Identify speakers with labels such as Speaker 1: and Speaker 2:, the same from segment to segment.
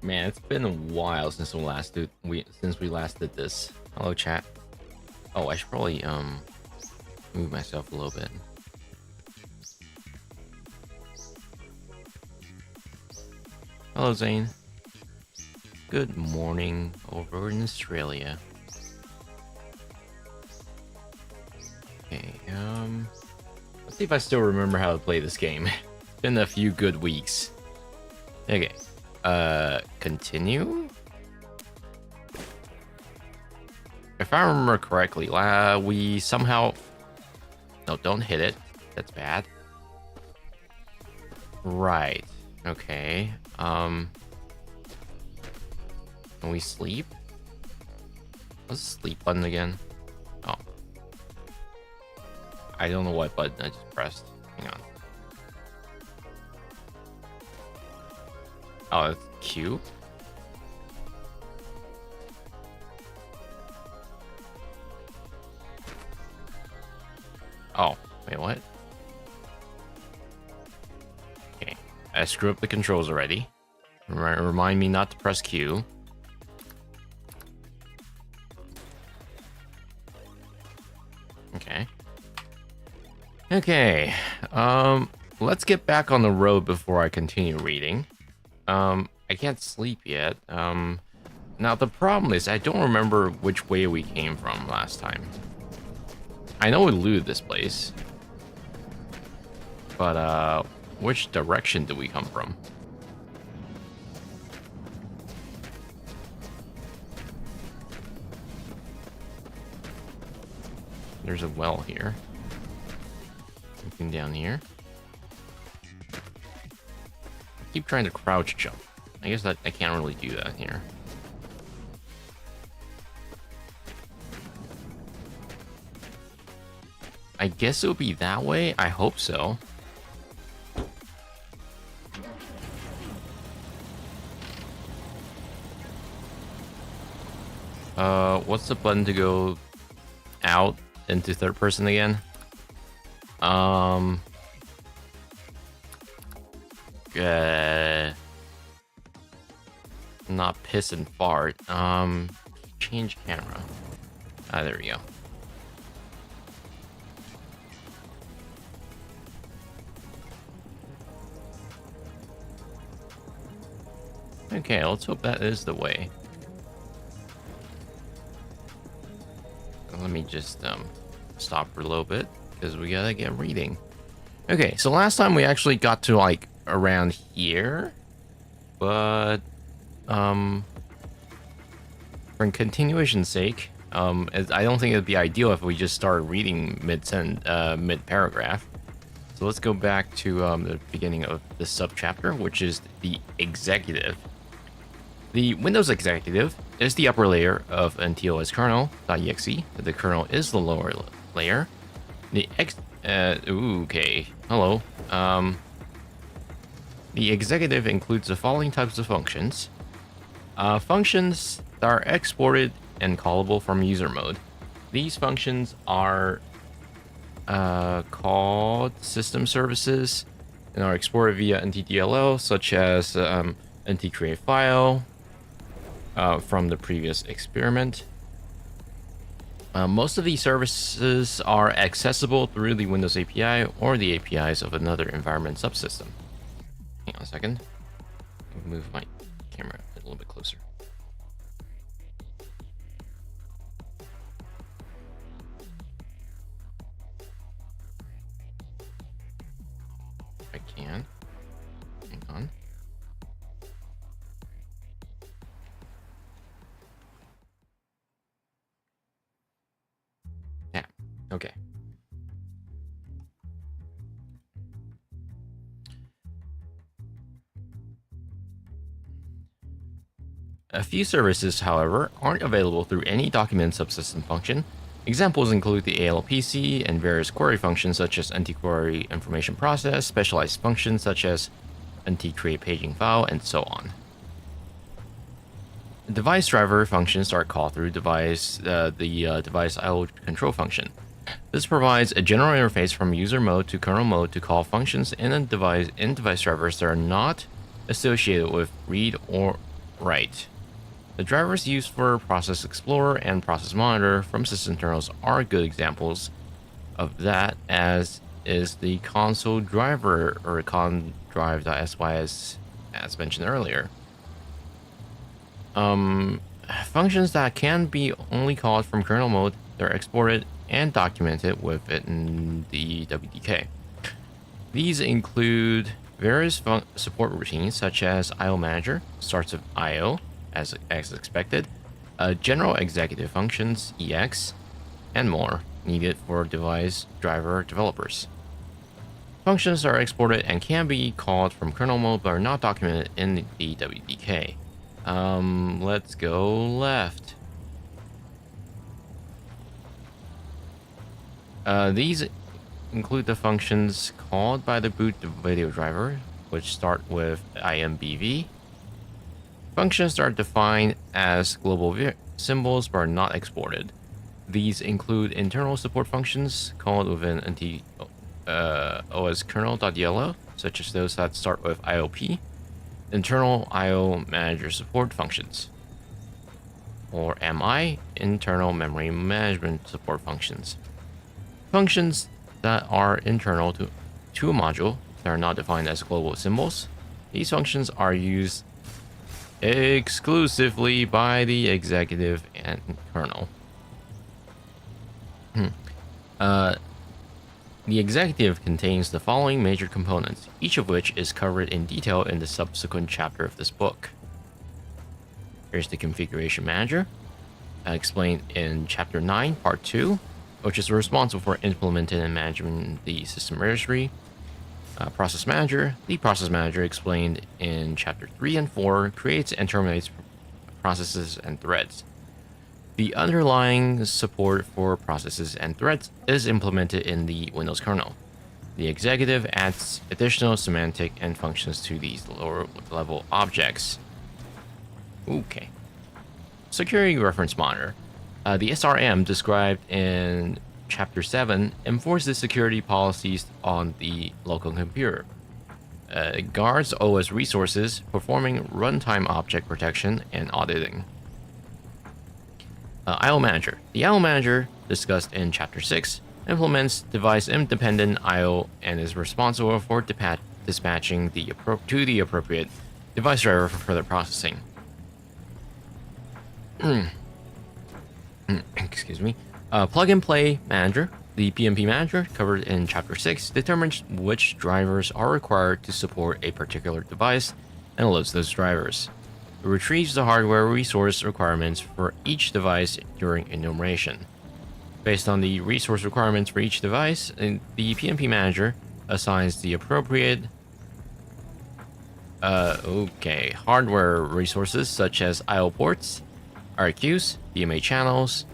Speaker 1: Man, it's been a while since we last did this. Hello, chat. Oh, I should probably move myself a little bit. Hello, Zane. Good morning over in Australia. Okay, let's see if I still remember how to play this game. It's been a few good weeks. Okay. Continue? If I remember correctly, we somehow... No, don't hit it. That's bad. Right. Okay. Can we sleep? What's the sleep button again? Oh. I don't know what button I just pressed. Hang on. Oh, that's Q? Oh, wait, what? Okay, I screwed up the controls already. Remind me not to press Q. Okay. Okay, let's get back on the road before I continue reading. I can't sleep yet. Now the problem is I don't remember which way we came from last time. I know we looted this place, but which direction did we come from? There's a well here. Something down here. I keep trying to crouch jump. I guess that I can't really do that here. I guess it would be that way. I hope so. What's the button to go out into third person again? Not piss and fart. Change camera. Ah, there we go. Okay, let's hope that is the way. Let me just stop for a little bit because we gotta get reading. Okay, so last time we actually got to like around here, but for continuation's sake, I don't think it'd be ideal if we just started reading mid paragraph. So let's go back to the beginning of the subchapter, which is the executive. The Windows executive is the upper layer of NTOS kernel.exe. The kernel is the lower layer. Okay, hello. The executive includes the following types of functions. Functions that are exported and callable from user mode. These functions are called system services and are exported via NTDLL, such as ntcreate file from the previous experiment. Most of these services are accessible through the Windows API or the APIs of another environment subsystem. Hang on a second. Move my camera a little bit closer. I can. Hang on. Yeah. Okay. A few services, however, aren't available through any document subsystem function. Examples include the ALPC and various query functions such as ntquery information process, specialized functions such as ntcreate paging file, and so on. Device driver functions are called through device IO control function. This provides a general interface from user mode to kernel mode to call functions in device drivers that are not associated with read or Right. The drivers used for Process Explorer and Process Monitor from system internals are good examples of that, as is the console driver or condrive.sys as mentioned earlier. Functions that can be only called from kernel mode, they're exported and documented within the WDK. These include various support routines such as IO manager, starts with IO as expected, general executive functions, EX, and more needed for device driver developers. Functions are exported and can be called from kernel mode but are not documented in the WDK. Let's go left. These include the functions called by the boot video driver, which start with IMBV. Functions are defined as global symbols but are not exported. These include internal support functions called within OS kernel.yellow, such as those that start with IOP, internal IO manager support functions, or MI, internal memory management support functions. Functions that are internal to a module that are not defined as global symbols. These functions are used exclusively by the executive and kernel. The executive contains the following major components, each of which is covered in detail in the subsequent chapter of this book. Here's the configuration manager, explained in chapter 9, part 2, which is responsible for implementing and managing the system registry. Process manager, the process manager explained in chapter 3 and 4, creates and terminates processes and threads. The underlying support for processes and threads is implemented in the Windows kernel. The executive adds additional semantic and functions to these lower level objects. Okay. Security Reference Monitor. The SRM described in Chapter 7 enforces security policies on the local computer. It guards OS resources, performing runtime object protection and auditing. IO Manager. The IO Manager, discussed in Chapter 6, implements device-independent IO and is responsible for dispatching to the appropriate device driver for further processing. Excuse me. Plug-and-Play Manager. The PMP Manager, covered in Chapter 6, determines which drivers are required to support a particular device and loads those drivers. It retrieves the hardware resource requirements for each device during enumeration. Based on the resource requirements for each device, the PMP Manager assigns the appropriate hardware resources such as IO ports, RQs, DMA channels,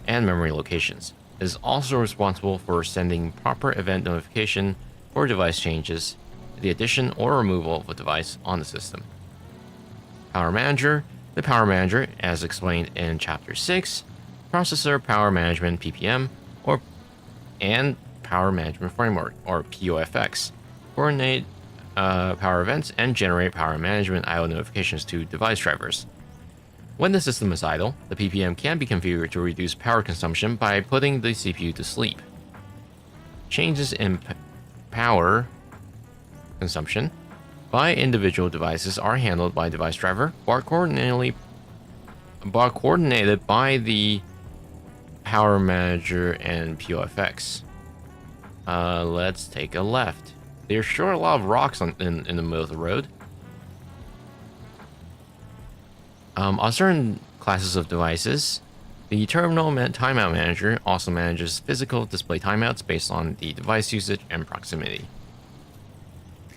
Speaker 1: and memory locations. It is also responsible for sending proper event notification for device changes, the addition or removal of a device on the system. Power Manager. The Power Manager, as explained in Chapter 6, Processor Power Management (PPM) and Power Management Framework or POFX, coordinate power events and generate power management IO notifications to device drivers. When the system is idle, the PPM can be configured to reduce power consumption by putting the CPU to sleep. Changes in power consumption by individual devices are handled by device driver, but coordinated by the Power Manager and POFX. Let's take a left. There's sure a lot of rocks in the middle of the road. On certain classes of devices, the Terminal Timeout Manager also manages physical display timeouts based on the device usage and proximity.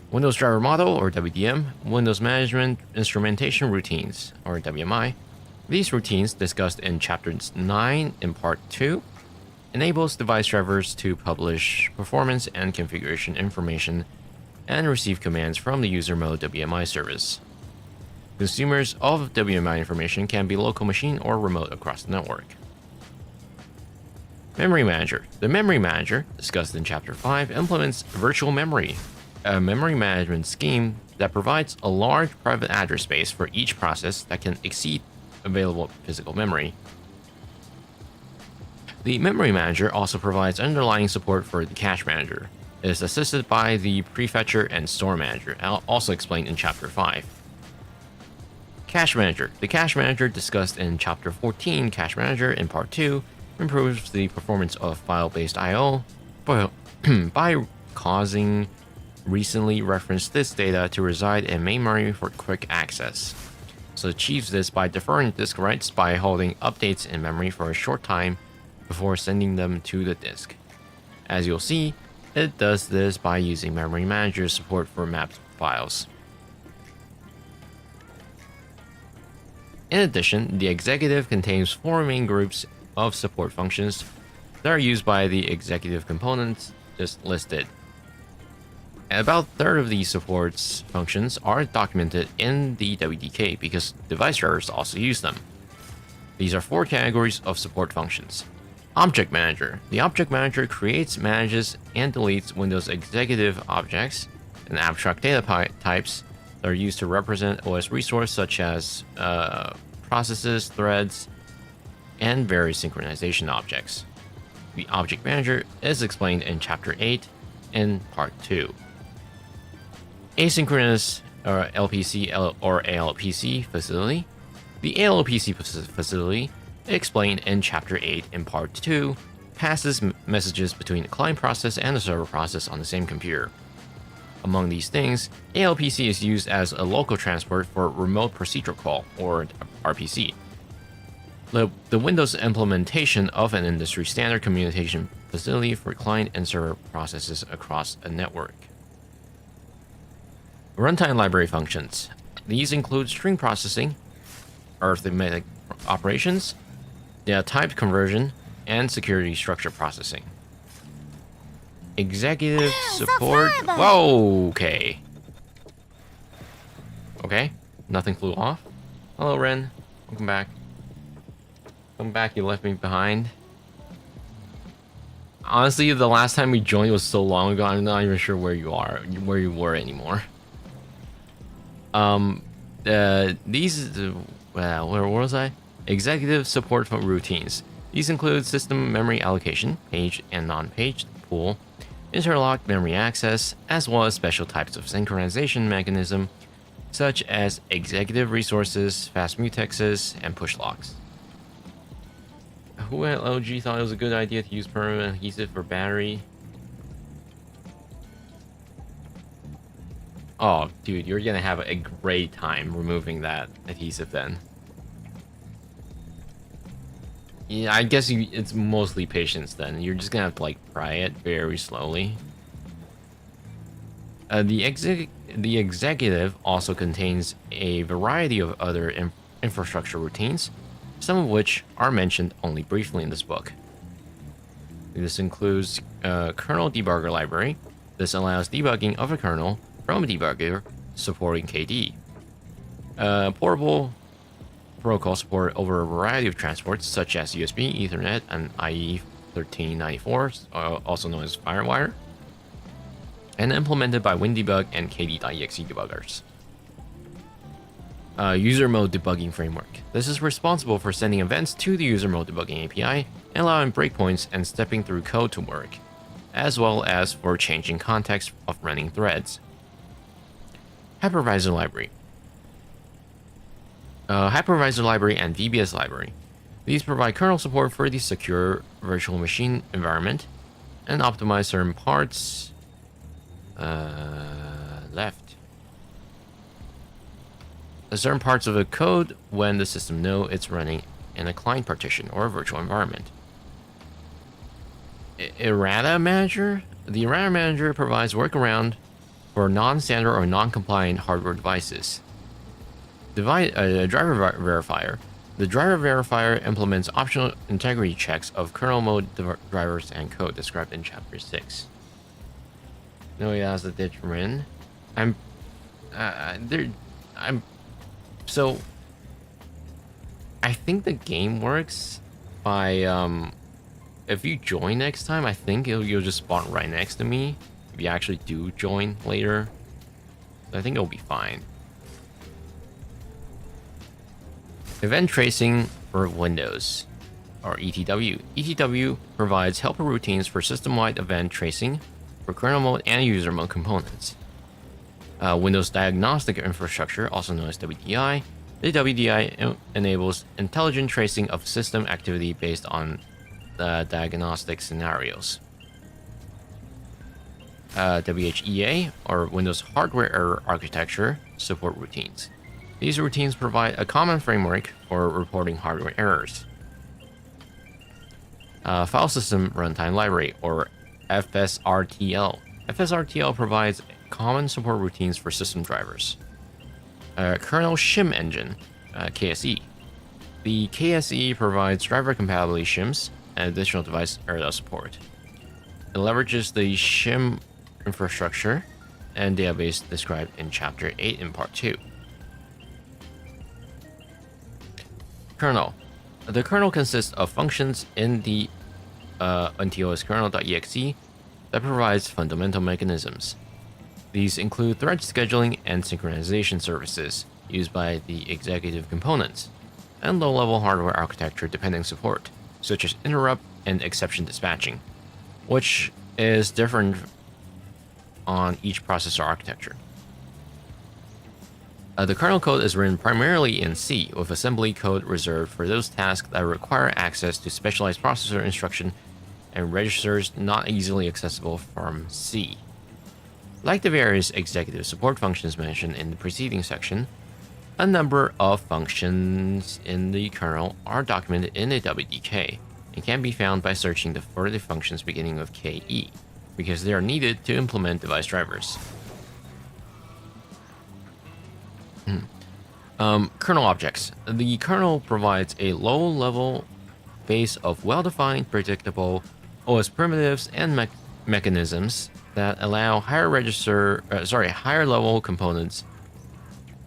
Speaker 1: Windows Driver Model, or WDM, Windows Management Instrumentation Routines, or WMI. These routines, discussed in Chapter 9 in Part 2, enables device drivers to publish performance and configuration information and receive commands from the user mode WMI service. Consumers of WMI information can be local machine or remote across the network. Memory Manager. The Memory Manager, discussed in Chapter 5, implements virtual memory, a memory management scheme that provides a large private address space for each process that can exceed available physical memory. The Memory Manager also provides underlying support for the Cache Manager. It is assisted by the Prefetcher and Store Manager, also explained in Chapter 5. Cache Manager. The Cache Manager, discussed in Chapter 14, Cache Manager in Part 2, improves the performance of file-based I/O by causing recently referenced disk data to reside in main memory for quick access. So it achieves this by deferring disk writes by holding updates in memory for a short time before sending them to the disk. As you'll see, it does this by using Memory Manager's support for mapped files. In addition, the executive contains 4 main groups of support functions that are used by the executive components just listed. About a third of these supports functions are documented in the WDK because device drivers also use them. These are 4 categories of support functions. Object Manager. The Object Manager creates, manages, and deletes Windows executive objects and abstract data types that are used to represent OS resources such as processes, threads, and various synchronization objects. The Object Manager is explained in Chapter 8 in Part 2. Asynchronous LPC or ALPC facility. The ALPC facility, explained in Chapter 8 in Part 2, passes messages between the client process and the server process on the same computer. Among these things, ALPC is used as a local transport for Remote Procedural Call, or RPC. The Windows implementation of an industry standard communication facility for client and server processes across a network. Runtime library functions. These include string processing, arithmetic operations, data type conversion, and security structure processing. Executive support. Whoa, okay. Okay, nothing flew off. Hello, Ren. Welcome back. Come back, you left me behind. Honestly, the last time we joined was so long ago, I'm not even sure where you were anymore. Where was I? Executive support for routines. These include system memory allocation, page and non-page pool, interlocked memory access, as well as special types of synchronization mechanism, such as executive resources, fast mutexes, and push locks. Who at LG thought it was a good idea to use permanent adhesive for battery? Oh, dude, you're gonna have a great time removing that adhesive then. Yeah, I guess it's mostly patience then. You're just gonna have to like pry it very slowly. The executive also contains a variety of other infrastructure routines, some of which are mentioned only briefly in this book. This includes kernel debugger library. This allows debugging of a kernel from a debugger supporting KD. Portable protocol support over a variety of transports such as USB, Ethernet, and IE 1394, also known as FireWire, and implemented by WinDebug and KD.exe debuggers. User mode debugging framework. This is responsible for sending events to the user mode debugging API and allowing breakpoints and stepping through code to work, as well as for changing context of running threads. Hypervisor library. Hypervisor library and VBS library. These provide kernel support for the secure virtual machine environment and optimize certain parts. Certain parts of the code when the system knows it's running in a client partition or a virtual environment. Errata manager. The errata manager provides workaround for non-standard or non-compliant hardware devices. Driver verifier. The driver verifier implements optional integrity checks of kernel mode drivers and code described in Chapter 6. No, yeah, that's a ditch Rin. So I think the game works by if you join next time, I think you'll just spawn right next to me if you actually do join later. I think it'll be fine. Event tracing for Windows, or ETW. ETW provides helper routines for system-wide event tracing for kernel mode and user mode components. Windows Diagnostic Infrastructure, also known as WDI. The WDI enables intelligent tracing of system activity based on diagnostic scenarios. WHEA, or Windows Hardware Error Architecture, support routines. These routines provide a common framework for reporting hardware errors. File System Runtime Library, or FSRTL. FSRTL provides common support routines for system drivers. Kernel Shim Engine, KSE. The KSE provides driver compatibility shims and additional device parallel support. It leverages the shim infrastructure and database described in Chapter 8 in Part 2. Kernel. The kernel consists of functions in the NTOS kernel.exe that provides fundamental mechanisms. These include thread scheduling and synchronization services used by the executive components, and low-level hardware architecture dependent support, such as interrupt and exception dispatching, which is different on each processor architecture. The kernel code is written primarily in C, with assembly code reserved for those tasks that require access to specialized processor instruction and registers not easily accessible from C. Like the various executive support functions mentioned in the preceding section, a number of functions in the kernel are documented in a WDK and can be found by searching for the functions beginning with KE, because they are needed to implement device drivers. Kernel objects. The kernel provides a low-level base of well-defined, predictable OS primitives and mechanisms that allow higher-level components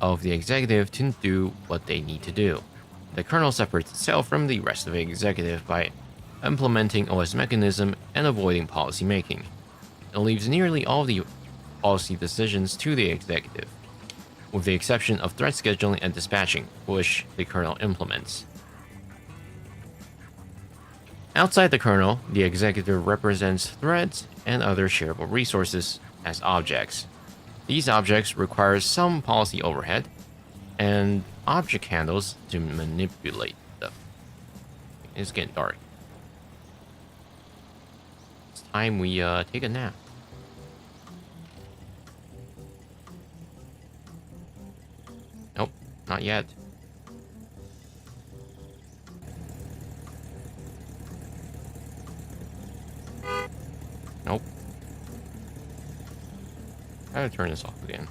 Speaker 1: of the executive to do what they need to do. The kernel separates itself from the rest of the executive by implementing OS mechanism and avoiding policy making. It leaves nearly all the policy decisions to the executive, with the exception of thread scheduling and dispatching, which the kernel implements. Outside the kernel, the executive represents threads and other shareable resources as objects. These objects require some policy overhead and object handles to manipulate them. It's getting dark. It's time we take a nap. Nope, not yet. Nope. I gotta turn this off again.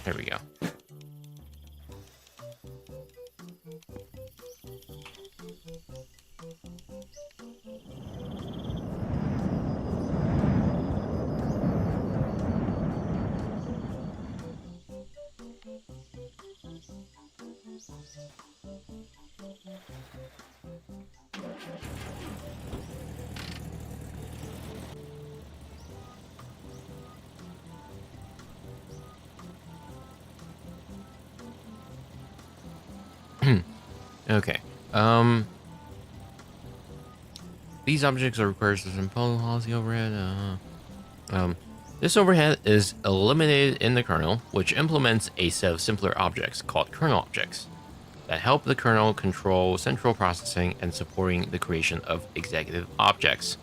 Speaker 1: There we go. Okay. These objects are required to impose policy overhead. This overhead is eliminated in the kernel, which implements a set of simpler objects called kernel objects that help the kernel control central processing and supporting the creation of executive objects.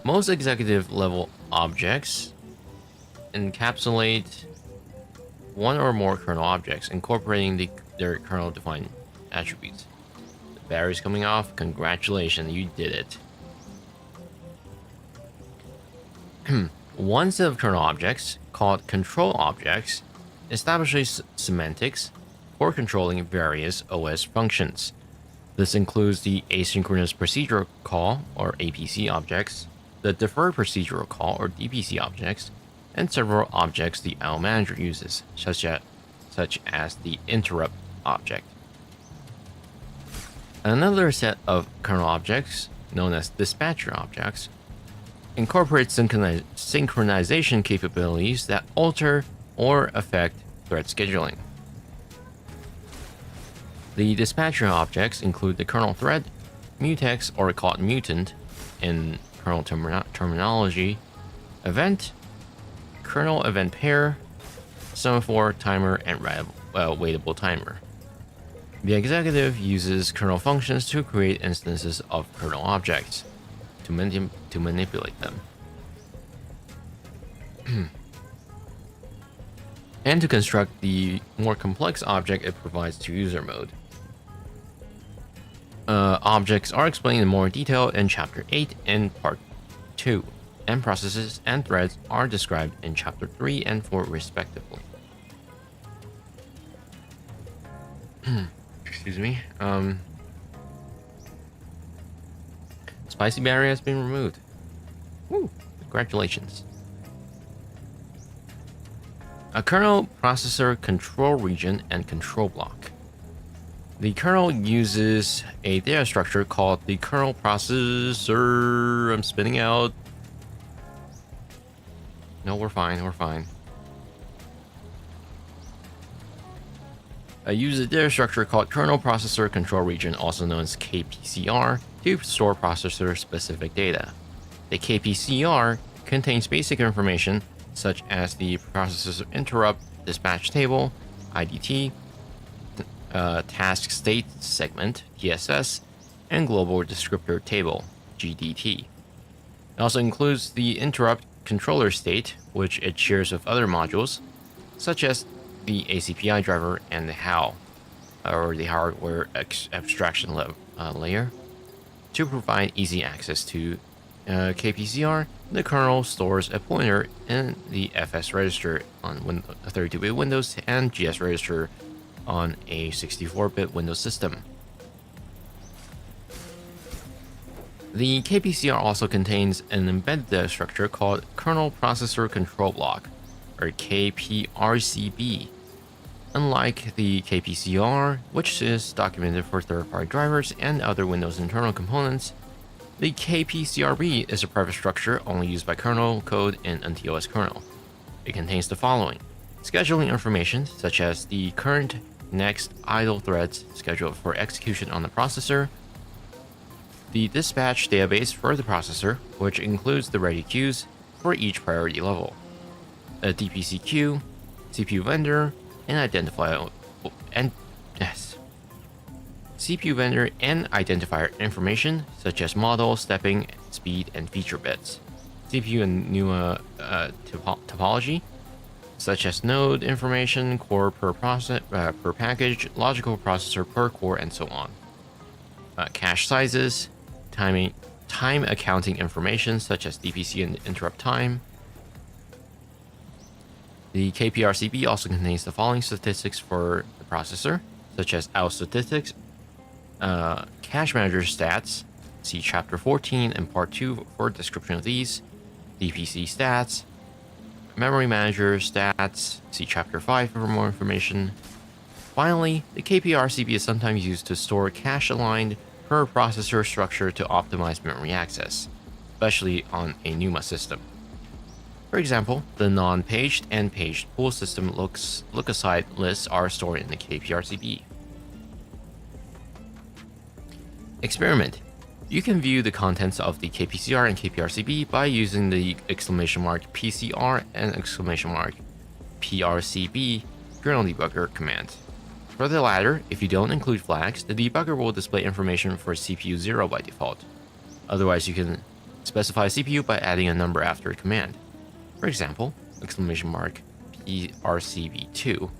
Speaker 1: Most executive level objects encapsulate one or more kernel objects, incorporating their kernel defined attributes. The battery's coming off. Congratulations, you did it. One set of kernel objects, called control objects, establishes semantics for controlling various OS functions. This includes the asynchronous procedural call, or APC objects, the deferred procedural call, or DPC objects, and several objects the IO manager uses, such as the interrupt object. Another set of kernel objects, known as dispatcher objects, incorporates synchronization capabilities that alter or affect thread scheduling. The dispatcher objects include the kernel thread, mutex or called mutant in kernel terminology, event, kernel event pair, semaphore, timer, and waitable timer. The executive uses kernel functions to create instances of kernel objects to manipulate them. And to construct the more complex object it provides to user mode. Objects are explained in more detail in Chapter 8 and Part 2, and processes and threads are described in Chapter 3 and 4 respectively. Excuse me. Spicy barrier has been removed. Woo! Congratulations. A kernel processor control region and control block. The kernel uses a data structure called the kernel processor. I'm spinning out. No, we're fine. We're fine. I use a data structure called kernel processor control region, also known as KPCR, to store processor-specific data. The KPCR contains basic information such as the processor interrupt dispatch table, IDT, task state segment, TSS, and global descriptor table, GDT. It also includes the interrupt controller state, which it shares with other modules, such as the ACPI driver and the HAL, or the hardware abstraction layer. To provide easy access to KPCR, the kernel stores a pointer in the FS register on 32-bit Windows and GS register on a 64-bit Windows system. The KPCR also contains an embedded data structure called Kernel Processor Control Block, or KPRCB. Unlike the KPCR, which is documented for third-party drivers and other Windows internal components, the KPCRB is a private structure only used by kernel code in NTOS kernel. It contains the following: scheduling information such as the current, next, idle threads scheduled for execution on the processor, the dispatch database for the processor, which includes the ready queues for each priority level, a DPC queue, CPU vendor, and identifier CPU vendor and identifier information such as model, stepping, speed, and feature bits, CPU and NUMA topology such as node information, core per package, logical processor per core, and so on. Cache sizes, time accounting information such as DPC and interrupt time. The KPRCB also contains the following statistics for the processor, such as out statistics, cache manager stats, see Chapter 14 and Part 2 for a description of these, DPC stats, memory manager stats, see Chapter 5 for more information. Finally, the KPRCB is sometimes used to store cache-aligned per processor structure to optimize memory access, especially on a NUMA system. For example, the non-paged and paged pool system look-aside lists are stored in the KPRCB. Experiment. You can view the contents of the KPCR and KPRCB by using the !PCR and !PRCB kernel debugger commands. For the latter, if you don't include flags, the debugger will display information for CPU 0 by default. Otherwise, you can specify CPU by adding a number after a command. For example, !PRCB2.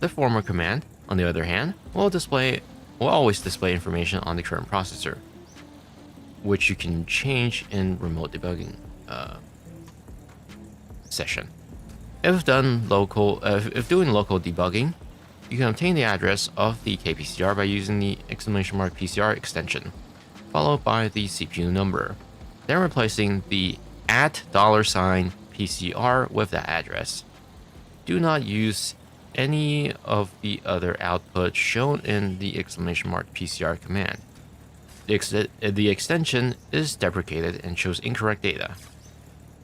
Speaker 1: The former command, on the other hand, will always display information on the current processor, which you can change in remote debugging session. If doing local debugging, you can obtain the address of the KPCR by using the !PCR extension, followed by the CPU number, then replacing the $PCR with that address. Do not use any of the other outputs shown in the !PCR command. the extension is deprecated and shows incorrect data.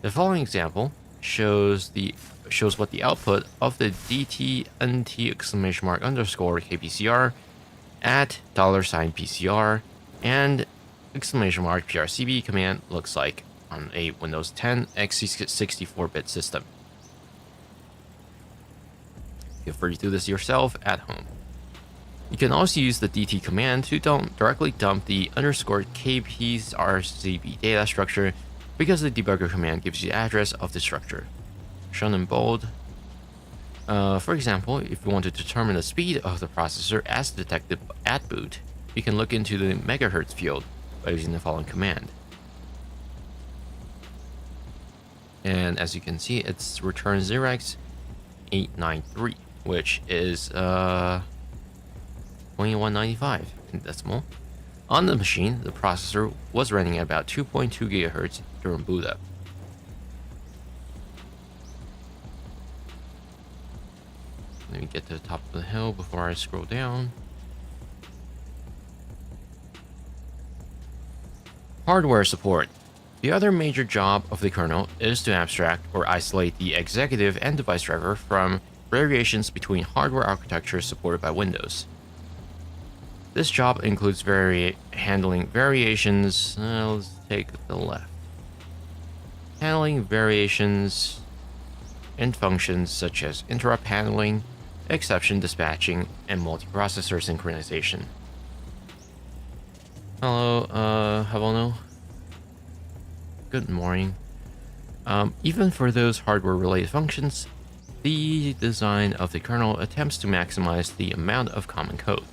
Speaker 1: The following example shows what the output of the DTNT !_KPCR at $PCR and !PRCB command looks like on a Windows 10 x64-bit system. Feel free to do this yourself at home. You can also use the DT command to directly dump the _KPRCB data structure because the debugger command gives you the address of the structure, shown in bold. For example, if you want to determine the speed of the processor as detected at boot, you can look into the megahertz field by using the following command. And as you can see, it's return 0x893, which is 2195 in decimal. On the machine, the processor was running at about 2.2 GHz during boot up. Let me get to the top of the hill before I scroll down. Hardware support. The other major job of the kernel is to abstract or isolate the executive and device driver from variations between hardware architectures supported by Windows. This job includes handling variations. Let's take the left. Handling variations in functions such as interrupt handling, exception dispatching, and multiprocessor synchronization. Hello, Havono. Good morning. Even for those hardware-related functions, the design of the kernel attempts to maximize the amount of common code.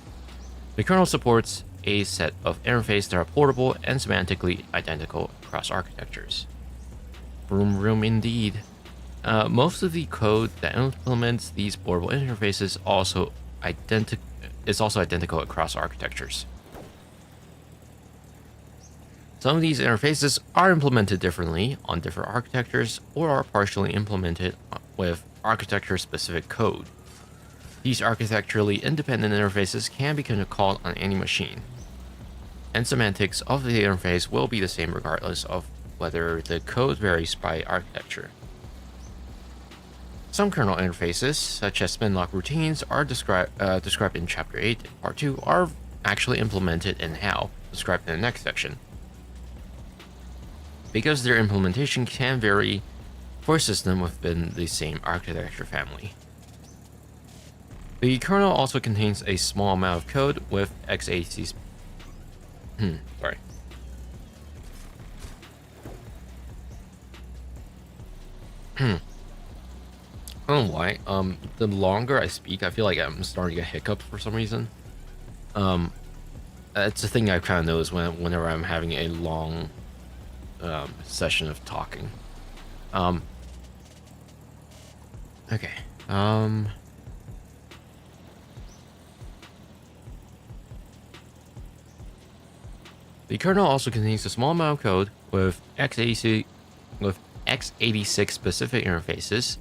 Speaker 1: The kernel supports a set of interfaces that are portable and semantically identical across architectures. Vroom indeed. Most of the code that implements these portable interfaces is also identical across architectures. Some of these interfaces are implemented differently on different architectures or are partially implemented with architecture-specific code. These architecturally independent interfaces can be called on any machine, and semantics of the interface will be the same regardless of whether the code varies by architecture. Some kernel interfaces, such as spin-lock routines, are described in Chapter 8 and Part 2, are actually implemented in HAL, described in the next section. Because their implementation can vary for a system within the same architecture family. The kernel also contains a small amount of code with x86. Sorry. I don't know why. The longer I speak, I feel like I'm starting to get hiccups for some reason. It's a thing I kind of notice whenever I'm having a long session of talking. Okay. The kernel also contains a small amount of code with x86 specific interfaces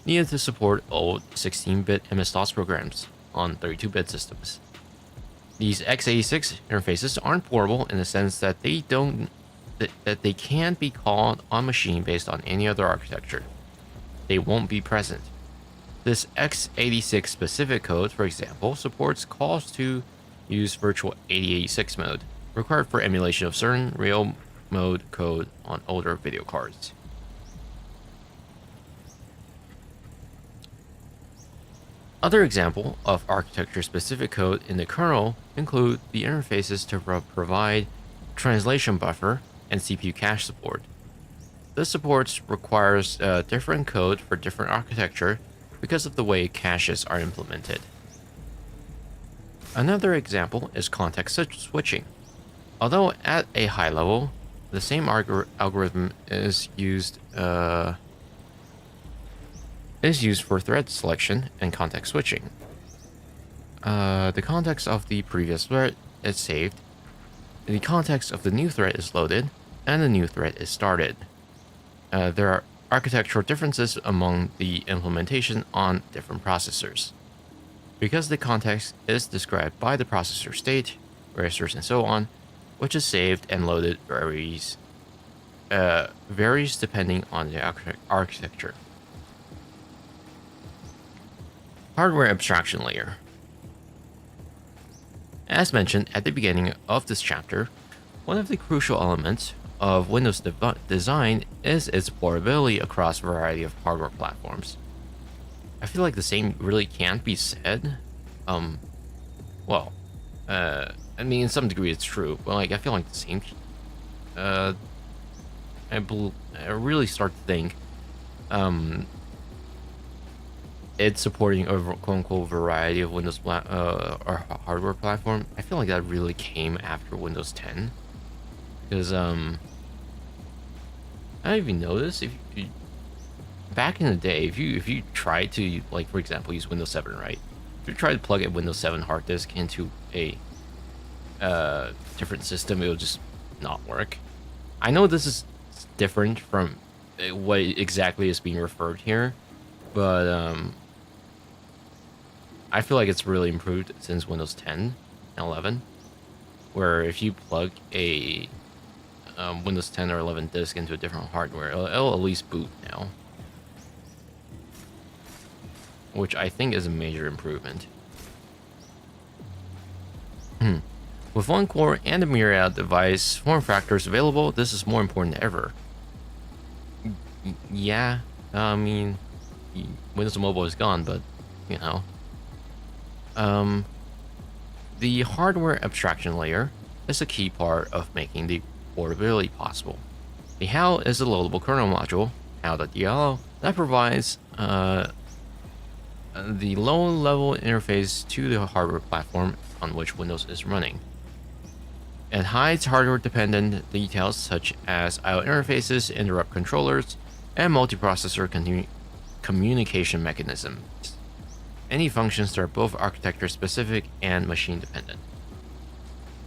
Speaker 1: needed to support old 16-bit MS-DOS programs on 32-bit systems. These x86 interfaces aren't portable in the sense that they can't be called on machine based on any other architecture. They won't be present. This x86 specific code, for example, supports calls to use virtual 8086 mode, required for emulation of certain real mode code on older video cards. Other example of architecture-specific code in the kernel include the interfaces to provide translation buffer and CPU cache support. This support requires different code for different architecture because of the way caches are implemented. Another example is context switching. Although at a high level, the same algorithm is used for thread selection and context switching. The context of the previous thread is saved, the context of the new thread is loaded, and the new thread is started. There are architectural differences among the implementation on different processors. Because the context is described by the processor state, registers, and so on, which is saved and loaded varies depending on the architecture. Hardware abstraction layer. As mentioned at the beginning of this chapter, one of the crucial elements of Windows design is its portability across a variety of hardware platforms. I feel like the same really can't be said. Well, I mean, in some degree it's true, but like I feel like the same. I really start to think, it's supporting a quote-unquote variety of Windows or hardware platform. I feel like that really came after Windows 10, because I don't even know this. If you, back in the day, if you tried to, like, for example, use Windows 7, right? If you tried to plug a Windows 7 hard disk into a different system, it would just not work. I know this is different from what exactly is being referred here, but I feel like it's really improved since Windows 10 and 11, where if you plug a Windows 10 or 11 disk into a different hardware, it'll at least boot now, which I think is a major improvement. With one core and a myriad device form factors available, this is more important than ever. Yeah, I mean, Windows Mobile is gone, but, you know. The hardware abstraction layer is a key part of making the portability possible. The HAL is a loadable kernel module, HAL.dll, that provides the low-level interface to the hardware platform on which Windows is running. It hides hardware-dependent details such as I/O interfaces, interrupt controllers, and multiprocessor communication mechanisms. Any functions that are both architecture-specific and machine-dependent.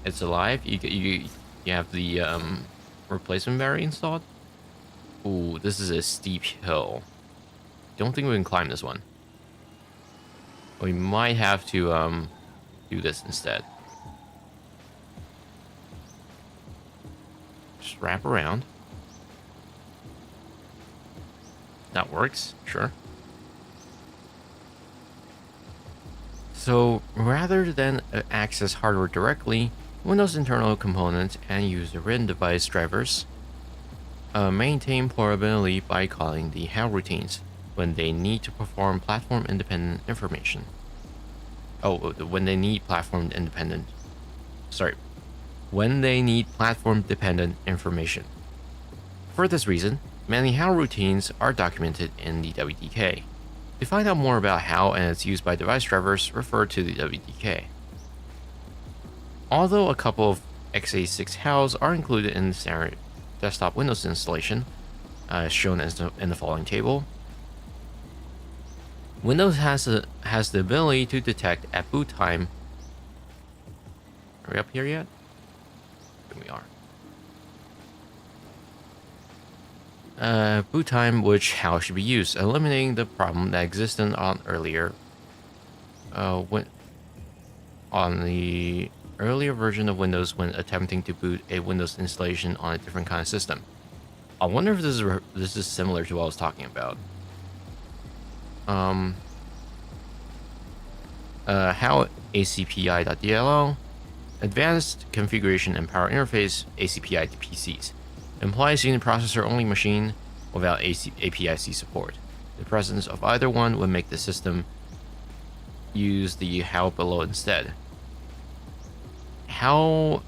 Speaker 1: It's alive. You have the replacement battery installed. Ooh, this is a steep hill. Don't think we can climb this one. We might have to do this instead. Just wrap around. That works, sure. So rather than access hardware directly, Windows internal components and user-written device drivers maintain portability by calling the HAL routines when they need to perform platform-independent information. When they need platform-dependent information. For this reason, many HAL routines are documented in the WDK. To find out more about HAL and its use by device drivers, refer to the WDK. Although a couple of x86 HALs are included in the standard desktop Windows installation, as shown in the following table, Windows has the ability to detect at boot time. Are we up here yet? Here we are. Boot time, which HAL should be used, eliminating the problem that existed on the earlier version of Windows when attempting to boot a Windows installation on a different kind of system. I wonder if this is similar to what I was talking about. HAL ACPI.dll, Advanced Configuration and Power Interface ACPI to PCs, implies unit processor only machine without API-C support. The presence of either one would make the system use the HAL below instead. HAL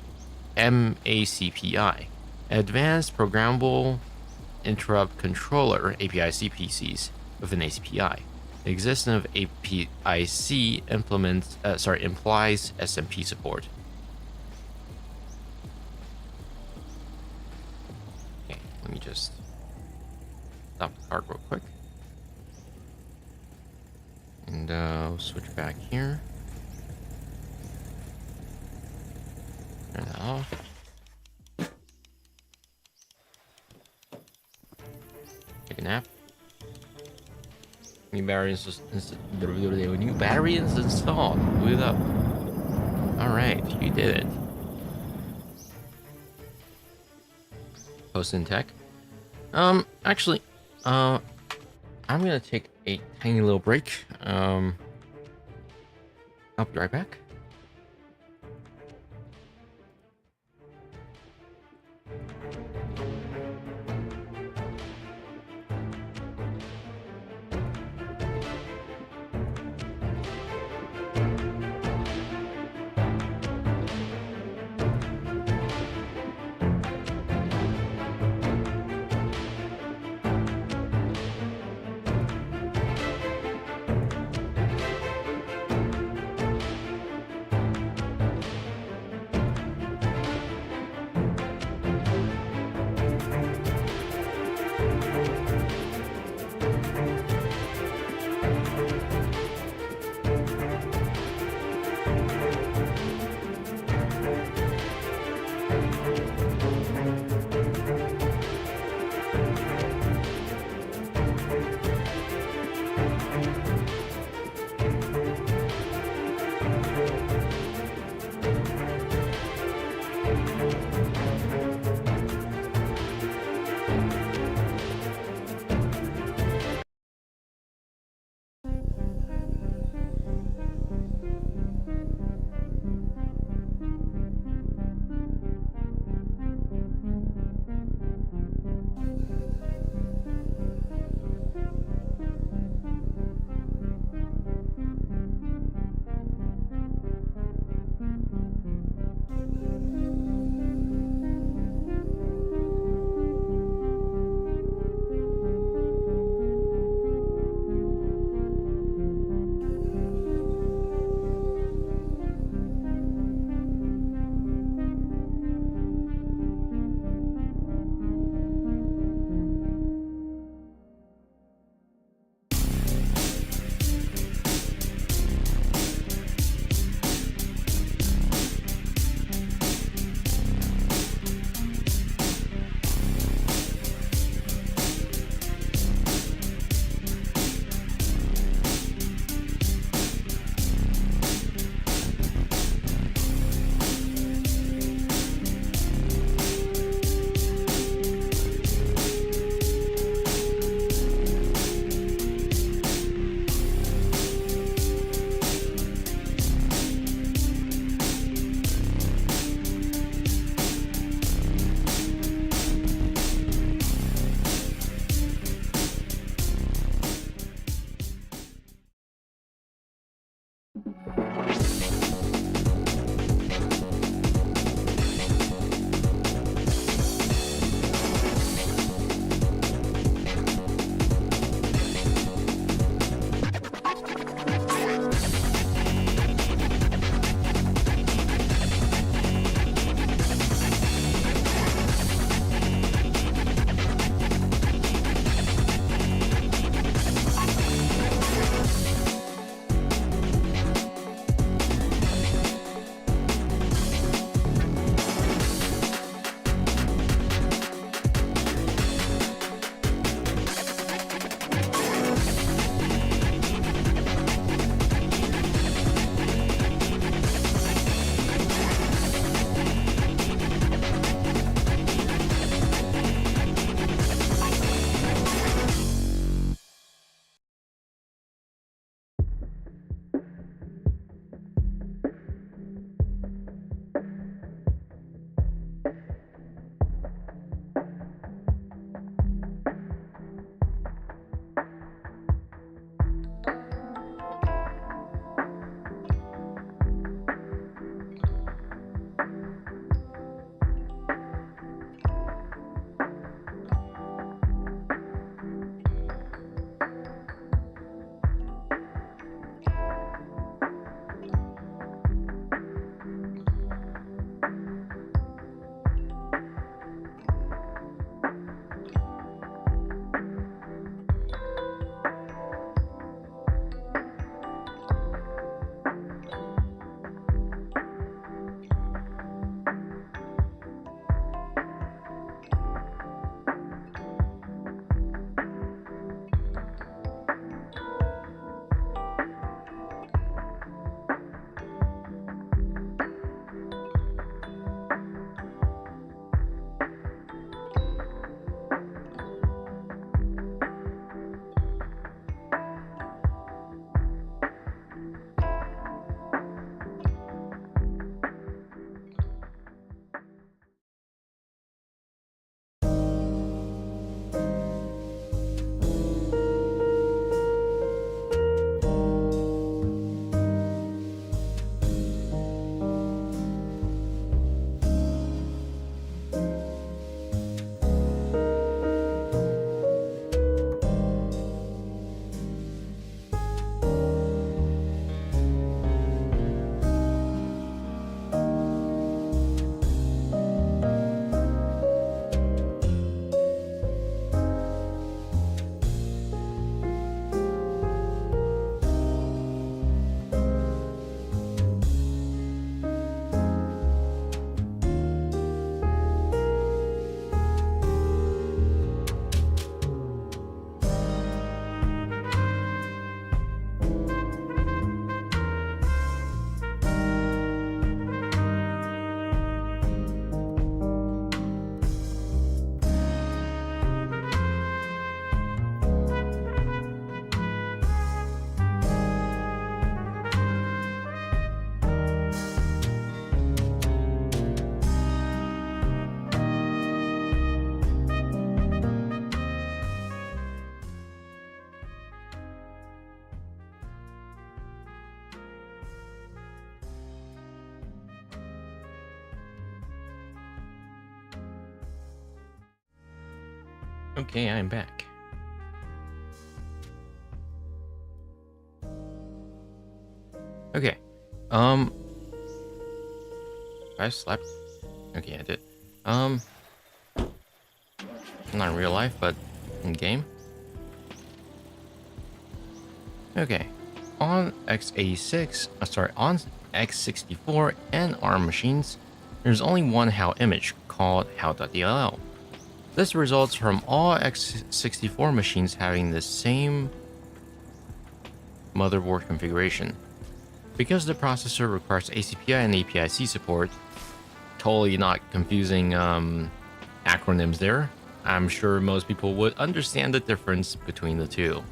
Speaker 1: MACPI, Advanced Programmable Interrupt Controller API-C PCs with an ACPI. The existence of API-C implies SMP support. Okay, let me just stop the card real quick. And we'll switch back here. Turn that off. Take a nap. New battery is installed. Boot it up. Alright, you did it. Post in tech. Actually, I'm gonna take a tiny little break. I'll be right back. Okay, I'm back. Okay. Um, I slept. Okay, I did. Um, not in real life, but in game. Okay. On x86, on x64 and ARM machines, there's only one HAL image called HAL.dll. This results from all x64 machines having the same motherboard configuration. Because the processor requires ACPI and API-C support, totally not confusing acronyms there. I'm sure most people would understand the difference between the two.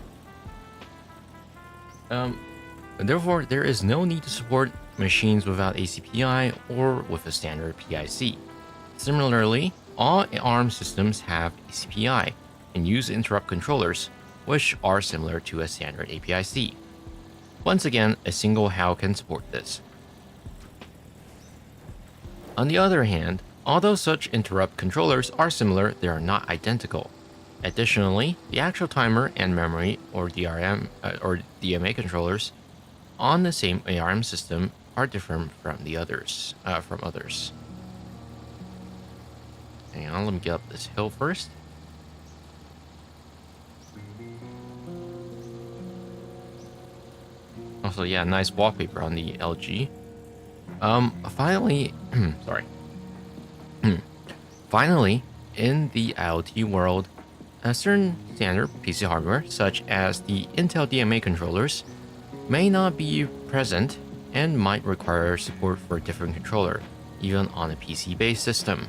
Speaker 1: Therefore, there is no need to support machines without ACPI or with a standard PIC. Similarly, all ARM systems have ACPI and use interrupt controllers, which are similar to a standard API-C. Once again, a single HAL can support this. On the other hand, although such interrupt controllers are similar, they are not identical. Additionally, the actual timer and memory or DMA controllers on the same ARM system are different from others. Hang on, let me get up this hill first. Also, yeah, nice wallpaper on the LG. Finally, sorry. Finally, in the IoT world, a certain standard PC hardware, such as the Intel DMA controllers, may not be present and might require support for a different controller, even on a PC-based system.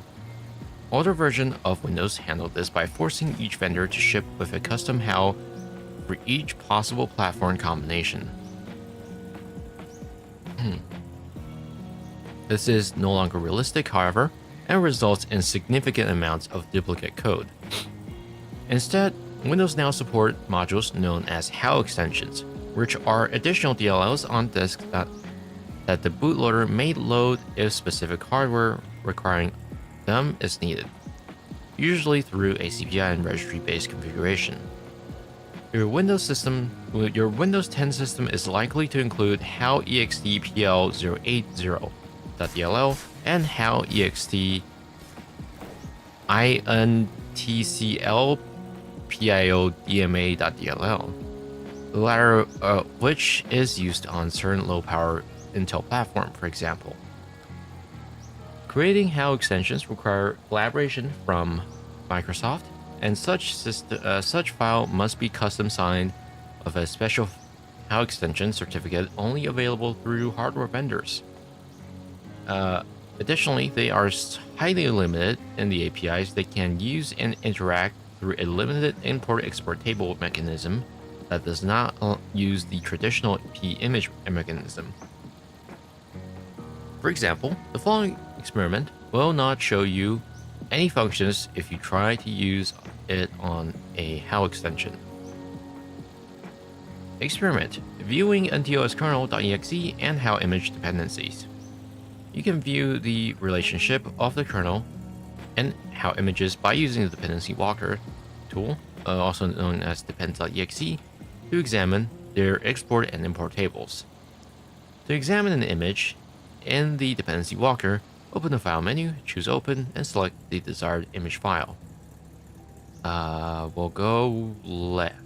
Speaker 1: Older versions of Windows handle this by forcing each vendor to ship with a custom HAL for each possible platform combination. This is no longer realistic, however, and results in significant amounts of duplicate code. Instead, Windows now support modules known as HAL extensions, which are additional DLLs on disk that the bootloader may load if specific hardware requiring them is needed, usually through ACPI and registry-based configuration. Your Windows 10 system is likely to include HAL ext PL080.dll and HAL ext intcl PIO-DMA.dll, the latter which is used on certain low-power Intel platform, for example. Creating HAL extensions require collaboration from Microsoft, and such file must be custom signed with a special HAL extension certificate only available through hardware vendors. Additionally, they are highly limited in the APIs they can use and interact through a limited import-export table mechanism that does not use the traditional p-image mechanism. For example, the following experiment will not show you any functions if you try to use it on a HAL extension. Experiment: viewing ntoskernel.exe and HAL image dependencies. You can view the relationship of the kernel and HAL images by using the dependency walker tool, also known as depends.exe, to examine their export and import tables. To examine an image in the dependency walker, open the file menu, choose open, and select the desired image file. We'll go left.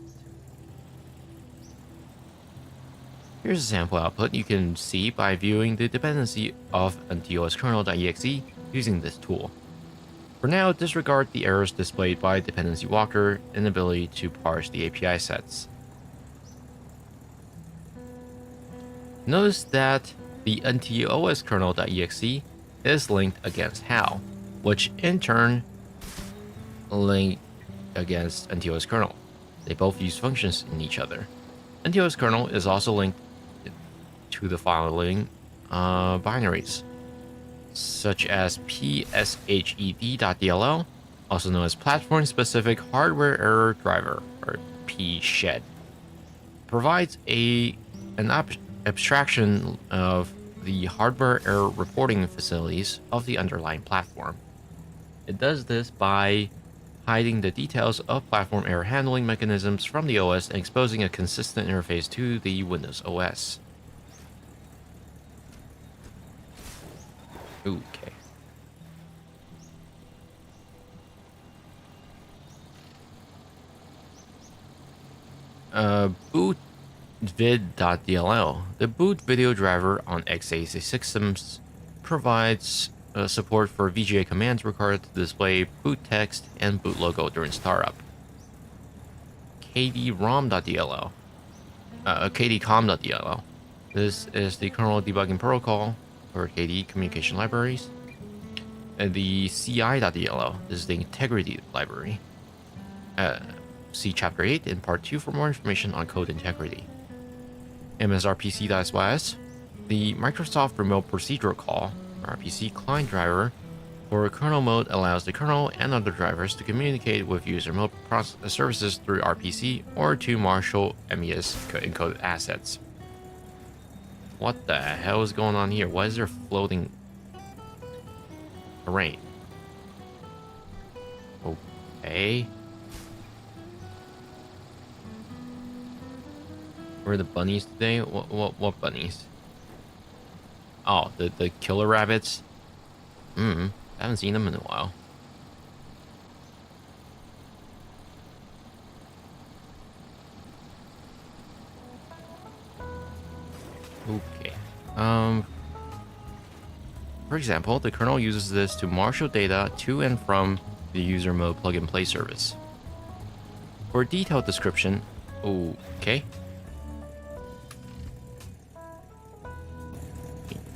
Speaker 1: Here's a sample output you can see by viewing the dependency of ntoskernel.exe using this tool. For now, disregard the errors displayed by dependency walker inability to parse the API sets. Notice that the ntoskernel.exe is linked against HAL, which in turn link against ntoskernel. They both use functions in each other. ntoskernel is also linked to the following binaries, such as pshed.dll, also known as Platform-Specific Hardware Error Driver, or pshed. Provides an abstraction of the hardware error reporting facilities of the underlying platform. It does this by hiding the details of platform error handling mechanisms from the OS and exposing a consistent interface to the Windows OS. Okay. Bootvid.dll. The boot video driver on x86 systems provides support for VGA commands required to display boot text and boot logo during startup. kdrom.dll. kdcom.dll. This is the kernel debugging protocol for KDE communication libraries. And the ci.dll. This is the integrity library. See Chapter 8 in Part 2 for more information on code integrity. msrpc.sys. The Microsoft Remote Procedural Call, RPC client driver, for kernel mode allows the kernel and other drivers to communicate with user mode services through RPC or to marshal MES encoded assets. What the hell is going on here? Why is there floating terrain? Okay. Where are the bunnies today? What bunnies? Oh, the killer rabbits? I haven't seen them in a while. Okay. For example, the kernel uses this to marshal data to and from the user mode plug-and-play service. For a detailed description, okay.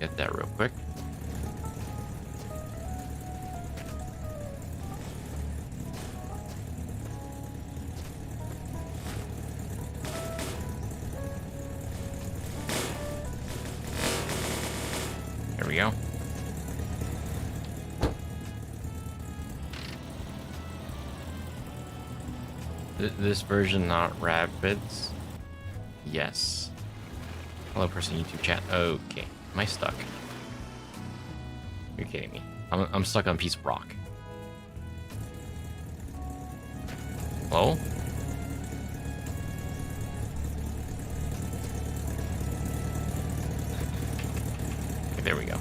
Speaker 1: Get that real quick. There we go. This version not rabbits? Yes. Hello, person YouTube chat. Okay. Am I stuck? You're kidding me. I'm stuck on a piece of rock. Hello? Okay, there we go.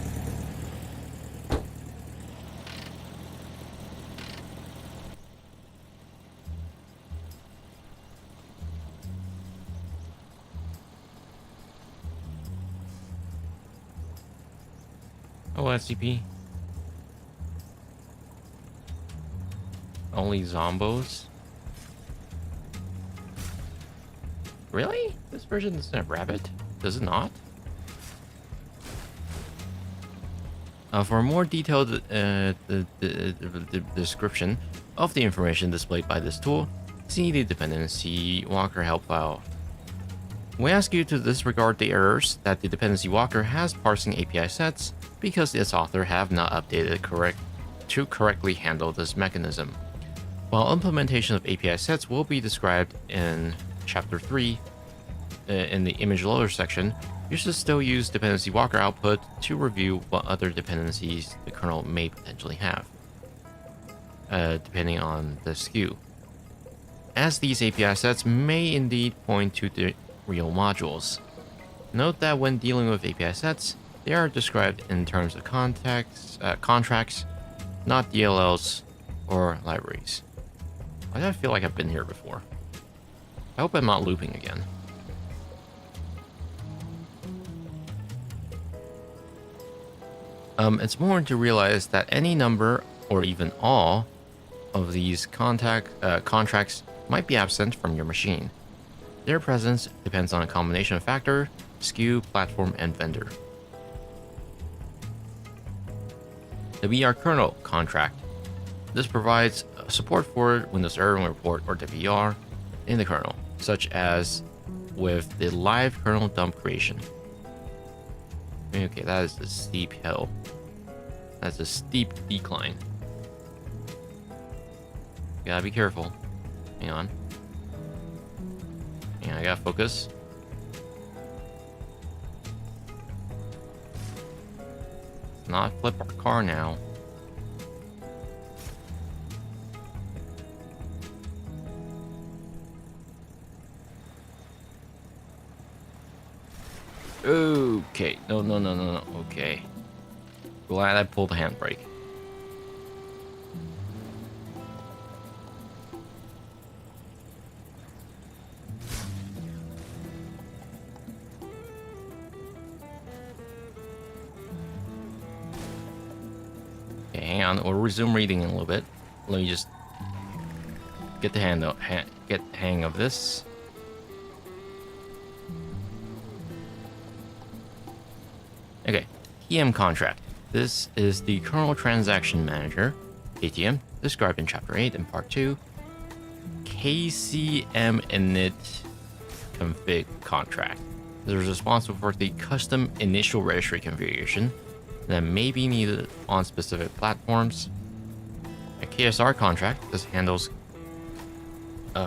Speaker 1: Oh, SCP. Only zombos? Really? This version doesn't have rabbit? Does it not? For a more detailed description of the information displayed by this tool, see the dependency walker help file. We ask you to disregard the errors that the dependency walker has parsing API sets because its author have not updated to correctly handle this mechanism. While implementation of API sets will be described in Chapter 3 in the image loader section, you should still use dependency walker output to review what other dependencies the kernel may potentially have, depending on the SKU, as these API sets may indeed point to the real modules. Note that when dealing with API sets, they are described in terms of contracts, not DLLs or libraries. Why do I feel like I've been here before? I hope I'm not looping again. It's important to realize that any number, or even all, of these contracts might be absent from your machine. Their presence depends on a combination of factor, SKU, platform, and vendor. The VR kernel contract. This provides support for Windows Error Report or WER in the kernel, such as with the live kernel dump creation. Okay, that is a steep hill. That's a steep decline. You gotta be careful. Hang on. I gotta focus. Let's not flip our car now. Okay. No, no, no, no, no. Okay. Glad I pulled the handbrake. Okay, hang on. We'll resume reading in a little bit. Let me just get the hang of this. Okay, TM contract. This is the kernel transaction manager, KTM, described in chapter 8 and part 2. KCM init config contract. This is responsible for the custom initial registry configuration that may be needed on specific platforms. A KSR contract. This handles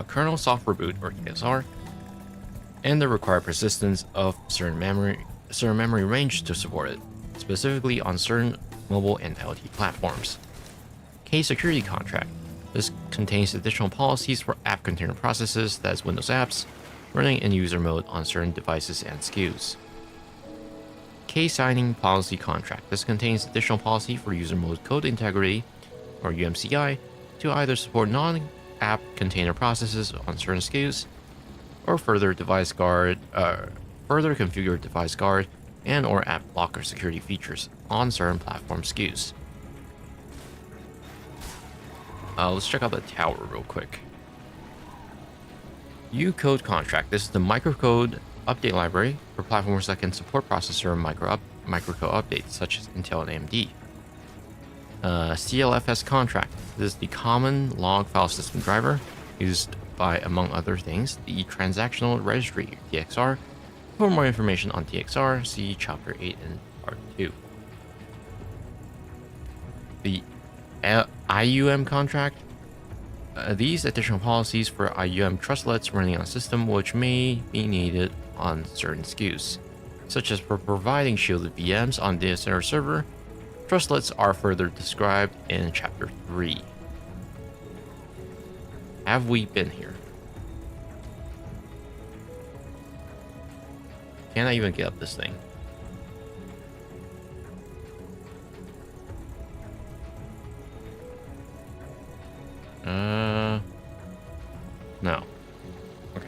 Speaker 1: kernel software boot, or KSR, and the required persistence of certain memory range to support it, specifically on certain mobile and IoT platforms. K-security contract. This contains additional policies for app container processes, that's Windows apps, running in user mode on certain devices and SKUs. K-signing policy contract. This contains additional policy for user mode code integrity, or UMCI, to either support non-app container processes on certain SKUs, or further configure device guard and or app blocker security features on certain platform SKUs. Let's check out the tower real quick. Ucode contract. This is the microcode update library for platforms that can support processor microcode updates, such as Intel and AMD. CLFS contract. This is the common log file system driver used by, among other things, the transactional registry, TXR. For more information on TXR, see chapter 8 and part 2. The IUM contract. These additional policies for IUM trustlets running on a system which may be needed on certain SKUs, such as for providing shielded VMs on data center server. Trustlets are further described in chapter 3. Have we been here? Can I even get up this thing? No. Okay.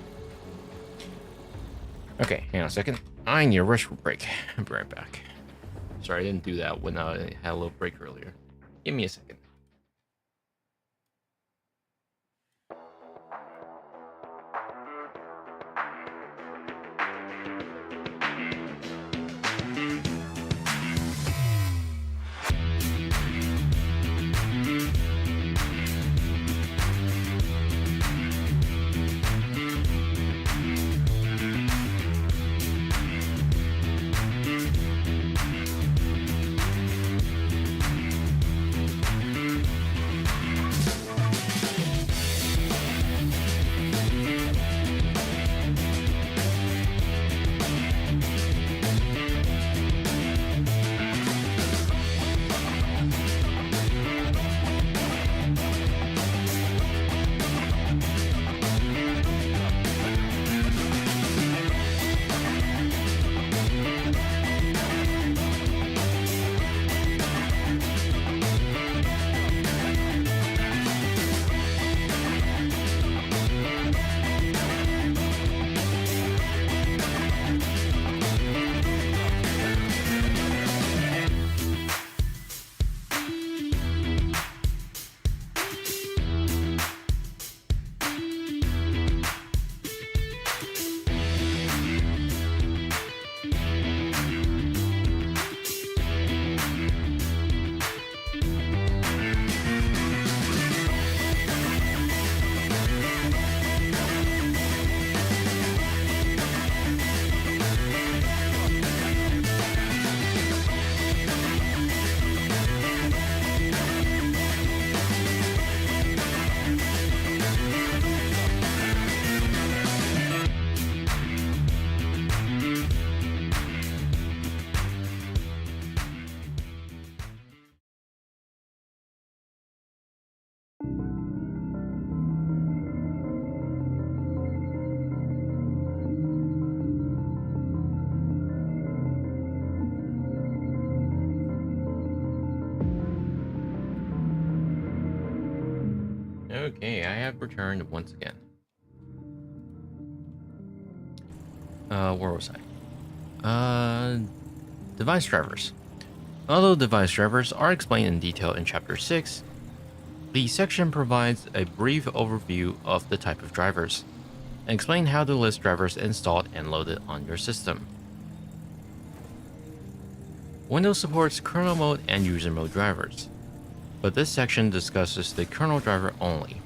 Speaker 1: Okay, hang on a second. I need a rush break. I'll be right back. Sorry, I didn't do that when I had a little break earlier. Give me a second. Okay, I have returned once again. Where was I? Device drivers. Although device drivers are explained in detail in Chapter 6, the section provides a brief overview of the type of drivers, and explain how to list drivers installed and loaded on your system. Windows supports kernel mode and user mode drivers, but this section discusses the kernel driver only.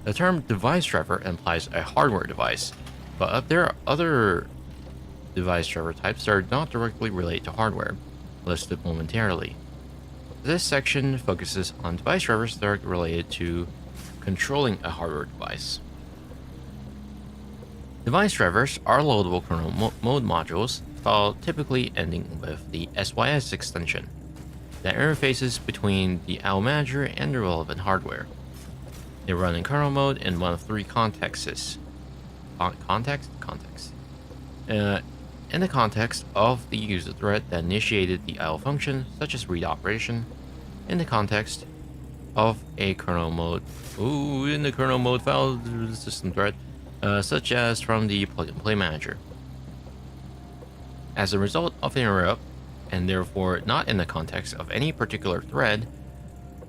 Speaker 1: The term device driver implies a hardware device, but there are other device driver types that are not directly related to hardware, listed momentarily. This section focuses on device drivers that are related to controlling a hardware device. Device drivers are loadable kernel mode modules, file typically ending with the SYS extension, that interfaces between the IO manager and the relevant hardware. They run in kernel mode in one of three contexts. In the context of the user thread that initiated the IO function, such as read operation. In the context of a kernel mode, in the kernel mode file system thread, such as from the plug-and-play manager. As a result of the interrupt, and therefore not in the context of any particular thread,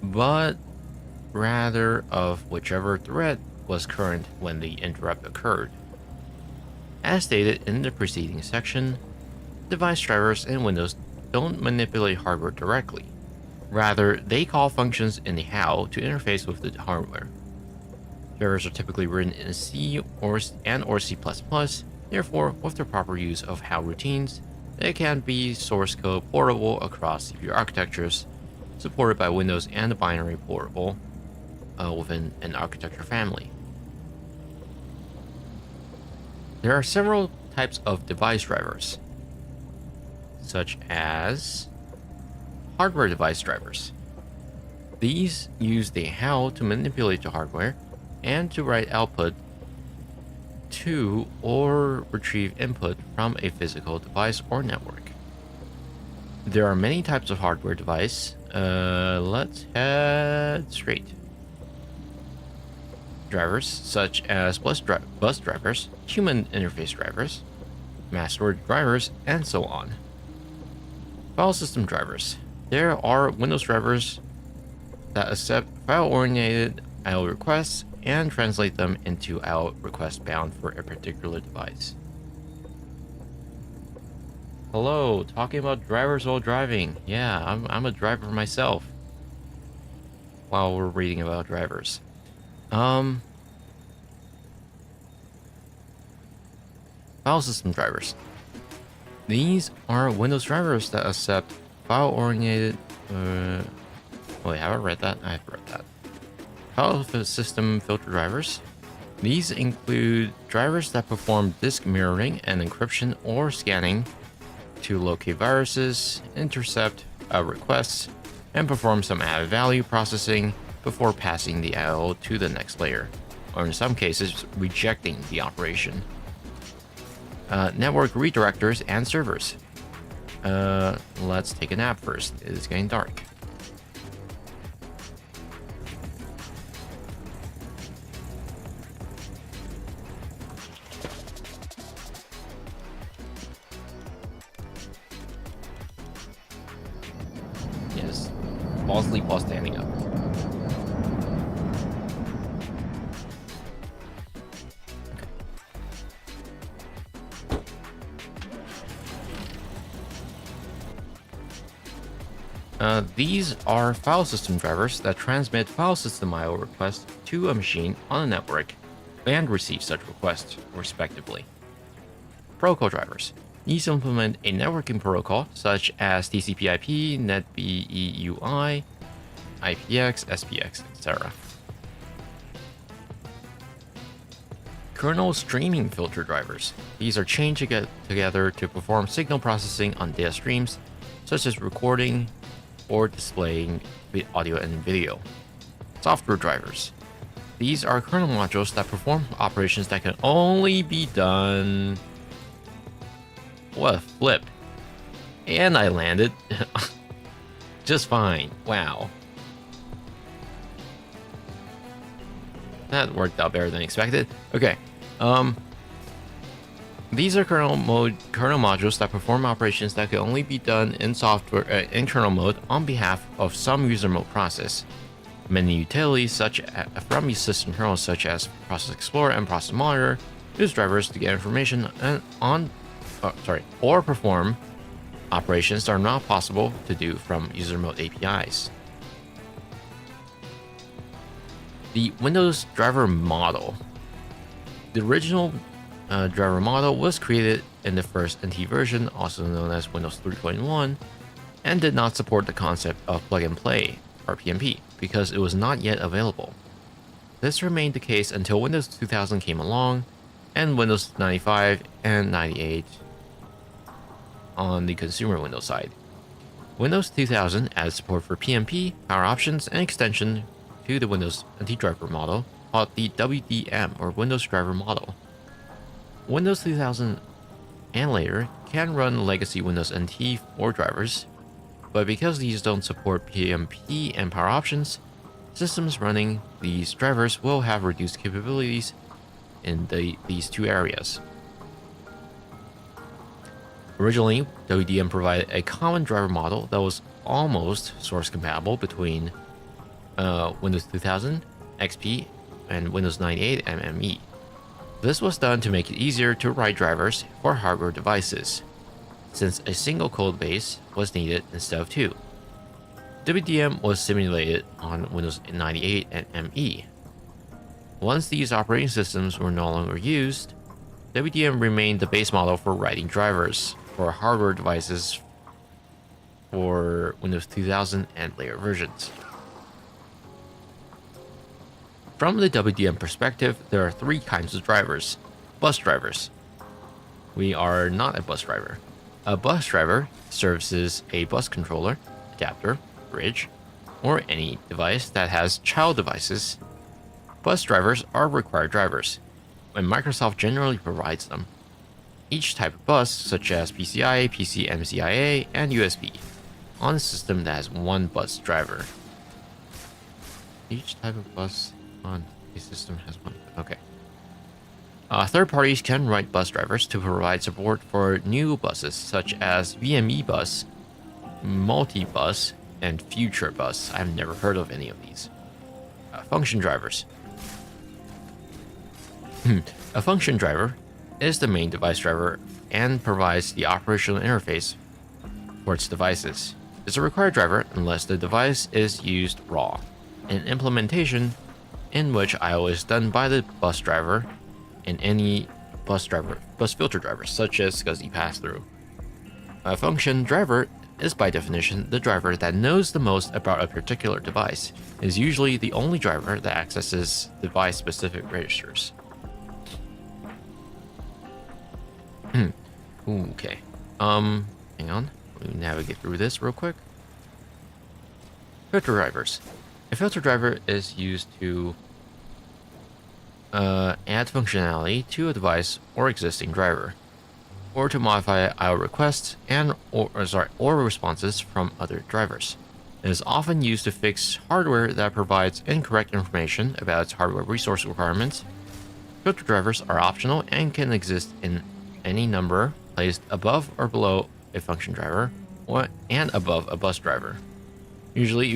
Speaker 1: but rather of whichever thread was current when the interrupt occurred. As stated in the preceding section, device drivers in Windows don't manipulate hardware directly. Rather, they call functions in the how to interface with the hardware. Drivers are typically written in C or C++, therefore, with the proper use of how routines, they can be source code portable across CPU architectures, supported by Windows and binary portable within an architecture family. There are several types of device drivers, such as hardware device drivers. These use the how to manipulate the hardware and to write output to or retrieve input from a physical device or network. There are many types of hardware device. Let's head straight. Drivers such as bus drivers, human interface drivers, mass storage drivers, and so on. File system drivers. There are Windows drivers that accept file-oriented IO requests and translate them into IO requests bound for a particular device. Hello, talking about drivers while driving. Yeah, I'm a driver myself. While we're reading about drivers. File system drivers. These are Windows drivers that accept file-oriented. Wait, have I read that? I've read that. File system filter drivers. These include drivers that perform disk mirroring and encryption or scanning to locate viruses, intercept requests, and perform some added value processing before passing the IO to the next layer, or in some cases, rejecting the operation. Network redirectors and servers. Let's take a nap first. It is getting dark. Yes, fall asleep while standing up. These are file system drivers that transmit file system IO requests to a machine on a network and receive such requests, respectively. Protocol drivers. These implement a networking protocol such as TCP/IP, NetBEUI, IPX, SPX, etc. Kernel streaming filter drivers. These are chained together to perform signal processing on data streams, such as recording or displaying audio and video. Software drivers. These are kernel modules that perform operations that can only be done... What a flip. And I landed. Just fine. Wow. That worked out better than expected. Okay. These are kernel modules that perform operations that can only be done in software in kernel mode on behalf of some user mode process. Many utilities from system kernels such as Process Explorer and Process Monitor use drivers to get information or perform operations that are not possible to do from user mode APIs. The Windows driver model. The original driver model was created in the first NT version, also known as Windows 3.1, and did not support the concept of plug and play, or PnP, because it was not yet available. This remained the case until Windows 2000 came along, and Windows 95 and 98 on the consumer Windows side. Windows 2000 added support for PnP, power options, and extension to the Windows NT driver model called the WDM, or Windows Driver Model. Windows 2000 and later can run legacy Windows NT 4 drivers, but because these don't support PnP and power options, systems running these drivers will have reduced capabilities in these two areas. Originally, WDM provided a common driver model that was almost source compatible between Windows 2000, XP, and Windows 98 and ME. This was done to make it easier to write drivers for hardware devices, since a single code base was needed instead of two. WDM was simulated on Windows 98 and ME. Once these operating systems were no longer used, WDM remained the base model for writing drivers for hardware devices for Windows 2000 and later versions. From the WDM perspective, there are three kinds of drivers. Bus drivers. We are not a bus driver. A bus driver services a bus controller, adapter, bridge, or any device that has child devices. Bus drivers are required drivers, and Microsoft generally provides them. Each type of bus, such as PCIe, PCMCIA, and USB, on a system that has one bus driver. Each type of bus on a system has one. Okay. Third parties can write bus drivers to provide support for new buses, such as VME bus, multi-bus, and future bus. I've never heard of any of these. Function drivers. A function driver is the main device driver and provides the operational interface for its devices. It's a required driver unless the device is used raw. An implementation in which I/O is done by the bus driver and any bus filter driver, such as SCSI pass-through. A function driver is by definition the driver that knows the most about a particular device. It is usually the only driver that accesses device-specific registers. Okay. Hang on. Let me navigate through this real quick. Filter drivers. A filter driver is used to add functionality to a device or existing driver, or to modify I/O requests or responses from other drivers. It is often used to fix hardware that provides incorrect information about its hardware resource requirements. Filter drivers are optional and can exist in any number placed above or below a function driver and above a bus driver. Usually,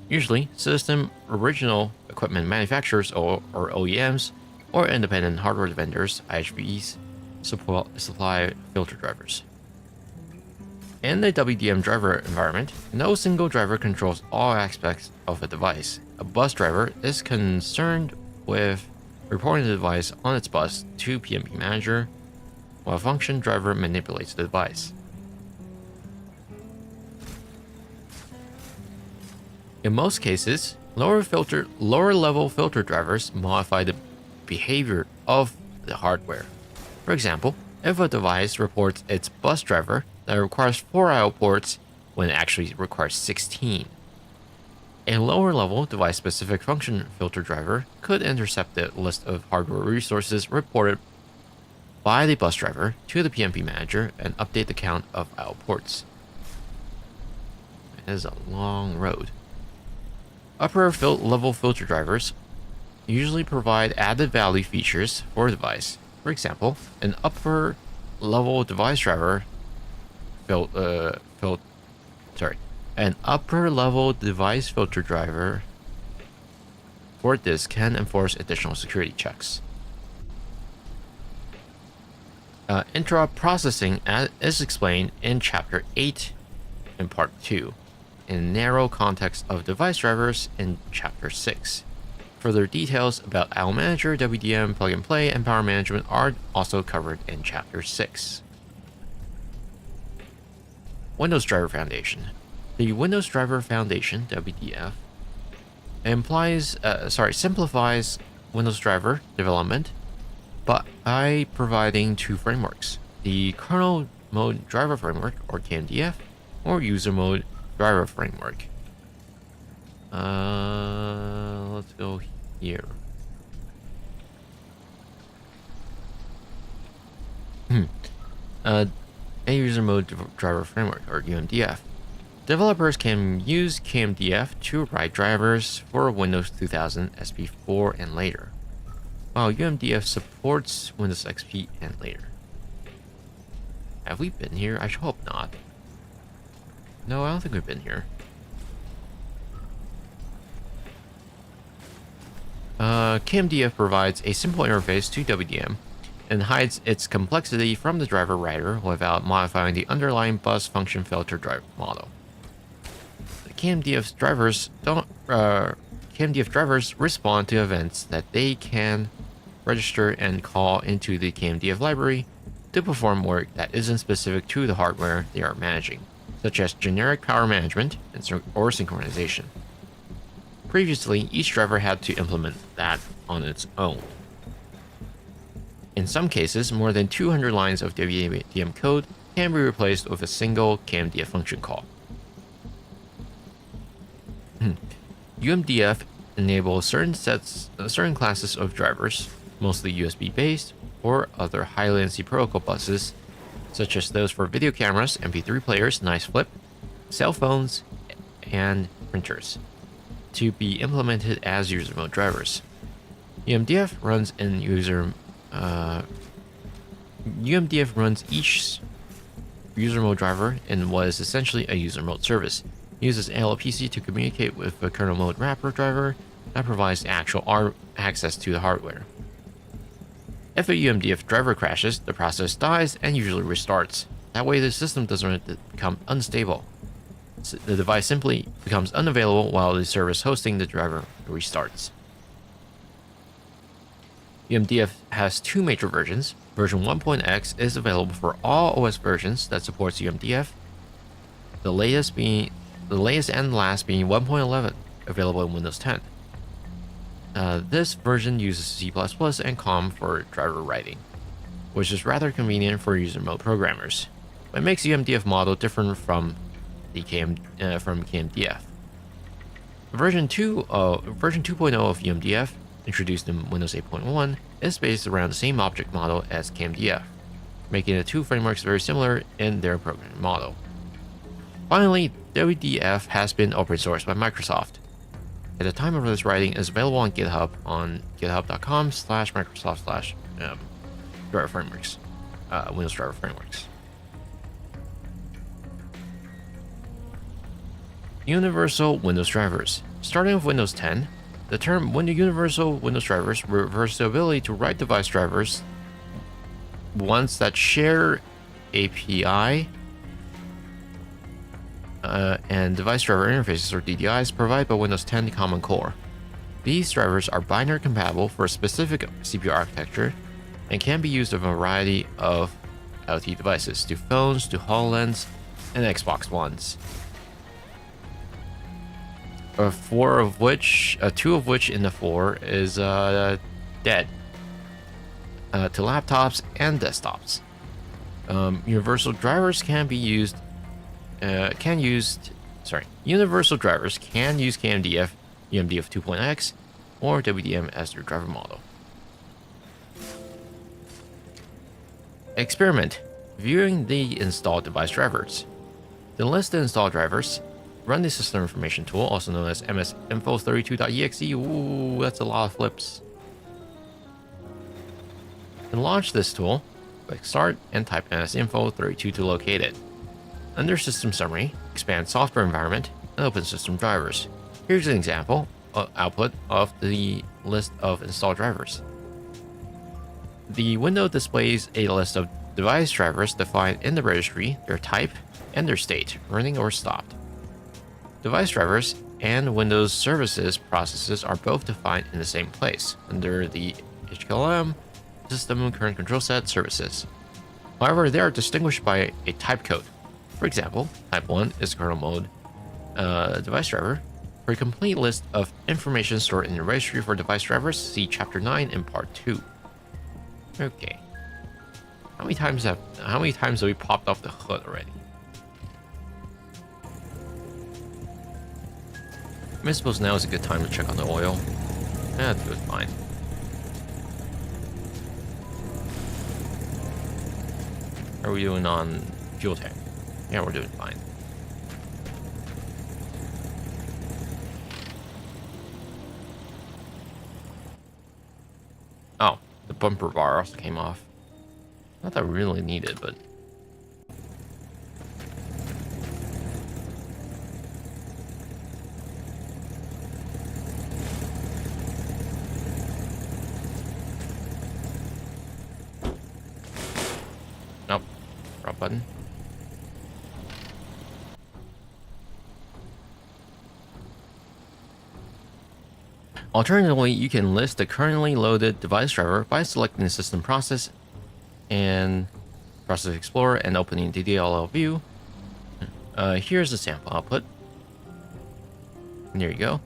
Speaker 1: Usually, system original equipment manufacturers or OEMs or independent hardware vendors, IHVs, supply filter drivers. In the WDM driver environment, no single driver controls all aspects of a device. A bus driver is concerned with reporting the device on its bus to PnP manager, while a function driver manipulates the device. In most cases, lower level filter drivers modify the behavior of the hardware. For example, if a device reports its bus driver that requires 4 I/O ports when it actually requires 16, a lower level device specific function filter driver could intercept the list of hardware resources reported by the bus driver to the PnP manager and update the count of I/O ports. It is a long road. Level filter drivers usually provide added value features for a device. For example, an upper level device driver an upper level device filter driver for this can enforce additional security checks. Intra-processing is explained in Chapter 8 in Part 2, in narrow context of device drivers in Chapter 6. Further details about IO Manager, WDM, Plug and Play, and Power Management are also covered in Chapter 6. Windows Driver Foundation. The Windows Driver Foundation, WDF, simplifies Windows Driver development by providing two frameworks: the Kernel Mode Driver Framework, or KMDF, or User Mode Driver Framework. Let's go here. A User Mode Driver Framework, or UMDF. Developers can use KMDF to write drivers for Windows 2000 SP4 and later, while UMDF supports Windows XP and later. Have we been here? I hope not. No, I don't think we've been here. KMDF provides a simple interface to WDM and hides its complexity from the driver writer without modifying the underlying bus function filter driver model. KMDF drivers respond to events that they can register and call into the KMDF library to perform work that isn't specific to the hardware they are managing, such as generic power management or synchronization. Previously, each driver had to implement that on its own. In some cases, more than 200 lines of WDM code can be replaced with a single KMDF function call. UMDF enables certain classes of drivers, mostly USB-based, or other high-latency protocol buses, such as those for video cameras, MP3 players, Nice Flip, cell phones, and printers, to be implemented as user mode drivers. UMDF runs each user mode driver in what is essentially a user mode service. It uses ALPC to communicate with a kernel mode wrapper driver that provides actual access to the hardware. If a UMDF driver crashes, the process dies and usually restarts. That way the system doesn't become unstable. The device simply becomes unavailable while the service hosting the driver restarts. UMDF has two major versions. Version 1.x is available for all OS versions that supports UMDF. The latest and last being 1.11, available in Windows 10. This version uses C++ and COM for driver writing, which is rather convenient for user mode programmers. But it makes UMDF model different from KMDF. Version 2.0 of UMDF, introduced in Windows 8.1, is based around the same object model as KMDF, making the two frameworks very similar in their programming model. Finally, WDF has been open sourced by Microsoft. At the time of this writing, is available on GitHub on github.com/Microsoft/driver frameworks, Windows driver frameworks. Universal Windows drivers. Starting with Windows 10, the term universal Windows drivers refers to the ability to write device drivers ones that share API and device driver interfaces, or DDIs, provided by Windows 10 Common Core. These drivers are binary compatible for a specific CPU architecture and can be used on a variety of IoT devices, to phones, to HoloLens, and Xbox Ones. Two of which in the four is dead. To laptops and desktops. Universal drivers Universal drivers can use KMDF, UMDF 2.x, or WDM as their driver model. Experiment. Viewing the installed device drivers. To list the installed drivers, run the system information tool, also known as msinfo32.exe. Ooh, that's a lot of flips. To launch this tool, click Start and type msinfo32 to locate it. Under System Summary, expand Software Environment and open System Drivers. Here's an example output of the list of installed drivers. The window displays a list of device drivers defined in the registry, their type, and their state, running or stopped. Device drivers and Windows Services processes are both defined in the same place, under the HKLM System Current Control Set Services. However, they are distinguished by a type code. For example, type 1 is kernel mode device driver. For a complete list of information stored in the registry for device drivers, see Chapter 9 in Part 2. Okay. How many times have we popped off the hood already? I suppose now is a good time to check on the oil. That's good, fine. How are we doing on fuel tank? Yeah, we're doing fine. Oh, the bumper bar also came off. Not that I really need it, but... Nope. Wrong button. Alternatively, you can list the currently loaded device driver by selecting the system process and Process Explorer and opening the DLL view. Here's the sample output. And there you go.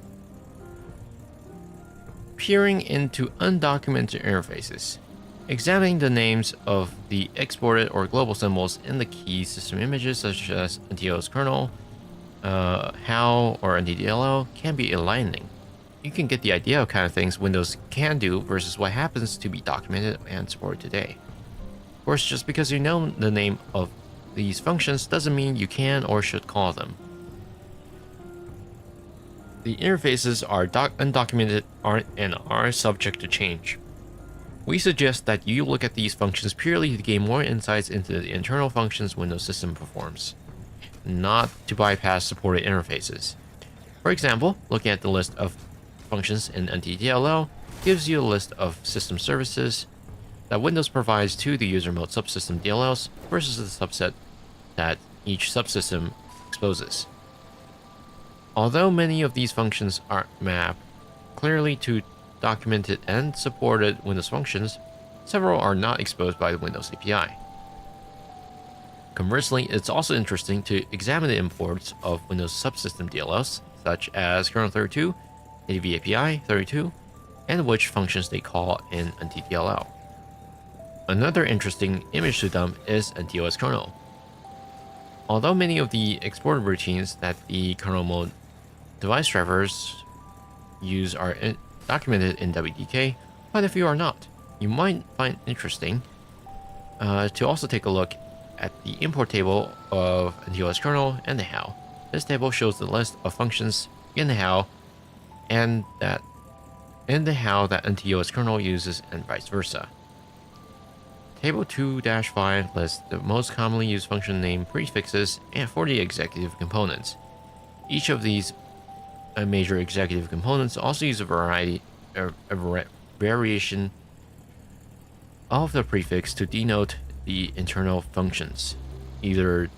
Speaker 1: Peering into undocumented interfaces. Examining the names of the exported or global symbols in the key system images such as NTOS kernel, HAL, or NTDLL can be enlightening. You can get the idea of kind of things Windows can do versus what happens to be documented and supported today. Of course, just because you know the name of these functions doesn't mean you can or should call them. The interfaces are undocumented and are subject to change. We suggest that you look at these functions purely to gain more insights into the internal functions Windows system performs, not to bypass supported interfaces. For example, looking at the list of functions in NTDLL gives you a list of system services that Windows provides to the user mode subsystem DLLs versus the subset that each subsystem exposes. Although many of these functions are mapped clearly to documented and supported Windows functions, several are not exposed by the Windows API. Conversely, it's also interesting to examine the imports of Windows subsystem DLLs, such as kernel 32, ADV API 32, and which functions they call in NTDLL. Another interesting image to dump is NTOS kernel. Although many of the exported routines that the kernel mode device drivers use are documented in WDK, quite a few are not. You might find interesting to also take a look at the import table of NTOS kernel and the HAL. This table shows the list of functions in the HAL and that in the HAL that NTOS kernel uses and vice versa. Table 2-5 lists the most commonly used function name prefixes and for the executive components. Each of these major executive components also use a variation of the prefix to denote the internal functions, either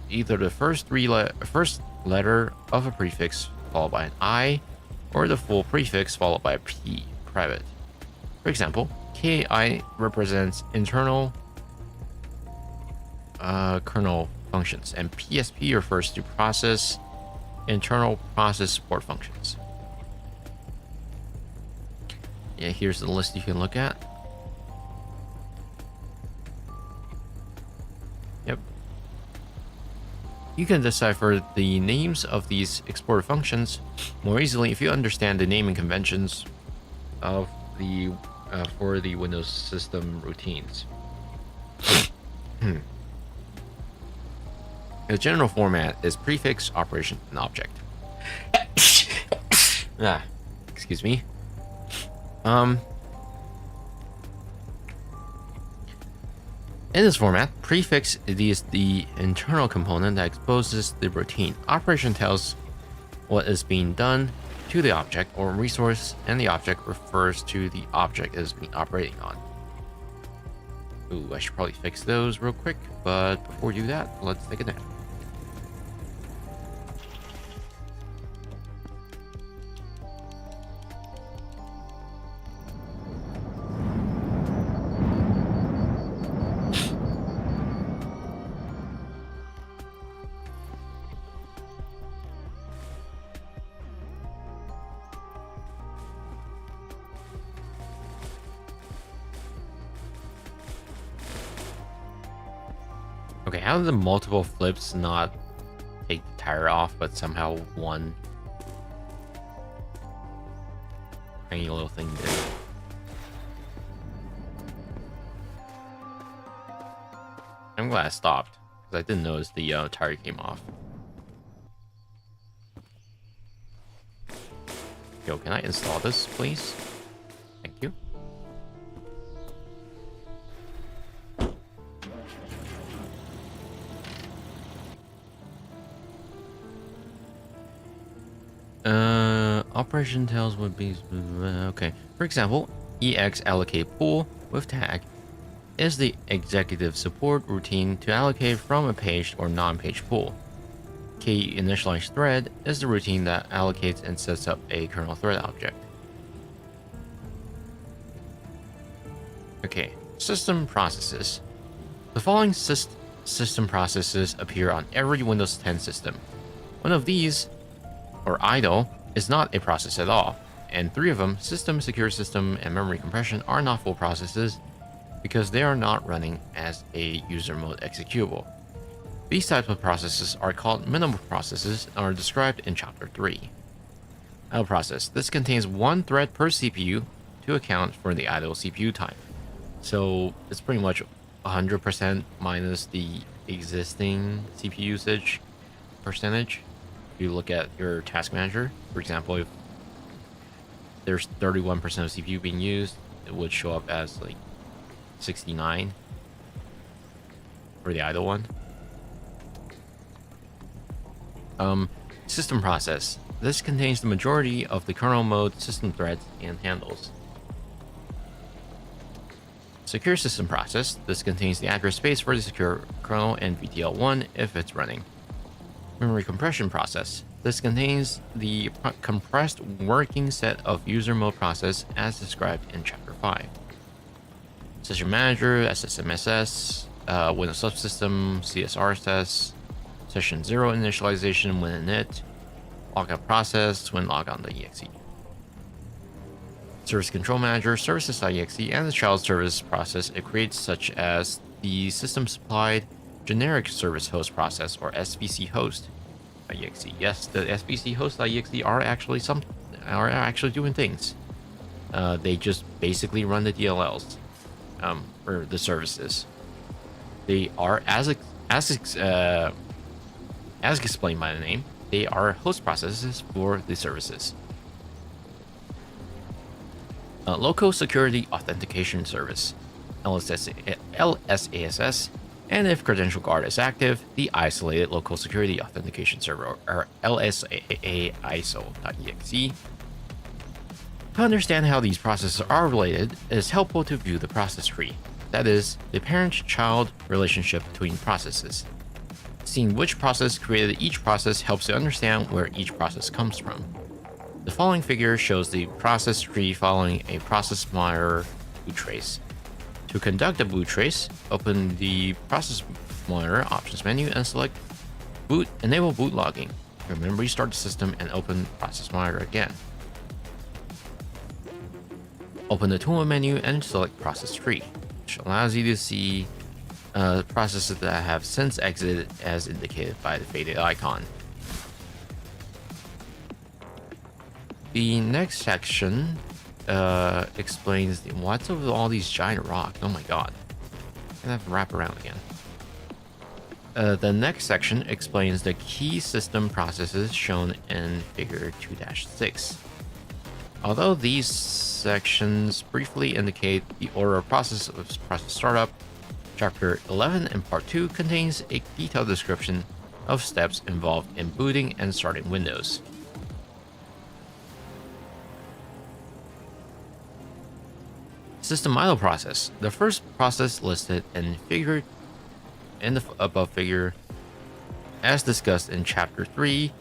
Speaker 1: the first letter of a prefix followed by an I, or the full prefix followed by a P, private. For example, KI represents internal kernel functions, and PSP refers to internal process support functions. Yeah, here's the list you can look at. Yep. You can decipher the names of these exported functions more easily if you understand the naming conventions of the for the Windows system routines. The general format is prefix, operation, and object. Excuse me. In this format, prefix is the internal component that exposes the routine. Operation tells what is being done to the object or resource, and the object refers to the object it is being operating on. Ooh, I should probably fix those real quick, but before we do that, let's take a nap. Okay, how did the multiple flips not take the tire off, but somehow one tiny little thing did? I'm glad I stopped, because I didn't notice the tire came off. Yo, can I install this, please? Thank you. Operation tells what be okay. For example, EX allocate pool with tag is the executive support routine to allocate from a paged or non-paged pool. K initialize thread is the routine that allocates and sets up a kernel thread object. Okay, system processes. The following system processes appear on every Windows 10 system. One of these, or idle, is not a process at all, and three of them, system, secure system, and memory compression, are not full processes because they are not running as a user mode executable. These types of processes are called minimal processes and are described in chapter 3. Idle process. This contains one thread per CPU to account for the idle CPU time. So it's pretty much 100% minus the existing CPU usage percentage. You look at your task manager, for example, if there's 31% of CPU being used, it would show up as like 69 for the idle one. System process. This contains the majority of the kernel mode system threads and handles. Secure system process. This contains the address space for the secure kernel and VTL1 if it's running. Memory compression process. This contains the compressed working set of user mode process as described in chapter 5. Session manager, SSMSS, Windows subsystem, CSRSS, session 0 initialization when init, logout process when log on the exe. Service control manager, services.exe, and the child service process it creates, such as the system supplied generic service host process or SVC host.exe. Yes, the SVC host.exe are actually doing things. They just basically run the DLLs, or the services. They are as explained by the name. They are host processes for the services. Local Security Authentication Service, LSASS, and if Credential Guard is active, the Isolated Local Security Authentication Server, or LSAISO.exe. To understand how these processes are related, it is helpful to view the process tree, that is, the parent-child relationship between processes. Seeing which process created each process helps to understand where each process comes from. The following figure shows the process tree following a process monitor boot trace. To conduct a boot trace, open the process monitor options menu and select enable boot logging. Remember, restart the system and open process monitor again. Open the tool menu and select process tree, which allows you to see processes that have since exited as indicated by the faded icon. The next section explains what's with all these giant rocks. Oh my god. I'm gonna have to wrap around again. The next section explains the key system processes shown in Figure 2-6. Although these sections briefly indicate the order of process of process startup, Chapter 11 and Part 2 contains a detailed description of steps involved in booting and starting Windows. System idle process. The first process listed in the above figure, as discussed in Chapter 3,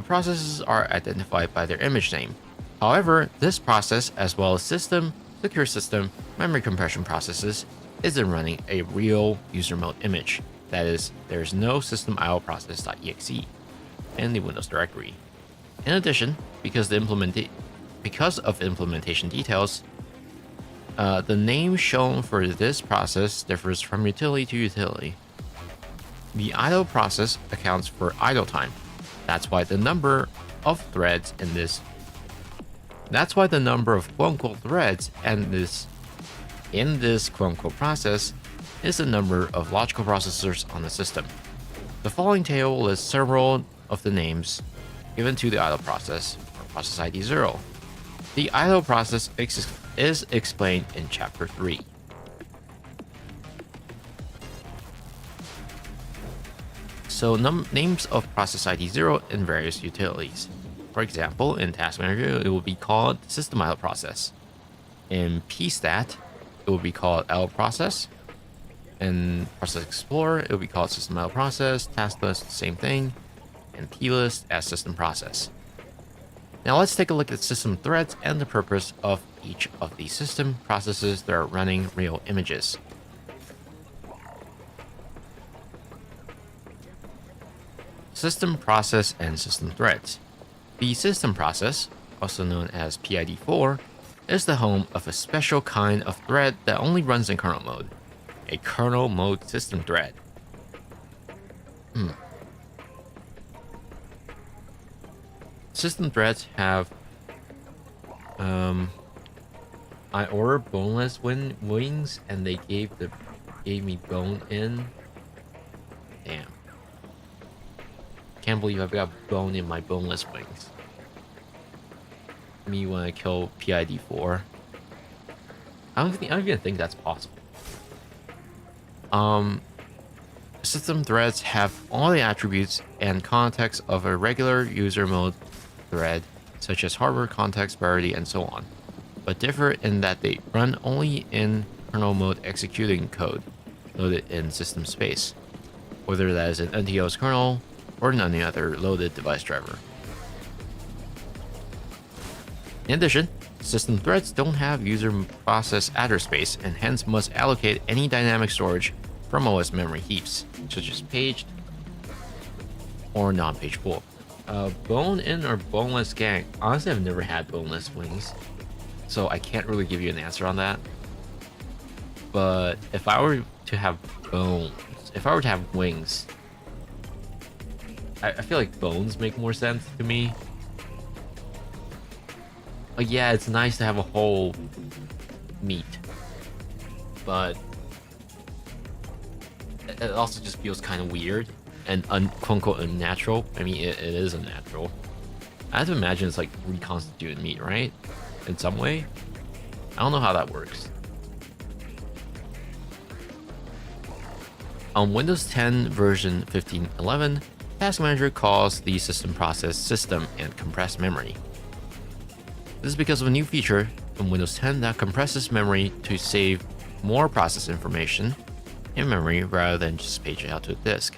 Speaker 1: processes are identified by their image name. However, this process, as well as system, secure system, memory compression processes, isn't running a real user mode image. That is, there is no system idle process.exe in the Windows directory. In addition, because of implementation details, the name shown for this process differs from utility to utility. The idle process accounts for idle time. That's why the number of threads in this quote-unquote threads and in this quote-unquote process is the number of logical processors on the system. The following table lists several of the names given to the idle process, or process ID 0. The idle process is explained in Chapter 3. So names of process ID 0 in various utilities. For example, in Task Manager, it will be called System Idle Process. In PStat, it will be called Idle Process. In Process Explorer, it will be called System Idle Process. Task List, same thing. And plist as System Process. Now let's take a look at system threads and the purpose of each of these system processes that are running real images. System process and system threads. The system process, also known as PID4, is the home of a special kind of thread that only runs in kernel mode, a kernel mode system thread. System threads have I ordered boneless wings and they gave me bone in. Damn. Can't believe I've got bone in my boneless wings. Me when I kill PID4. I don't even think that's possible. System threads have all the attributes and context of a regular user mode thread, such as hardware, context, priority, and so on, but differ in that they run only in kernel mode executing code loaded in system space, whether that is in NTOS kernel or in any other loaded device driver. In addition, system threads don't have user process address space and hence must allocate any dynamic storage from OS memory heaps, such as paged or non-page pool. Bone in or boneless gang? Honestly, I've never had boneless wings, so I can't really give you an answer on that. But if I were to have wings, I feel like bones make more sense to me. Like, yeah, it's nice to have a whole meat, but it also just feels kind of weird and quote-unquote unnatural. I mean, it is unnatural. I have to imagine it's like reconstituted meat, right? In some way. I don't know how that works. On Windows 10 version 15.11, Task Manager calls the system process system and compressed memory. This is because of a new feature in Windows 10 that compresses memory to save more process information in memory rather than just page it out to a disk.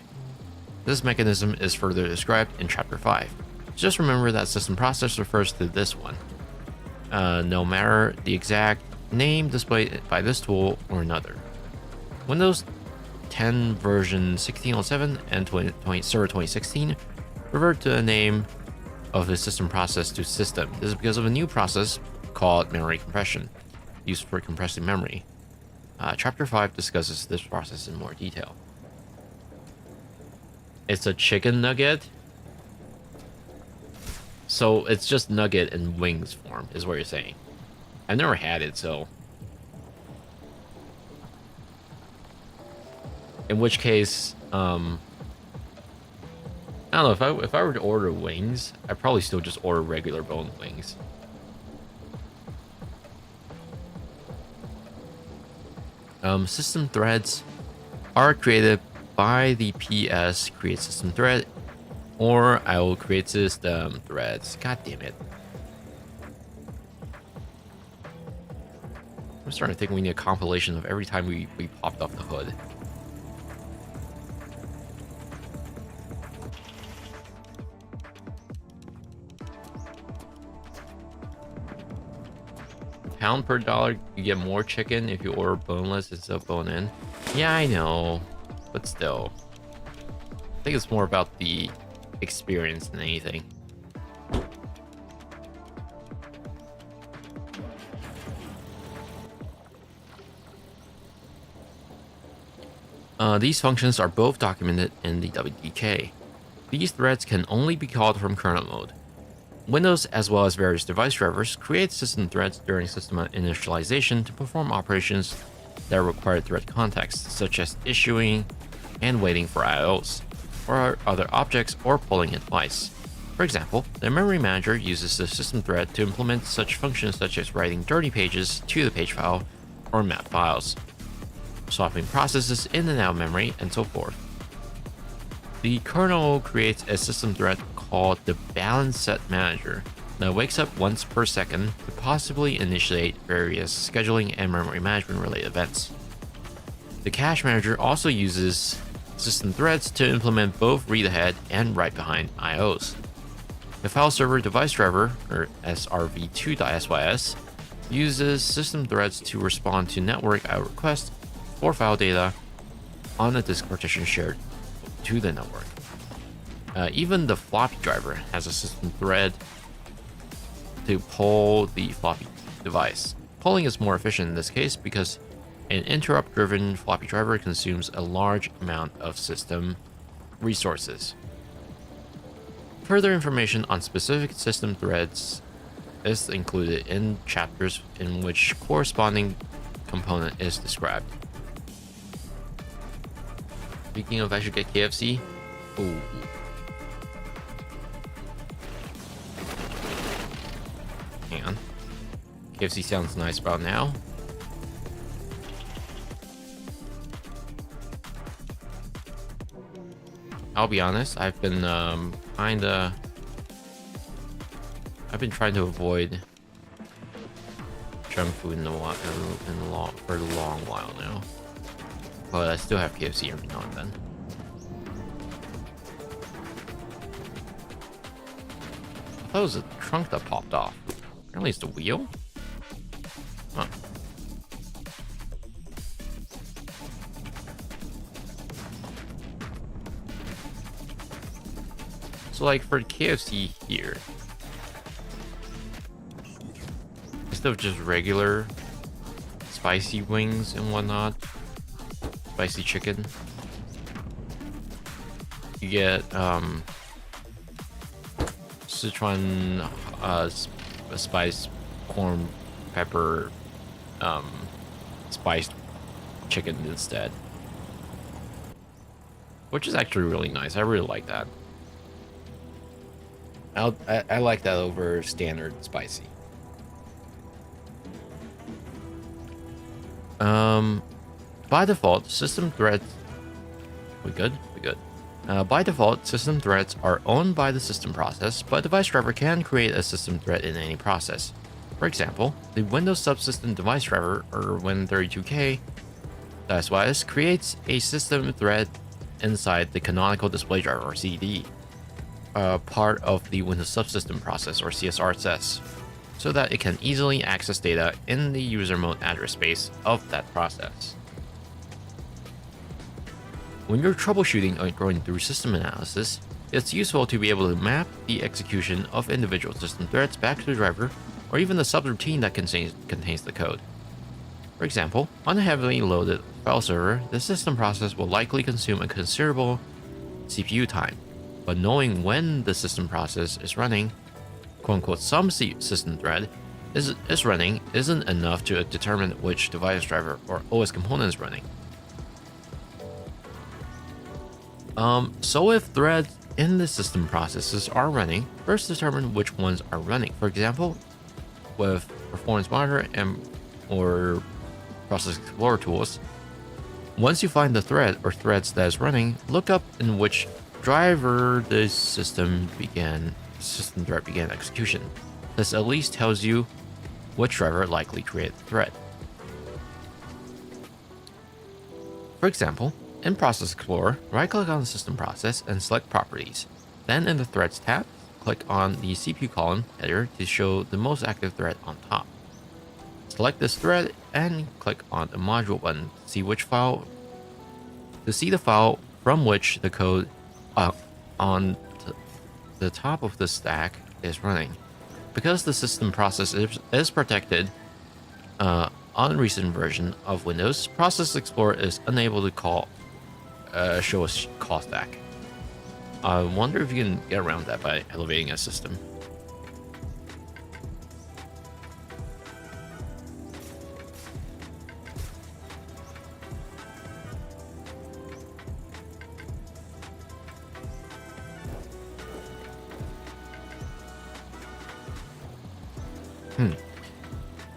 Speaker 1: This mechanism is further described in Chapter 5. Just remember that system process refers to this one, no matter the exact name displayed by this tool or another. Windows 10 version 16.07 and Server 2016 revert to the name of the system process to system. This is because of a new process called memory compression, used for compressing memory. Chapter 5 discusses this process in more detail. It's a chicken nugget. So it's just nugget in wings form, is what you're saying. I've never had it, so. In which case, Um, I don't know, if I were to order wings, I'd probably still just order regular bone wings. System threads are created by the PS create system thread, or I will create system threads. God damn it. I'm starting to think we need a compilation of every time we popped off the hood. Pound per dollar, you get more chicken if you order boneless instead of bone-in. Yeah, I know, but still. I think it's more about the experience than anything. These functions are both documented in the WDK. These threads can only be called from kernel mode. Windows, as well as various device drivers, create system threads during system initialization to perform operations that require thread context, such as issuing and waiting for IOs, or other objects, or pulling a device. For example, the memory manager uses the system thread to implement such functions such as writing dirty pages to the page file or map files, swapping processes in and out of memory, and so forth. The kernel creates a system thread called the balance set manager that wakes up once per second to possibly initiate various scheduling and memory management related events. The cache manager also uses system threads to implement both read ahead and write behind IOs. The file server device driver, or srv2.sys, uses system threads to respond to network IO requests for file data on a disk partition shared to the network. Even the floppy driver has a system thread to pull the floppy device. Pulling is more efficient in this case because an interrupt-driven floppy driver consumes a large amount of system resources. Further information on specific system threads is included in chapters in which corresponding component is described. Speaking of, I should get KFC. Ooh. Hang on. KFC sounds nice about now. I'll be honest, I've been trying to avoid junk food for a long while now. But I still have KFC every now and then. I thought it was a trunk that popped off. Apparently it's the wheel? Huh. So like for KFC here, instead of just regular spicy wings and whatnot, spicy chicken, you get Sichuan spiced corn pepper spiced chicken instead, which is actually really nice. I really like that. I like that over standard spicy. By default, system threads. We good? We good. By default, system threads are owned by the system process, but device driver can create a system thread in any process. For example, the Windows Subsystem Device Driver, or Win32k, .sys, creates a system thread inside the Canonical Display Driver, or CD, part of the Windows Subsystem process, or CSRSS, so that it can easily access data in the user mode address space of that process. When you're troubleshooting or going through system analysis, it's useful to be able to map the execution of individual system threads back to the driver, or even the subroutine that contains the code. For example, on a heavily loaded file server, the system process will likely consume a considerable CPU time, but knowing when the system process is running, quote-unquote some system thread, is running isn't enough to determine which device driver or OS component is running. So if threads in the system processes are running, first determine which ones are running. For example, with Performance Monitor and or Process Explorer tools, once you find the thread or threads that is running, look up in which driver the system thread began execution. This at least tells you which driver likely created the thread. For example, in Process Explorer, right-click on the system process and select Properties. Then in the Threads tab, click on the CPU column header to show the most active thread on top. Select this thread and click on the Module button to see the file from which the code on the top of the stack is running. Because the system process is protected on recent version of Windows, Process Explorer is unable to show a call stack. I wonder if you can get around that by elevating a system.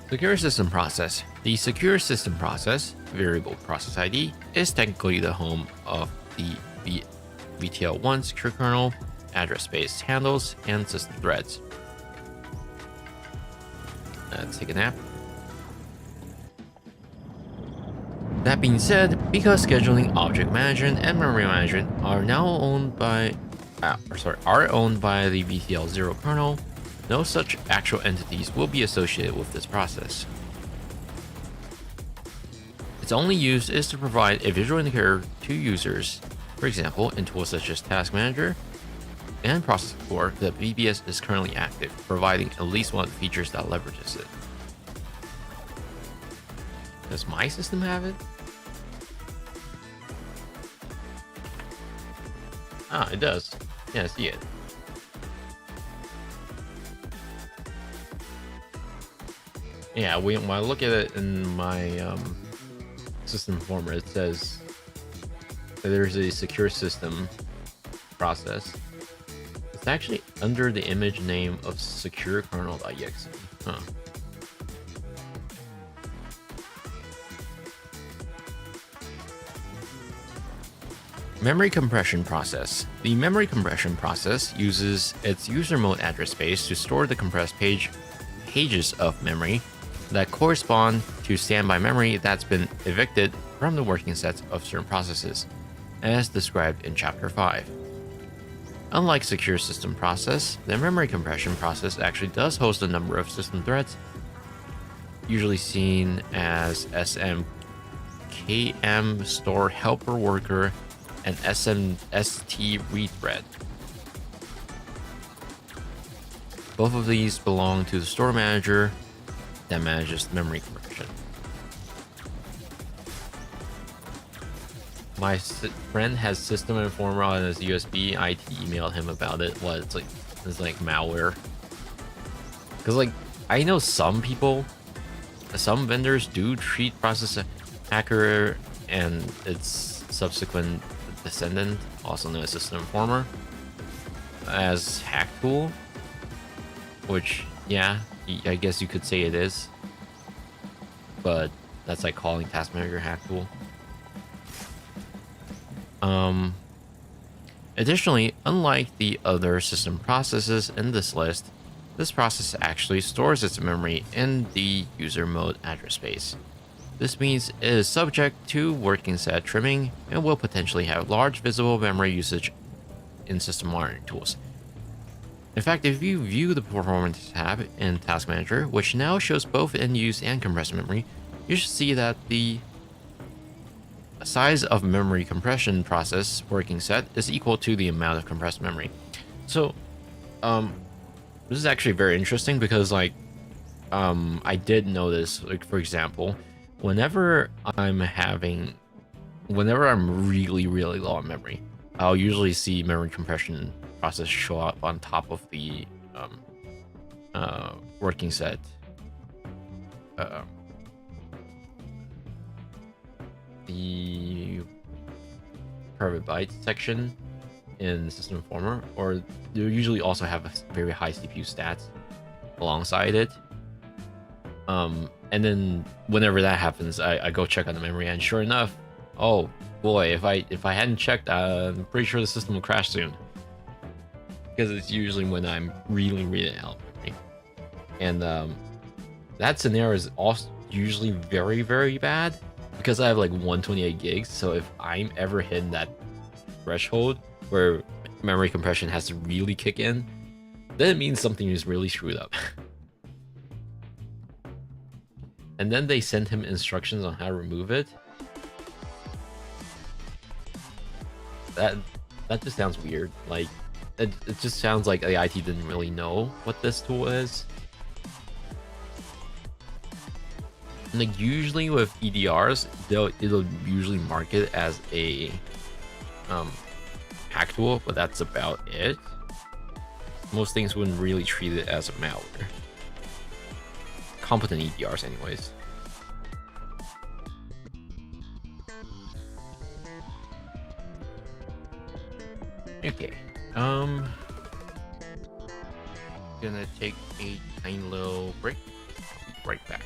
Speaker 1: Secure System Process. The Secure System Process, variable process ID, is technically the home of the VTL1 secure kernel, address space handles, and system threads. Let's take a nap. That being said, because scheduling, object management, and memory management are now owned by the VTL0 kernel, no such actual entities will be associated with this process. Its only use is to provide a visual indicator to users. For example, in tools such as Task Manager and Process Explorer, the VBS is currently active, providing at least one of the features that leverages it. Does my system have it? Ah, it does. Yeah, I see it. Yeah, when I look at it in my system format, it says that there's a secure system process. It's actually under the image name of secure kernel.exe. Huh. Memory compression process. The memory compression process uses its user mode address space to store the compressed pages of memory that correspond to standby memory that's been evicted from the working sets of certain processes, as described in Chapter 5. Unlike Secure System Process, the memory compression process actually does host a number of system threads, usually seen as SMKM Store Helper Worker and SMST Read Thread. Both of these belong to the store manager that manages memory compression. My friend has System Informer on his USB. I emailed him about it. It's like malware. Because like I know some vendors do treat Process Hacker and its subsequent descendant, also known as System Informer, as hack tool. Which, yeah, I guess you could say it is. But that's like calling Task Manager hack tool. Additionally, unlike the other system processes in this list, this process actually stores its memory in the user mode address space. This means it is subject to working set trimming and will potentially have large visible memory usage in system monitoring tools. In fact, if you view the Performance tab in Task Manager, which now shows both in-use and compressed memory, you should see that the size of memory compression process working set is equal to the amount of compressed memory. So, this is actually very interesting because, like, I did notice, like, for example, whenever I'm really, really low on memory, I'll usually see memory compression process show up on top of the working set the private bytes section in System Informer, or they usually also have a very high CPU stats alongside it. And then whenever that happens, I go check on the memory, and sure enough, oh boy, if I hadn't checked, I'm pretty sure the system will crash soon. Because it's usually when I'm really reading out memory. And that scenario is also usually very bad because I have like 128 gigs. So if I'm ever hitting that threshold where memory compression has to really kick in, then it means something is really screwed up. And then they send him instructions on how to remove it. That just sounds weird. Like it just sounds like the IT didn't really know what this tool is. And like usually with EDRs, it'll usually mark it as a hack tool, but that's about it. Most things wouldn't really treat it as a malware. Competent EDRs anyways. Okay. Gonna take a tiny little break. I'll be right back.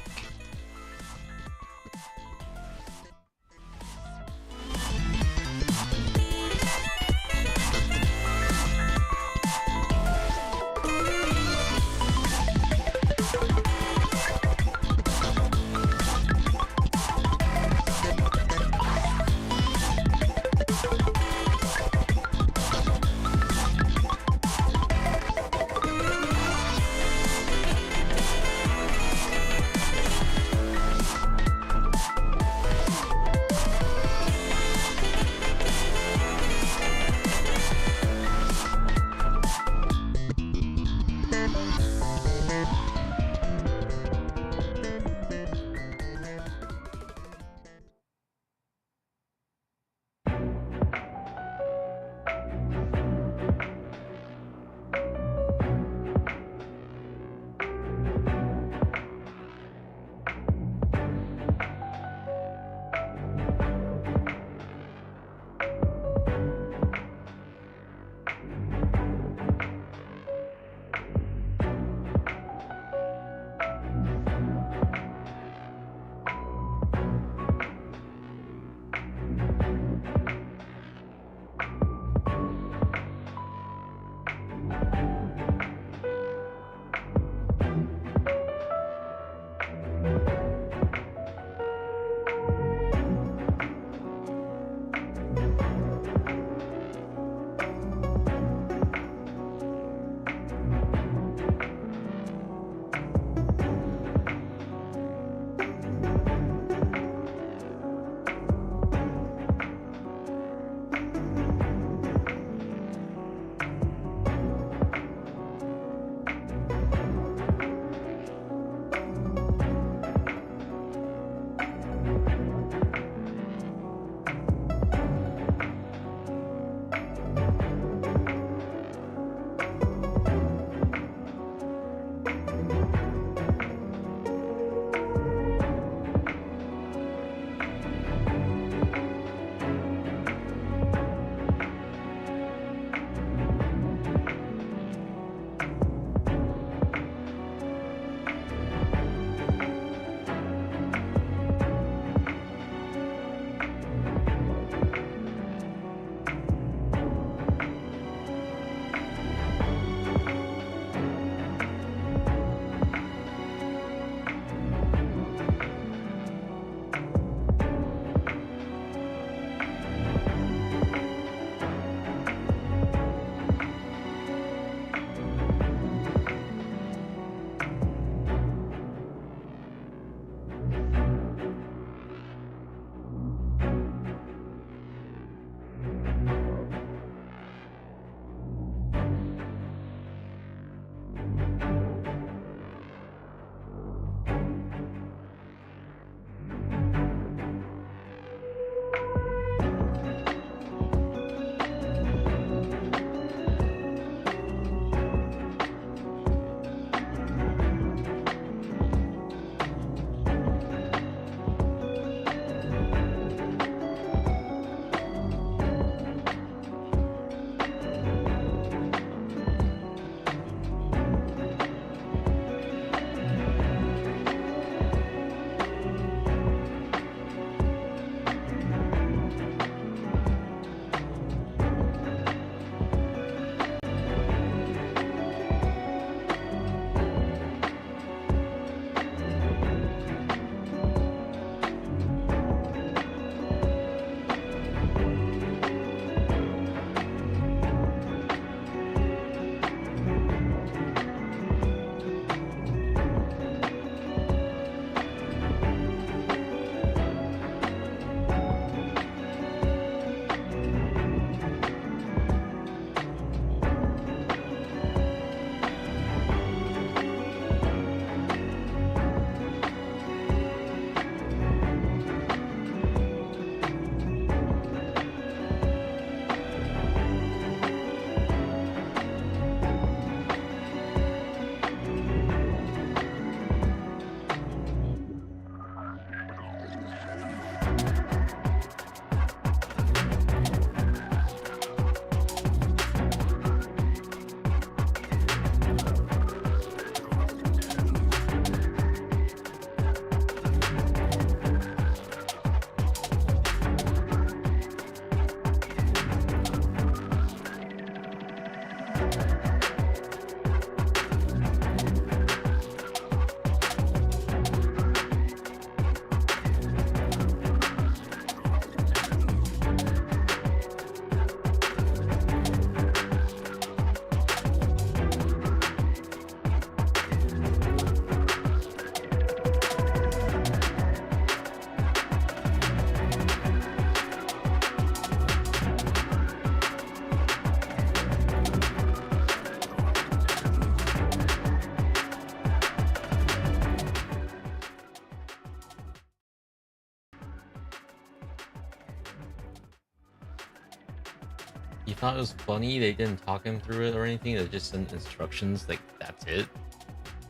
Speaker 1: He thought it was funny. They didn't talk him through it or anything. They just sent instructions. Like, that's it.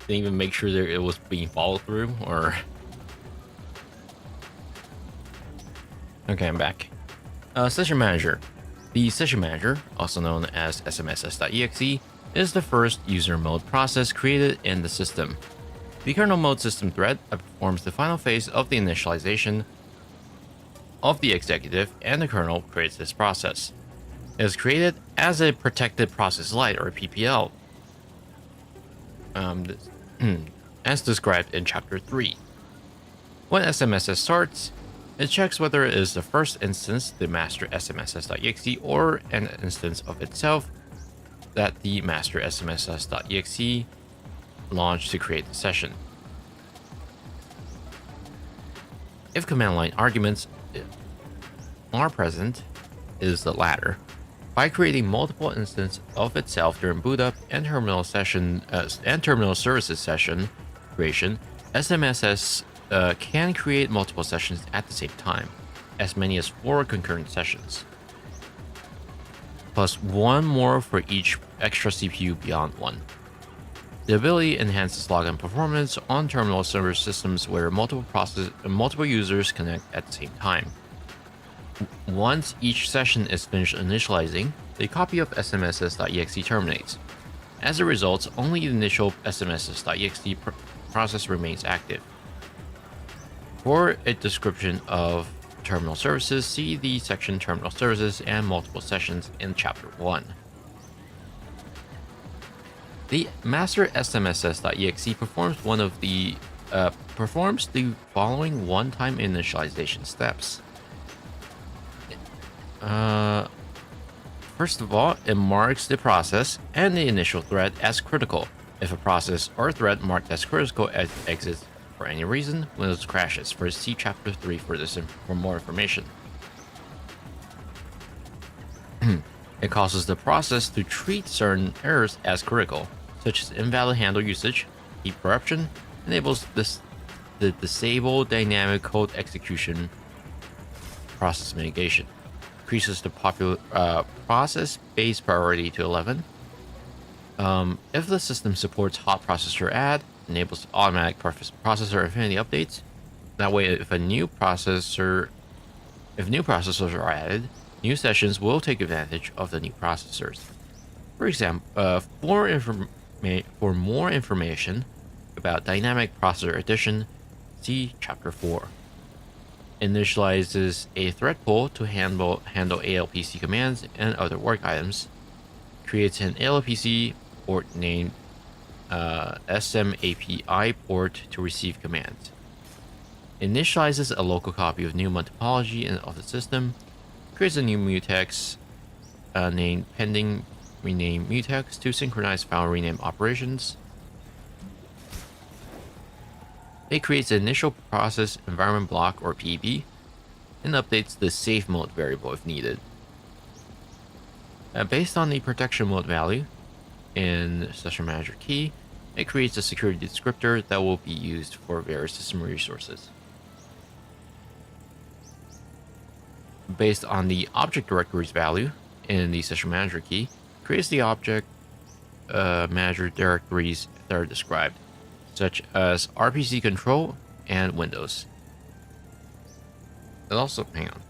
Speaker 1: Didn't even make sure that it was being followed through. Or okay, I'm back. Session Manager. The Session Manager, also known as smss.exe, is the first user mode process created in the system. The kernel mode system thread performs the final phase of the initialization of the executive, and the kernel creates this process. It is created as a protected process light, or PPL, as described in Chapter 3. When SMSS starts, it checks whether it is the first instance, the master smss.exe, or an instance of itself that the master smss.exe launched to create the session. If command line arguments are present, it is the latter. By creating multiple instances of itself during boot up and terminal services session creation, SMSS can create multiple sessions at the same time, as many as 4 concurrent sessions, plus 1 more for each extra CPU beyond 1. The ability enhances login performance on terminal server systems where multiple users connect at the same time. Once each session is finished initializing, the copy of smss.exe terminates. As a result, only the initial smss.exe process remains active. For a description of terminal services, see the section Terminal Services and Multiple Sessions in Chapter 1. The master smss.exe performs the following one-time initialization steps. First of all, it marks the process and the initial thread as critical. If a process or thread marked as critical exits for any reason, Windows crashes. First, see Chapter 3 for more information. It causes the process to treat certain errors as critical, such as invalid handle usage, heap corruption, enables the disable dynamic code execution process mitigation, increases the process base priority to 11. If the system supports hot processor add, enables automatic processor affinity updates. That way, if new processors are added, new sessions will take advantage of the new processors. For example, for more information about dynamic processor addition, see Chapter 4. Initializes a thread pool to handle ALPC commands and other work items. Creates an ALPC port named SMAPI port to receive commands. Initializes a local copy of Newman topology of the system. Creates a new mutex named pending rename mutex to synchronize file rename operations. It creates an initial process environment block, or PEB, and updates the safe mode variable if needed. Based on the protection mode value in Session Manager key, it creates a security descriptor that will be used for various system resources. Based on the object directories value in the Session Manager key, creates the object manager directories that are described, such as RPC control and Windows. It also, hang on.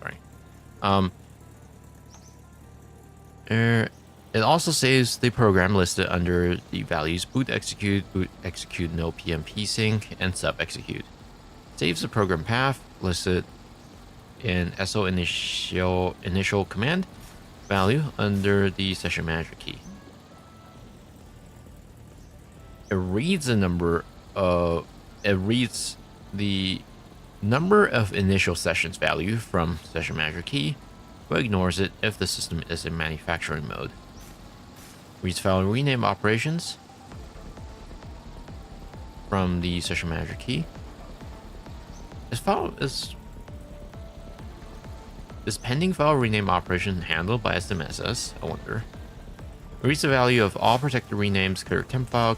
Speaker 1: Sorry. It also saves the program listed under the values boot execute, no PMP sync, and sub execute. Saves the program path listed in SO initial command value under the Session Manager key. It reads the number of initial sessions value from Session Manager key, but ignores it if the system is in manufacturing mode. Reads file rename operations from the Session Manager key. Is pending file rename operation handled by SMSS? I wonder. Reads the value of all protected renames, clear temp file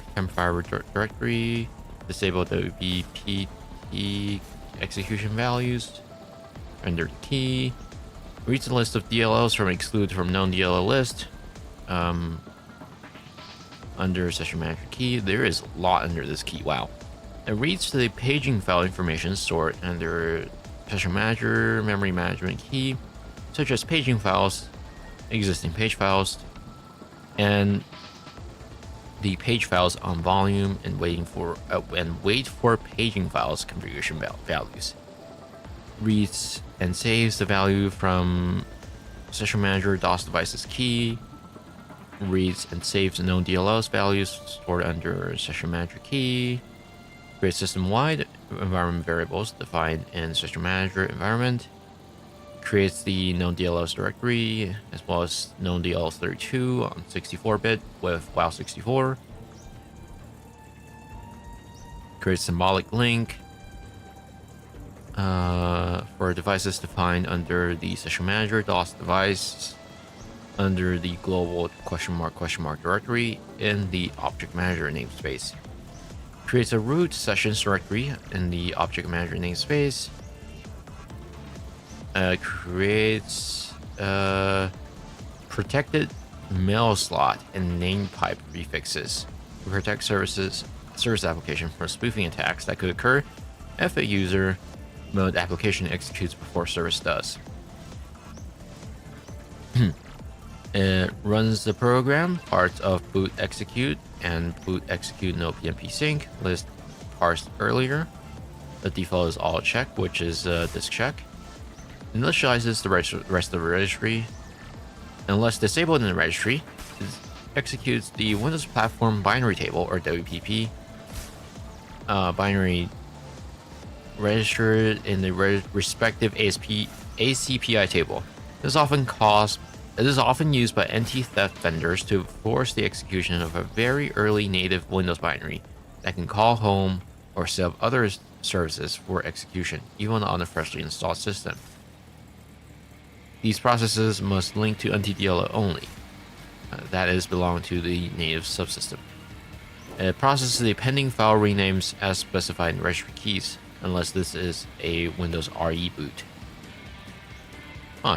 Speaker 1: directory, disable WBPT execution values, render the key, Reads the list of DLLs from exclude from known DLL list. Under session manager key, there is a lot under this key. Wow. It reads the paging file information stored under session manager memory management key, such as paging files, existing page files, and the page files on volume, and wait for paging files configuration values. Reads and saves the value from session manager DOS devices key. Reads and saves known DLLs values stored under session manager key. Creates system-wide environment variables defined in session manager environment. Creates the known DLLs directory as well as known DLLs 32 on 64-bit with WoW64. Creates symbolic link for devices defined under the session manager DOS device under the global question mark directory in the object manager namespace. Creates a root sessions directory in the object manager namespace. Creates protected mail slot and name pipe prefixes to protect service application from spoofing attacks that could occur if a user mode application executes before service does. It runs the program parts of boot execute and boot execute no PnP sync list parsed earlier. The default is all check, which is disk check. Initializes the rest of the registry. Unless disabled in the registry, it executes the Windows Platform Binary Table, or WPP, binary registered in the respective ACPI table. This is often used by anti-theft vendors to force the execution of a very early native Windows binary that can call home or set up other services for execution, even on a freshly installed system. These processes must link to NTDLL only, that is, belong to the native subsystem. It processes the pending file renames as specified in registry keys, unless this is a Windows RE boot.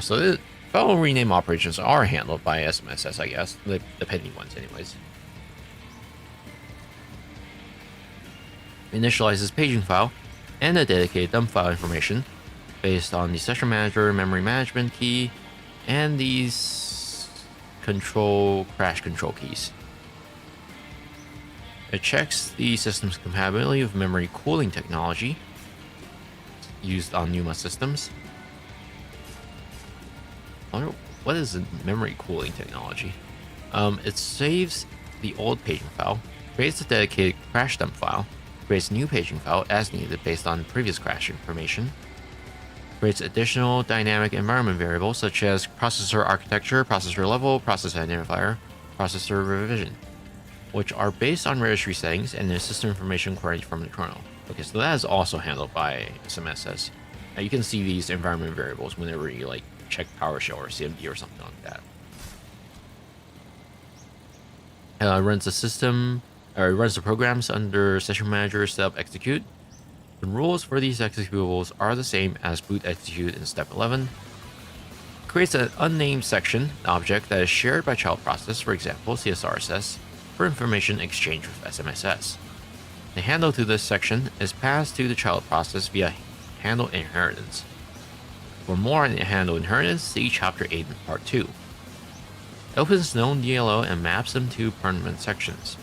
Speaker 1: So the file rename operations are handled by SMSS, I guess, the pending ones anyways. Initializes paging file and a dedicated dump file information based on the session manager memory management key and these crash control keys. It checks the system's compatibility with memory cooling technology used on NUMA systems. I wonder, what is the memory cooling technology? It saves the old paging file, creates a dedicated crash dump file, creates a new paging file as needed based on previous crash information, creates additional dynamic environment variables such as processor architecture, processor level, process identifier, processor revision, which are based on registry settings and the system information queried from the kernel. Okay, so that is also handled by SMSS. Now you can see these environment variables whenever you check PowerShell or CMD or something like that. Runs the programs under session manager setup execute. The rules for these executables are the same as boot execute in step 11. Creates an unnamed section object that is shared by child process, for example CSRSS, for information exchange with SMSS. The handle to this section is passed to the child process via handle inheritance. For more on handle inheritance, see chapter 8 in part 2. Opens known DLL and maps them to permanent sections,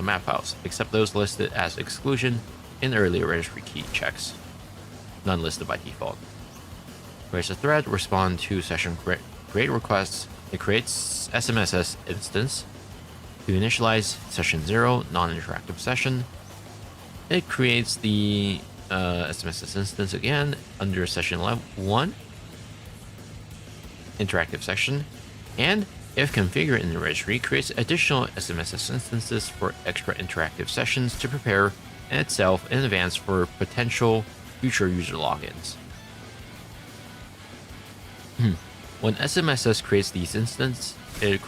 Speaker 1: map files, except those listed as exclusion in earlier registry key checks, none listed by default. Creates a thread, respond to session create requests. It creates SMSS instance to initialize session 0, non-interactive session. It creates the SMSS instance again under session 1, interactive session, and if configured in the registry, creates additional SMSS instances for extra interactive sessions to prepare itself in advance for potential future user logins. When SMSS creates these instances, it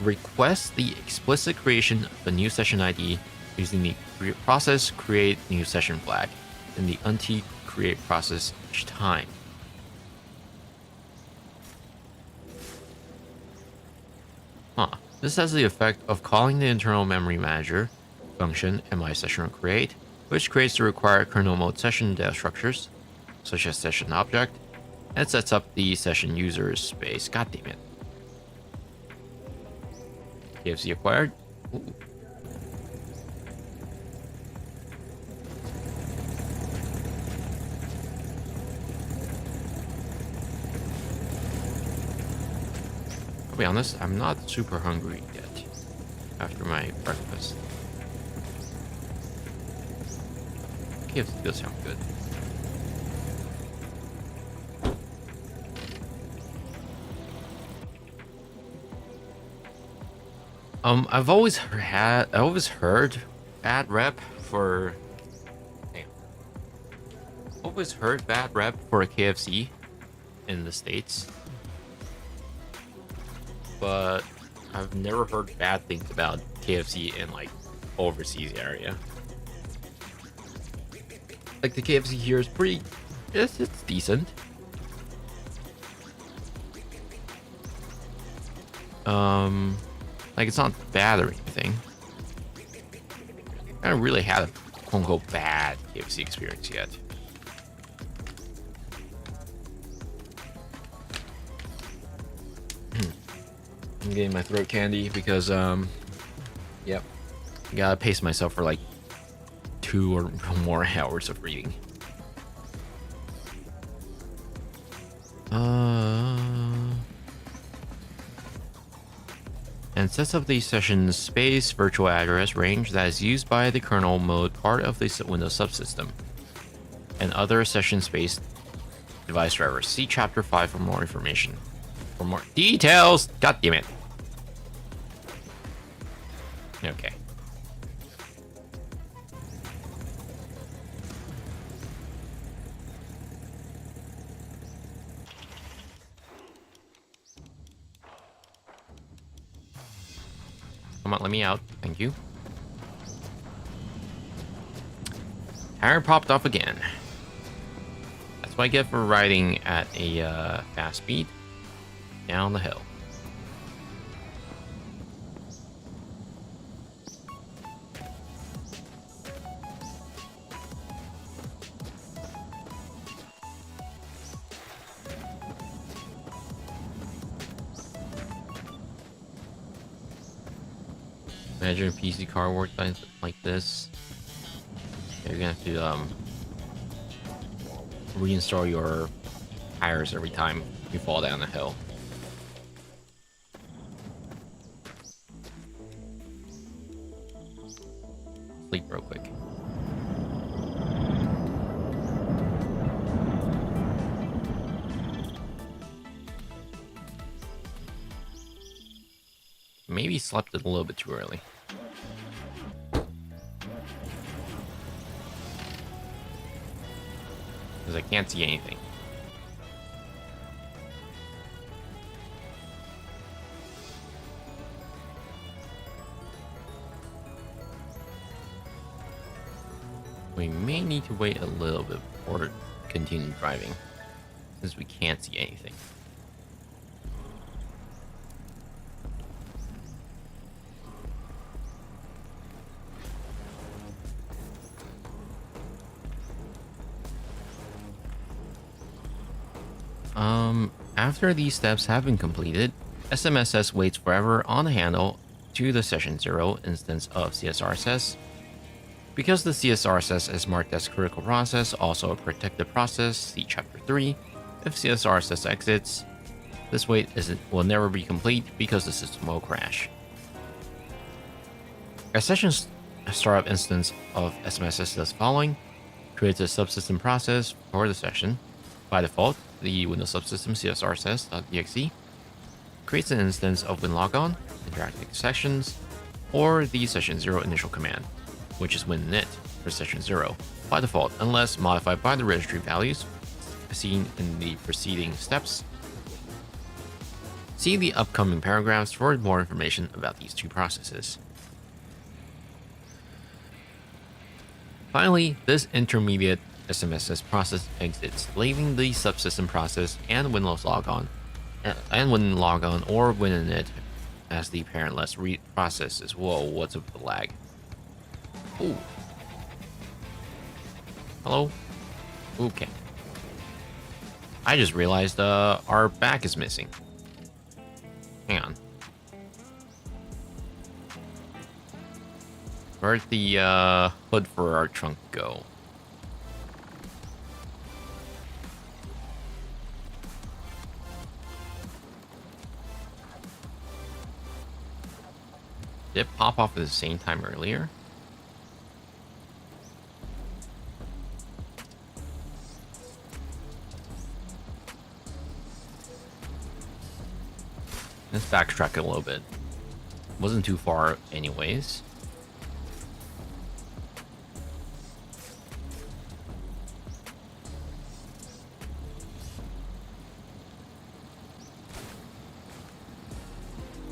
Speaker 1: requests the explicit creation of a new session ID using the process create new session flag in the unt create process each time. This has the effect of calling the internal memory manager function mi_session_create, which creates the required kernel mode session data structures, such as session object, and sets up the session user's space. God damn it. KFC acquired. Ooh. I'll be honest, I'm not super hungry yet after my breakfast. KFC does sound good. I've always heard bad rep for. Damn. Always heard bad rep for a KFC in the States, but I've never heard bad things about KFC in like overseas area. Like the KFC here is pretty. It's decent. Like it's not bad or anything. I haven't really had a quote-unquote bad KFC experience yet. I'm getting my throat candy because yep, gotta pace myself for like 2 or more hours of reading. And sets up the session space virtual address range that is used by the kernel mode part of the Windows subsystem and other session space device drivers. See chapter 5 for more information. For more details. God damn it. Okay. Come on, let me out. Thank you. Tire popped off again. That's what I get for riding at a fast speed down the hill. Imagine a PC car worked like this. You're gonna have to reinstall your tires every time you fall down a hill. Sleep real quick. Maybe slept it a little bit too early. Because I can't see anything. We may need to wait a little bit before continue driving, since we can't see anything. After these steps have been completed, SMSS waits forever on the handle to the session 0 instance of CSRSS. Because the CSRSS is marked as critical process, also a protected process, see chapter 3, if CSRSS exits, this wait will never be complete because the system will crash. A session startup instance of SMSS does the following: creates a subsystem process for the session. By default, the Windows subsystem CSRSS.exe creates an instance of WinLogon, interactive sessions, or the session 0 initial command, which is WinInit for session 0, by default, unless modified by the registry values seen in the preceding steps. See the upcoming paragraphs for more information about these two processes. Finally, this intermediate SMSS process exits, leaving the subsystem process and Windows logon or WinInit as the parentless processes. Whoa, what's up with the lag? Ooh. Hello? Okay. I just realized our back is missing. Hang on. Where'd the hood for our trunk go? Did it pop off at the same time earlier? Let's backtrack a little bit. Wasn't too far anyways.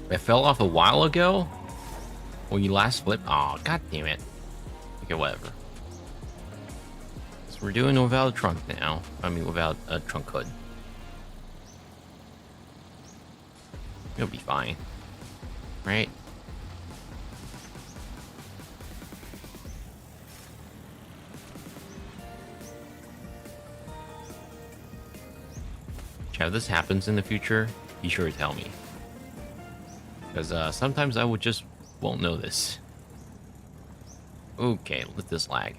Speaker 1: It fell off a while ago? When you last flipped? Oh, god damn it. Okay, whatever. So we're doing without a trunk now. I mean, without a trunk hood. It'll be fine. Right? If this happens in the future, be sure to tell me. Because sometimes I would just won't know this. Okay, let this lag.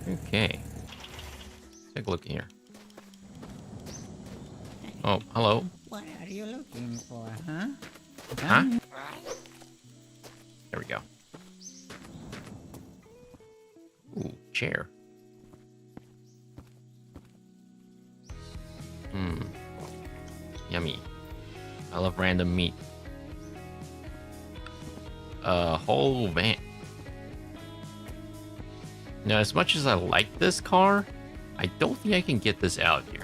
Speaker 1: Okay. Take a look here. Oh, hello.
Speaker 2: What are you looking for, huh?
Speaker 1: Huh? There we go. Ooh, chair. Yummy. I love random meat. Whole van. Now, as much as I like this car, I don't think I can get this out of here.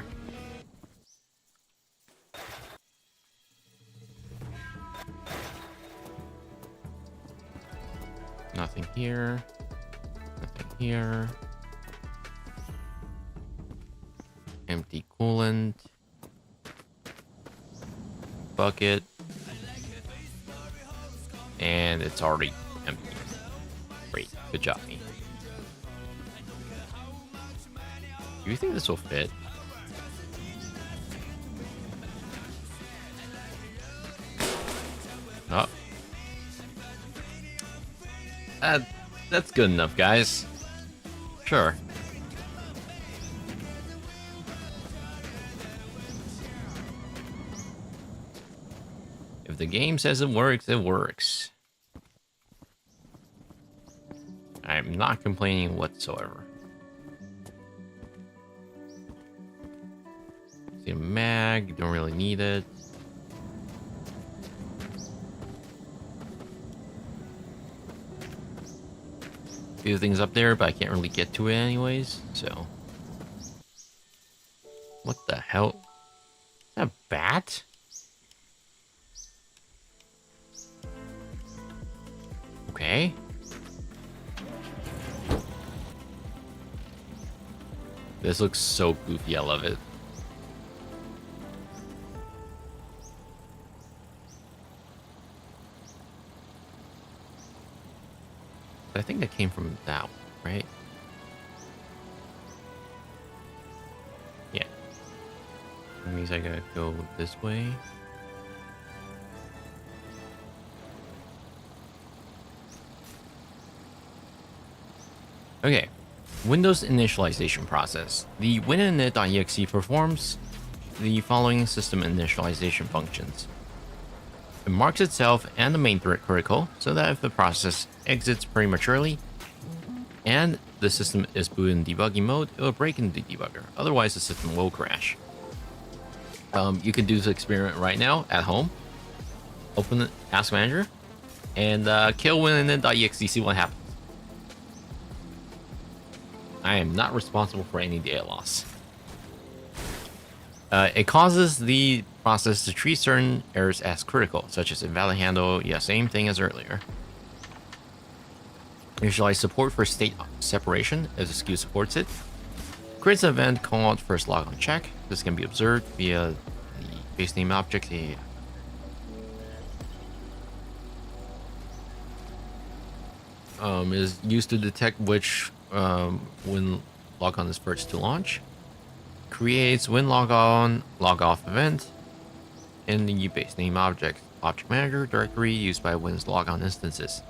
Speaker 1: Nothing here. Nothing here. Empty coolant. Bucket. And it's already empty. Great. Good job, me. Do you think this will fit? Oh. That's good enough, guys. Sure. If the game says it works, it works. I'm not complaining whatsoever. See a mag, don't really need it. Few things up there, but I can't really get to it anyways, so. What the hell? Is that a bat? Okay. This looks so goofy, I love it. I think that came from that one, right? Yeah. That means I gotta go this way. Okay. Windows initialization process. The WinInit.exe performs the following system initialization functions. It marks itself and the main thread critical, so that if the process exits prematurely and the system is booted in debugging mode, it will break into the debugger. Otherwise, the system will crash. You can do this experiment right now at home. Open the Task Manager and kill WinInit.exe, see what happens. I am not responsible for any data loss. It causes the process to treat certain errors as critical, such as invalid handle. Yeah, same thing as earlier. Initialize support for state separation if the SKU supports it. Creates an event called first logon check. This can be observed via the base name object. Is used to detect which when logon is first to launch. Creates when logon log off event in the base name object manager directory used by Win's logon instances.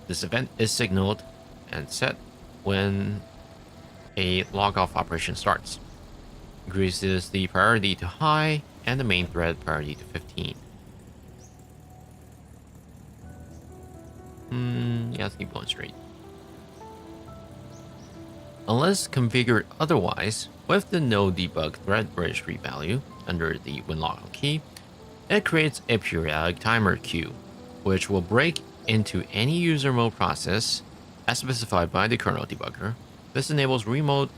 Speaker 1: This event is signaled and set when a log off operation starts. Increases the priority to high and the main thread priority to 15. Yeah, let's keep going straight. Unless configured otherwise, with the no debug thread registry value under the winlogon key, it creates a periodic timer queue, which will break into any user mode process as specified by the kernel debugger. This enables remote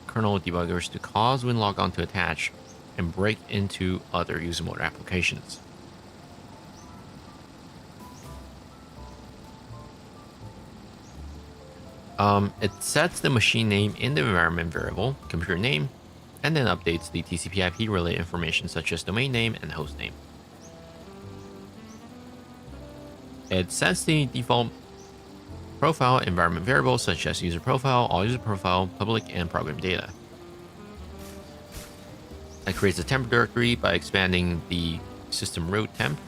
Speaker 1: kernel debuggers to cause winlogon to attach and break into other user mode applications. It sets the machine name in the environment variable, computer name, and then updates the TCP/IP relay information such as domain name and host name. It sets the default profile environment variables such as user profile, all user profile, public, and program data. It creates a temp directory by expanding the system root temp.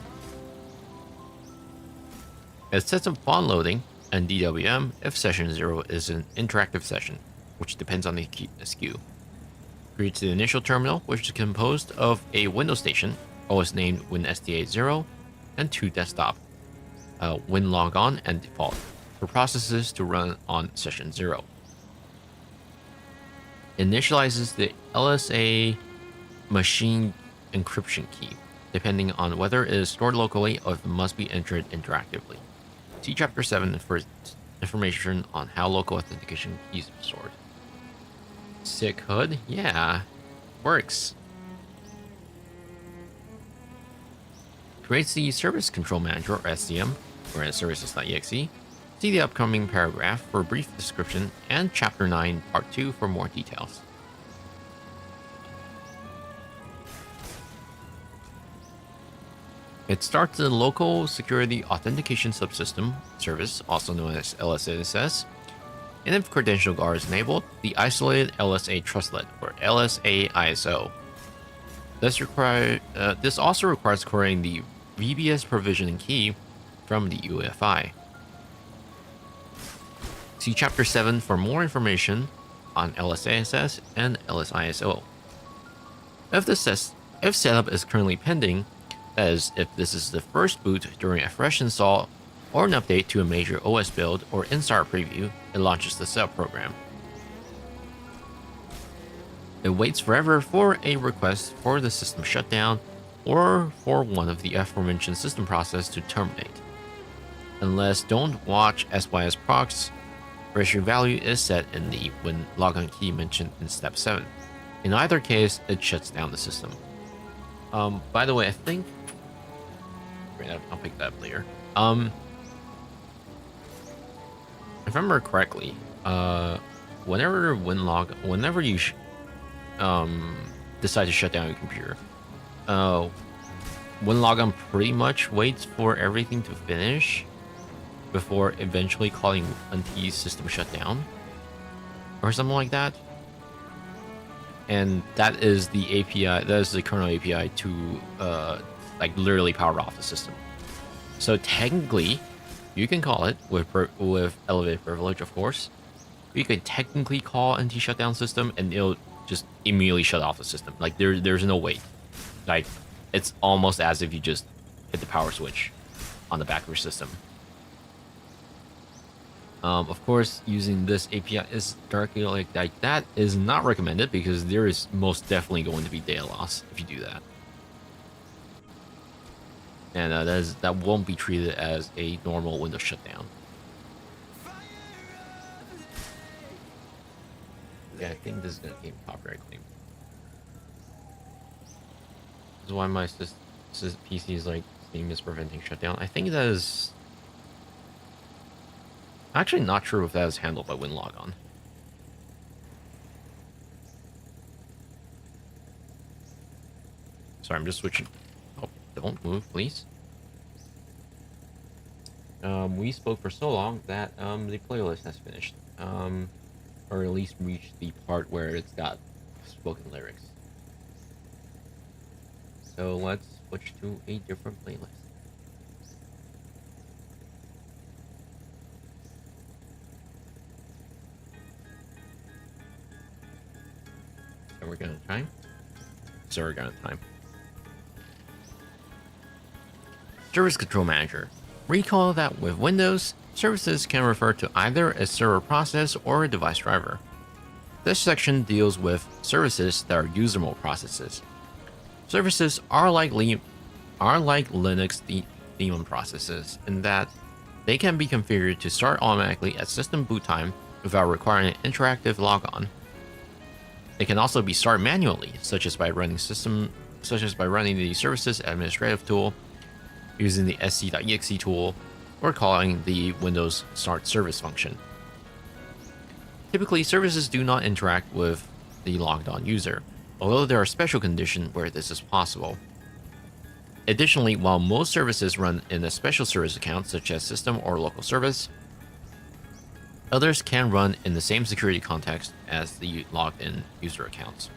Speaker 1: It sets up font loading and DWM if session 0 is an interactive session, which depends on the SKU. Creates the initial terminal, which is composed of a Windows station, always named WinSTA0, and 2 desktop, WinLogon and default, for processes to run on session 0. Initializes the LSA machine encryption key, depending on whether it is stored locally or if it must be entered interactively. See Chapter 7 for information on how local authentication keys are stored. Sick hood? Yeah, works. Creates the Service Control Manager, or SCM, or in services.exe. See the upcoming paragraph for a brief description and Chapter 9, Part 2 for more details. It starts the Local Security Authentication Subsystem service, also known as LSASS, and if credential guard is enabled, the Isolated LSA Trustlet, or LSA ISO. This also requires querying the VBS provisioning key from the UEFI. See Chapter 7 for more information on LSASS and LSISO. If setup is currently pending, that is, if this is the first boot during a fresh install or an update to a major OS build or in-start preview, it launches the setup program. It waits forever for a request for the system shutdown or for one of the aforementioned system process to terminate. Unless don't watch SYS procs, registry value is set in the winLogon key mentioned in step 7. In either case, it shuts down the system. By the way, I think I'll pick that up later. If I remember correctly, whenever you decide to shut down your computer, winLogon pretty much waits for everything to finish before eventually calling NT's system shutdown or something like that. And that is the API, that is the kernel API to like literally power off the system. So technically, you can call it with elevated privilege, of course. You can technically call NT shutdown system, and it'll just immediately shut off the system. Like there's no wait. Like it's almost as if you just hit the power switch on the back of your system. Of course, using this API is directly like that is not recommended because there is most definitely going to be data loss if you do that. And that won't be treated as a normal Windows shutdown. Yeah, I think this is going to be a copyright claim. is why my PC is like Steam is preventing shutdown. I think that is actually not sure if that is handled by WinLogon. Sorry, I'm just switching. Oh, don't move, please. We spoke for so long that the playlist has finished. Or at least reached the part where it's got spoken lyrics. So let's switch to a different playlist. So we're gonna time. So we're gonna time. Service Control Manager. Recall that with Windows, services can refer to either a server process or a device driver. This section deals with services that are user mode processes. Services are like Linux daemon processes in that they can be configured to start automatically at system boot time without requiring an interactive logon. They can also be started manually, such as by running the services administrative tool, using the sc.exe tool, or calling the Windows Start Service function. Typically, services do not interact with the logged on user, although there are special conditions where this is possible. Additionally, while most services run in a special service account, such as system or local service, others can run in the same security context as the logged in user accounts.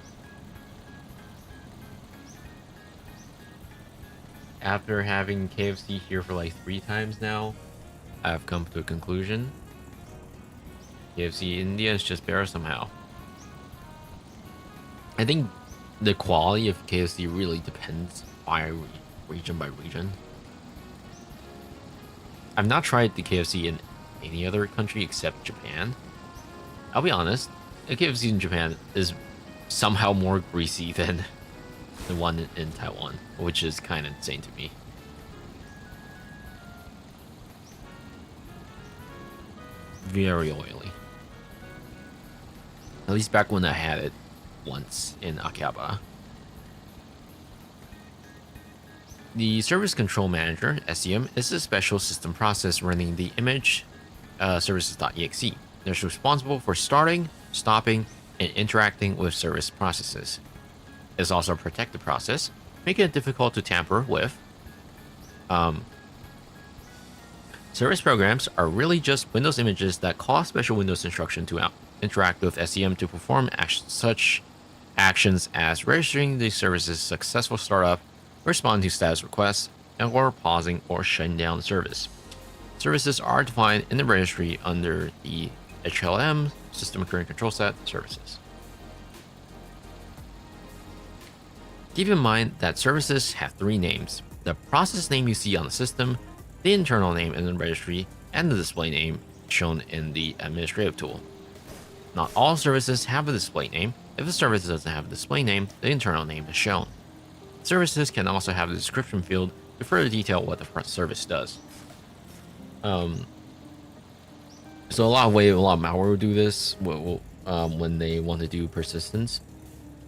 Speaker 1: After having KFC here for like 3 times now, I've come to a conclusion. KFC India is just better somehow. I think the quality of KFC really depends by region by region. I've not tried the KFC in any other country except Japan. I'll be honest, the KFC in Japan is somehow more greasy than the one in Taiwan, which is kind of insane to me. Very oily. At least back when I had it once in Akaba. The Service Control Manager, SCM, is a special system process running the image services.exe. It's responsible for starting, stopping, and interacting with service processes. It's also a protected process, making it difficult to tamper with. Service programs are really just Windows images that call special Windows instruction to interact with SCM to perform such actions as registering the service's successful startup, responding to status requests, or pausing or shutting down the service. Services are defined in the registry under the HLM, System Current Control Set, services. Keep in mind that services have 3 names: the process name you see on the system, the internal name in the registry, and the display name shown in the administrative tool. Not all services have a display name. If a service doesn't have a display name, the internal name is shown. Services can also have a description field to further detail what the service does. So a lot of malware will do this when they want to do persistence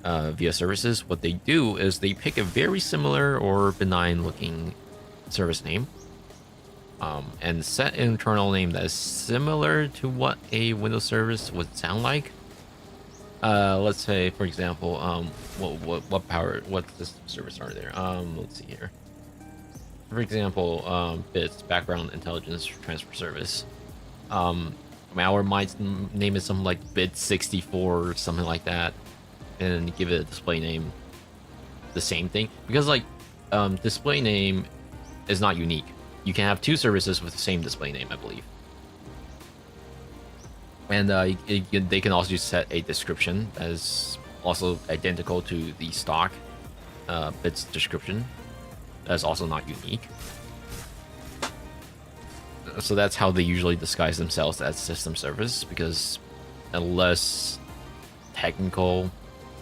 Speaker 1: via services. What they do is they pick a very similar or benign looking service name and set an internal name that is similar to what a Windows service would sound like. Let's say, for example, what system service are there? Let's see here. For example, bits background intelligence transfer service. Malware might name it something like bit64 or something like that, and give it a display name the same thing, because like display name is not unique. You can have 2 services with the same display name, I believe. And they can also set a description that is also identical to the stock bits description. That's also not unique. So that's how they usually disguise themselves as system service, because unless technical,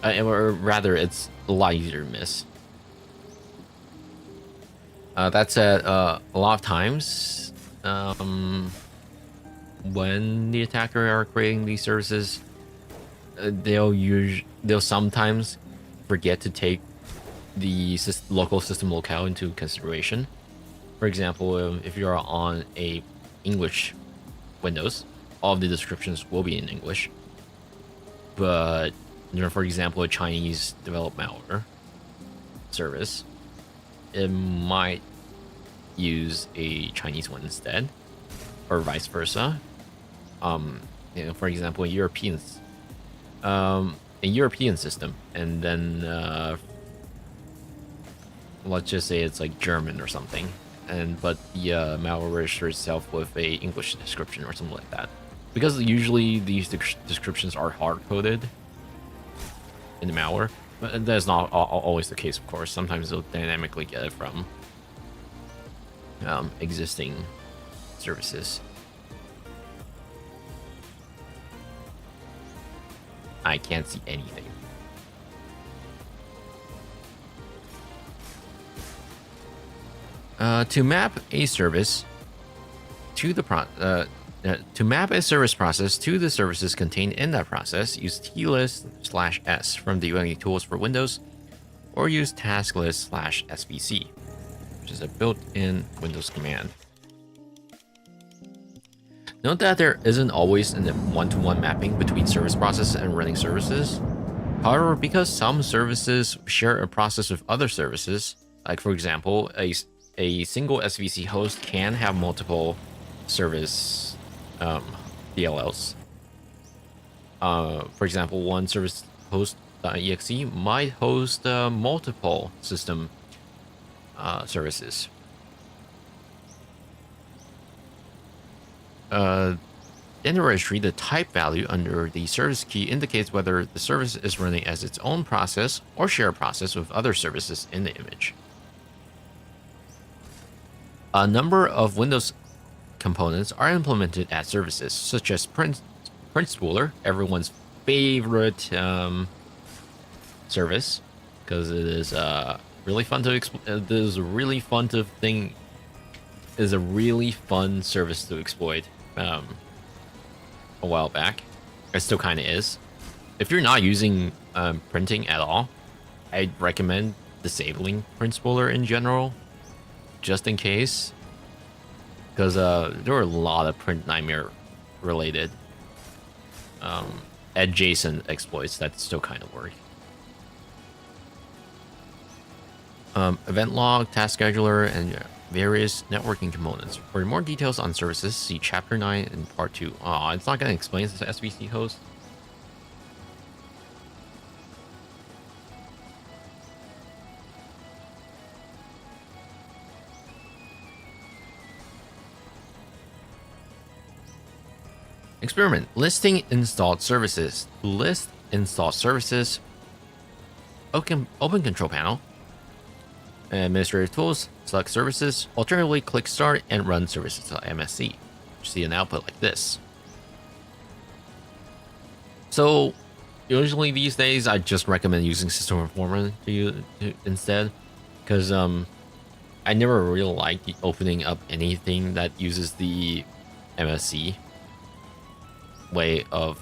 Speaker 1: or rather, it's a lot easier to miss. That said, a lot of times, when the attacker are creating these services, they'll sometimes forget to take the local system locale into consideration. For example, if you're on a English Windows, all of the descriptions will be in English. But for example, a Chinese developed malware service, it might use a Chinese one instead, or vice versa. For example, a European system, and then let's just say it's like German or something, but the malware registers itself with a English description or something like that, because usually these descriptions are hard coded in the malware, but that's not always the case. Of course, sometimes they'll dynamically get it from existing services. I can't see anything. To map a service to the to map a service process to the services contained in that process, use tlist/s from the UNI tools for Windows, or use tasklist/svc, which is a built-in Windows command. Note that there isn't always a one-to-one mapping between service processes and running services. However, because some services share a process with other services, like for example, a single SVC host can have multiple service DLLs. For example, one service host.exe might host multiple system services. In the registry, the type value under the service key indicates whether the service is running as its own process or share a process with other services in the image. A number of Windows components are implemented as services, such as print spooler, everyone's favorite service, because it is really fun to it is really fun to thing. Is a really fun service to exploit. A while back, it still kind of is. If you're not using printing at all, I'd recommend disabling print spooler in general, just in case, because there are a lot of print nightmare related adjacent exploits that still kind of work. Event log, task scheduler, and various networking components. For more details on services, see Chapter 9 and Part 2. Oh, it's not going to explain this SVC host. Experiment. Listing installed services. List installed services. Open control panel. Administrative tools, select services, alternatively click start and run services to MSC. You see an output like this. So usually these days I just recommend using System Informer instead, because I never really like opening up anything that uses the MSC way of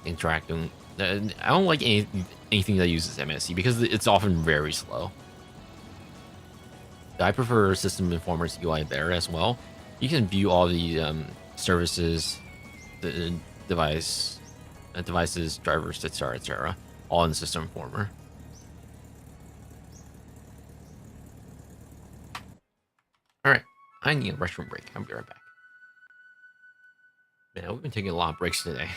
Speaker 1: interacting. I don't like anything that uses MSC because it's often very slow. I prefer System Informer's UI there as well. You can view all the services, the devices, drivers, etc., all in the System Informer. All right, I need a restroom break. I'll be right back. Man, we've been taking a lot of breaks today.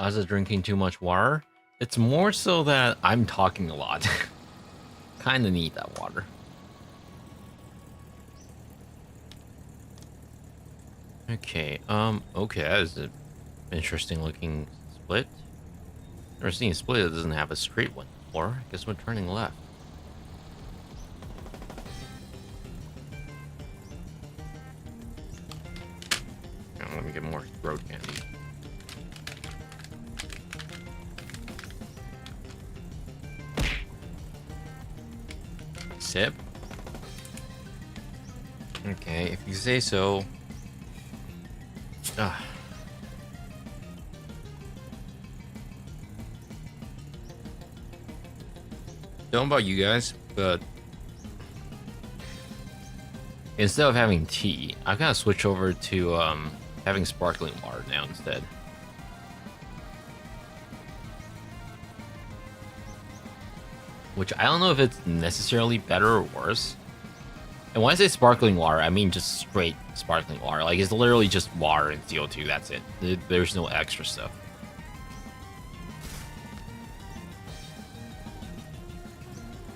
Speaker 1: Us drinking too much water. It's more so that I'm talking a lot. Kind of need that water. Okay, okay, that is an interesting looking split. Never seen a split that doesn't have a straight one before. I guess we're turning left. Now, let me get more road candy. Sip. Okay, if you say so. Ah. Don't know about you guys, but instead of having tea, I've kind of switched over to having sparkling water now instead. Which I don't know if it's necessarily better or worse. And when I say sparkling water, I mean just straight sparkling water. Like, it's literally just water and CO2, that's it. There's no extra stuff.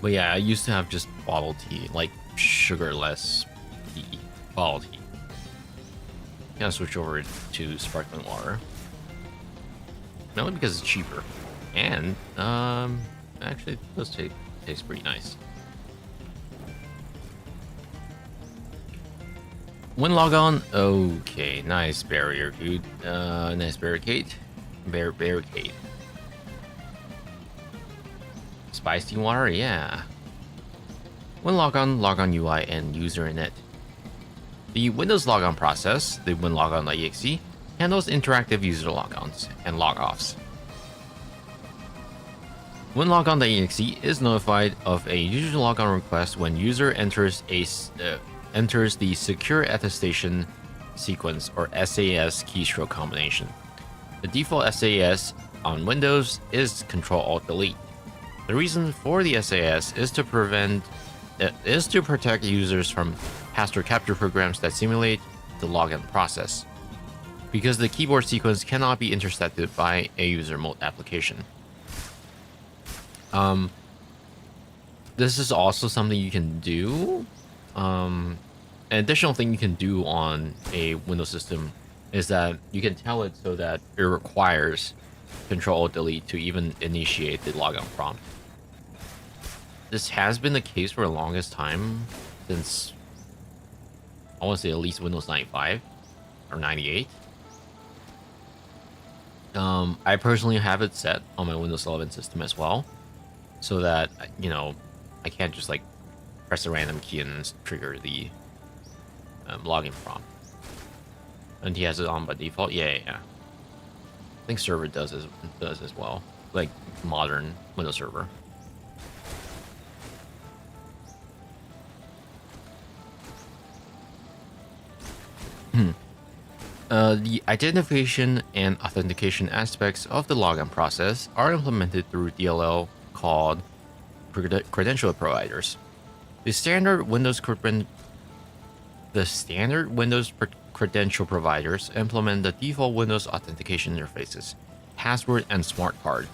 Speaker 1: But yeah, I used to have just bottled tea, like sugarless tea, bottled tea. Gotta switch over to sparkling water. Mainly because it's cheaper. And, actually, it does taste pretty nice. When log on, okay, nice barrier, dude. Nice barricade. Barricade. Spicy water, yeah. When log on UI and user init. The Windows logon process, the winlogon.exe, handles interactive user logons and logoffs. Winlogon.exe is notified of a user logon request when user enters the secure attestation sequence or SAS keystroke combination. The default SAS on Windows is Control-Alt-Delete. The reason for the SAS is to protect users from password capture programs that simulate the login process, because the keyboard sequence cannot be intercepted by a user mode application. This is also something you can do. An additional thing you can do on a Windows system is that you can tell it so that it requires Control-Alt-Delete to even initiate the logon prompt. This has been the case for the longest time since, I want to say, at least Windows 95 or 98. I personally have it set on my Windows 11 system as well, so that, you know, I can't just like press a random key and trigger the login prompt. And he has it on by default. Yeah. I think server does as well, like modern Windows Server. The identification and authentication aspects of the login process are implemented through DLL called credential providers. The standard Windows credential providers implement the default Windows authentication interfaces, password, and smart card.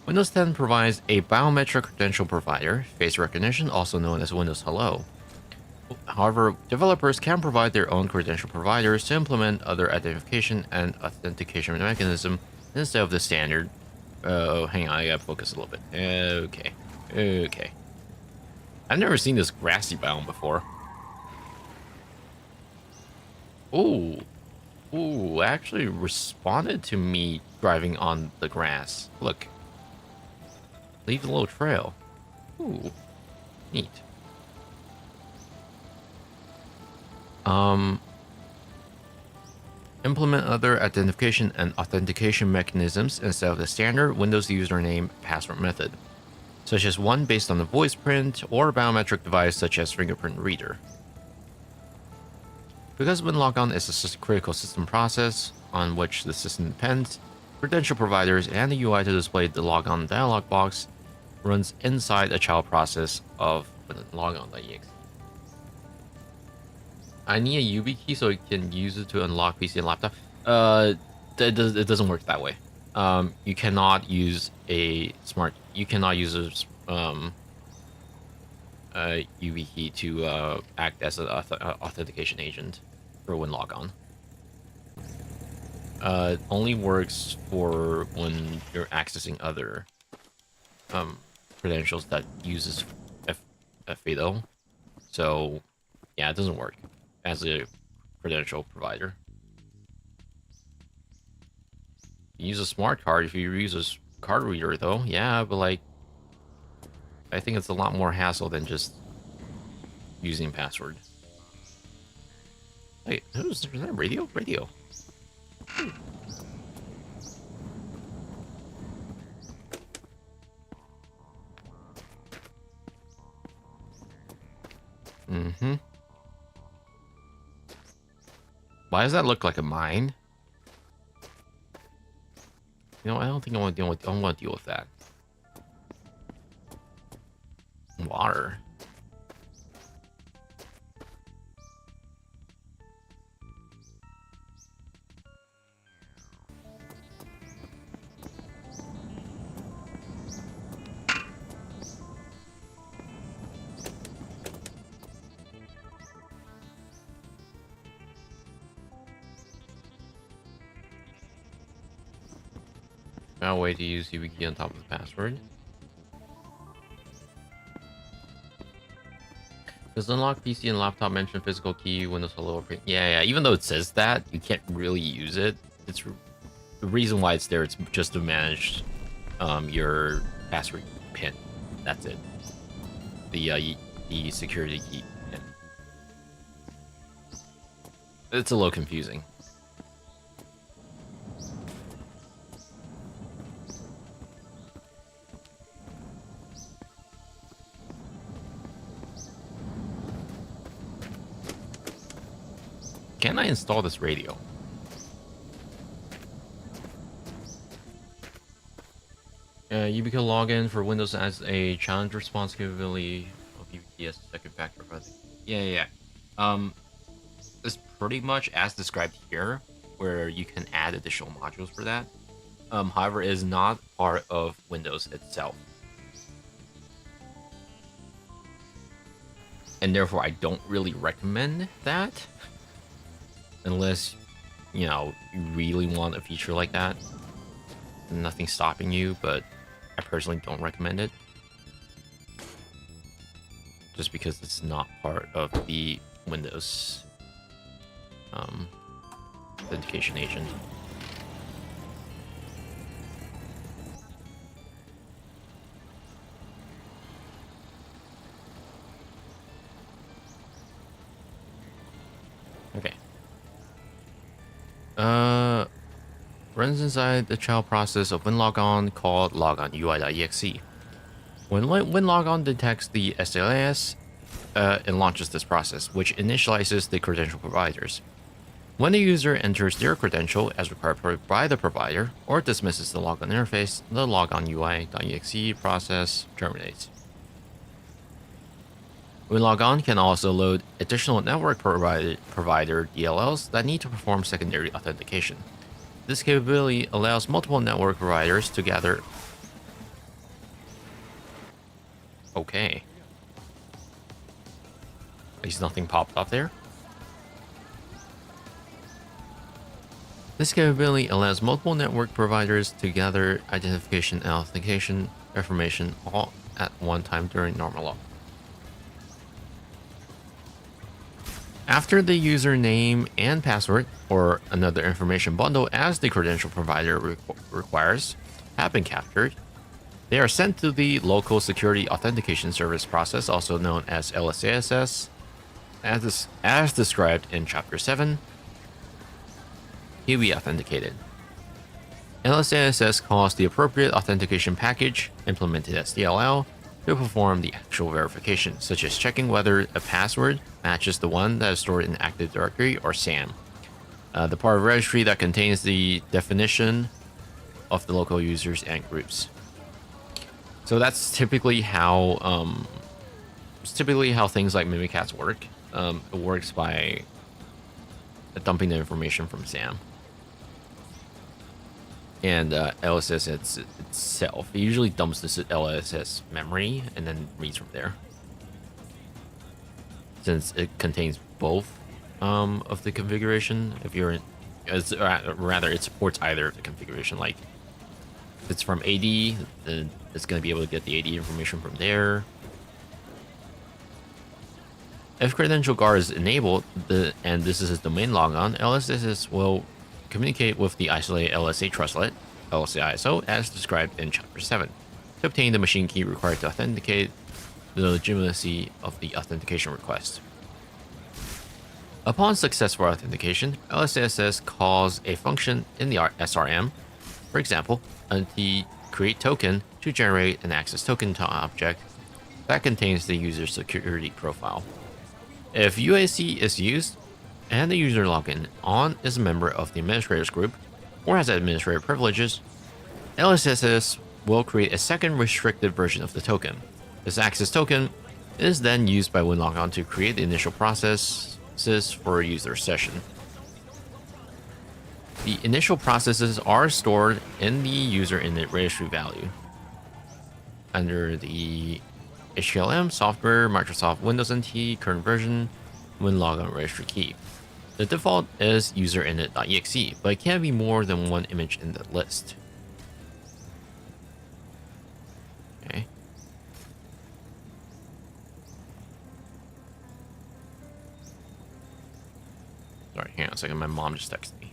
Speaker 1: Windows 10 provides a biometric credential provider, face recognition, also known as Windows Hello. However, developers can provide their own credential providers to implement other identification and authentication mechanism instead of the standard. Oh, hang on, I gotta focus a little bit. Okay. I've never seen this grassy biome before. Ooh, actually responded to me driving on the grass. Look. Leave a little trail. Ooh, neat. Implement other identification and authentication mechanisms instead of the standard Windows username password method, such as one based on the voice print or a biometric device such as fingerprint reader. Because WinLogon is a critical system process on which the system depends, credential providers and the UI to display the logon dialog box runs inside a child process of logon.exe. I need a YubiKey so I can use it to unlock PC and laptop. It doesn't work that way. You cannot use a smart. You cannot use a UV key to act as an authentication agent for when log on. It only works for when you're accessing other credentials that uses FADO. So yeah, it doesn't work as a credential provider. You use a smart card if you use a card reader, though. Yeah, but like, I think it's a lot more hassle than just using a password. Wait, is that radio? Radio. Mm-hmm. Why does that look like a mine? You know, I don't think I want to deal with. I don't want to deal with that. Water. Now way to use YubiKey on top of the password. Does unlock PC and laptop mention physical key Windows Hello? Yeah. Even though it says that, you can't really use it. It's the reason why it's there. It's just to manage your password pin. That's it. The security key pin. It's a little confusing. Can I install this radio? YubiKey login for Windows as a challenge response capability of YubiKey as a second factor. Yeah. It's pretty much as described here, where you can add additional modules for that. However, it is not part of Windows itself. And therefore, I don't really recommend that. Unless, you know, you really want a feature like that. Nothing's stopping you, but I personally don't recommend it. Just because it's not part of the Windows authentication agent. Okay. Runs inside the child process of WinLogon called logon.ui.exe. When WinLogon detects the SLAS, it launches this process, which initializes the credential providers. When the user enters their credential as required by the provider or dismisses the logon interface, the logon.ui.exe process terminates. WinLogon can also load additional network provider DLLs that need to perform secondary authentication. This capability allows multiple network providers to gather. Okay. At least nothing popped up there. This capability allows multiple network providers to gather identification and authentication information all at one time during normal log. After the username and password, or another information bundle as the credential provider requires, have been captured, they are sent to the local security authentication service process, also known as LSASS, as described in Chapter 7, to be authenticated. LSASS calls the appropriate authentication package, implemented as DLL, to perform the actual verification, such as checking whether a password matches the one that is stored in Active Directory or SAM, the part of registry that contains the definition of the local users and groups. So that's typically how things like Mimikatz work. It works by dumping the information from SAM. and LSS itself. It usually dumps this LSS memory and then reads from there. Since it contains both of the configuration, if you're in, rather, it supports either of the configuration. Like, if it's from AD, then it's going to be able to get the AD information from there. If credential guard is enabled, and this is a domain logon, LSS will communicate with the isolated LSA trustlet, LSA ISO, as described in Chapter 7, to obtain the machine key required to authenticate the legitimacy of the authentication request. Upon successful authentication, LSSS calls a function in the SRM, for example, create token, to generate an access token to object that contains the user's security profile. If UAC is used and the user login on is a member of the administrators group or has administrator privileges, LSSS will create a second restricted version of the token. This access token is then used by WinLogon to create the initial processes for a user session. The initial processes are stored in the user init registry value under the HLM software, Microsoft Windows NT, current version, WinLogon registry key. The default is user init.exe, but it can be more than one image in the list. Okay. Sorry, hang on a second. My mom just texted me.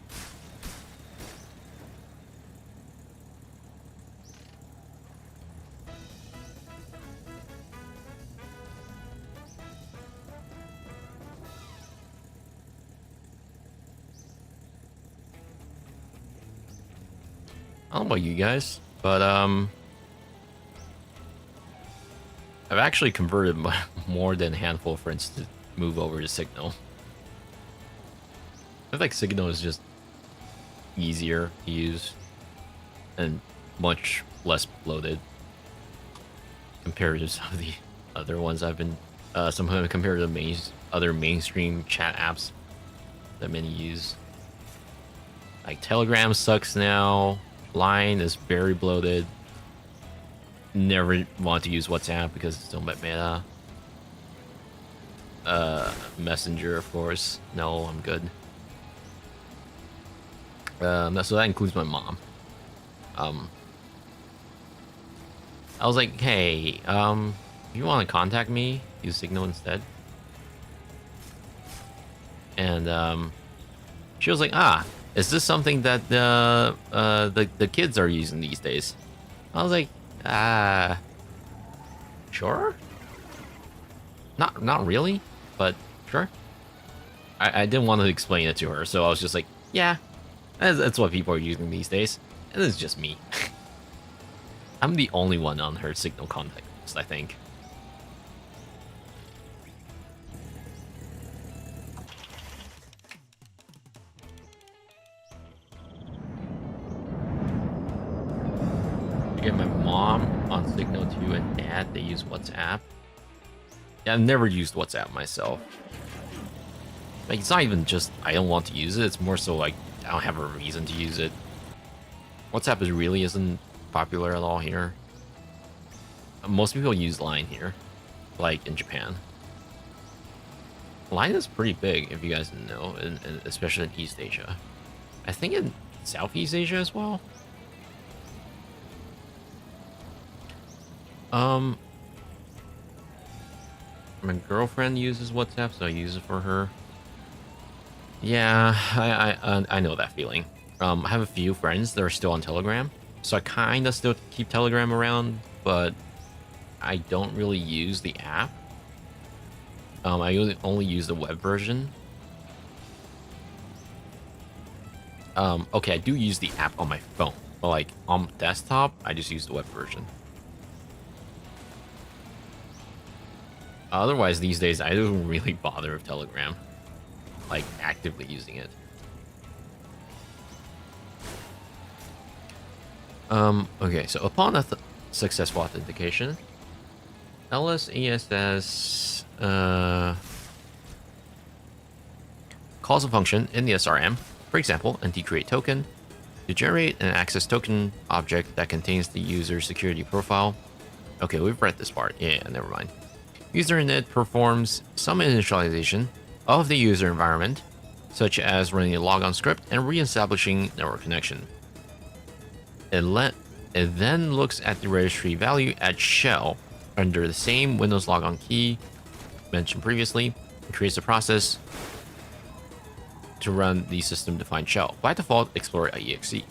Speaker 1: I don't know about you guys, but I've actually converted more than a handful of friends to move over to Signal. I feel like Signal is just easier to use and much less bloated compared to some of the other ones I've been compared to the other mainstream chat apps that many use. Like Telegram sucks now. Line is very bloated. Never want to use WhatsApp because it's still meta. Messenger, of course. No, I'm good. So that includes my mom. I was like, hey, if you want to contact me, use Signal instead. And she was like, is this something that the kids are using these days? I was like, sure. Not really, but sure. I didn't want to explain it to her, so I was just like, yeah, that's what people are using these days. And it's just me. I'm the only one on her Signal contact list, I think. Get my mom on Signal too, and dad, they use WhatsApp. Yeah, I've never used WhatsApp myself. Like, it's not even just I don't want to use it, it's more so like I don't have a reason to use it. WhatsApp really isn't popular at all here. Most people use Line here, like in Japan. Line is pretty big, if you guys didn't know, especially in East Asia. I think in Southeast Asia as well. My girlfriend uses WhatsApp, so I use it for her. Yeah, I know that feeling. I have a few friends that are still on Telegram, so I kind of still keep Telegram around, but I don't really use the app. I only use the web version. Okay, I do use the app on my phone, but like on desktop, I just use the web version. Otherwise, these days, I don't really bother with Telegram, like actively using it. Okay, so upon successful authentication, LSESS calls a function in the SRM, for example, create token, To generate an access token object that contains the user security profile. Okay, we've read this part. Yeah, never mind. User init performs some initialization of the user environment, such as running a logon script and re-establishing network connection. It then looks at the registry value at shell under the same Windows logon key mentioned previously and creates a process to run the system-defined shell. By default, Explorer.exe.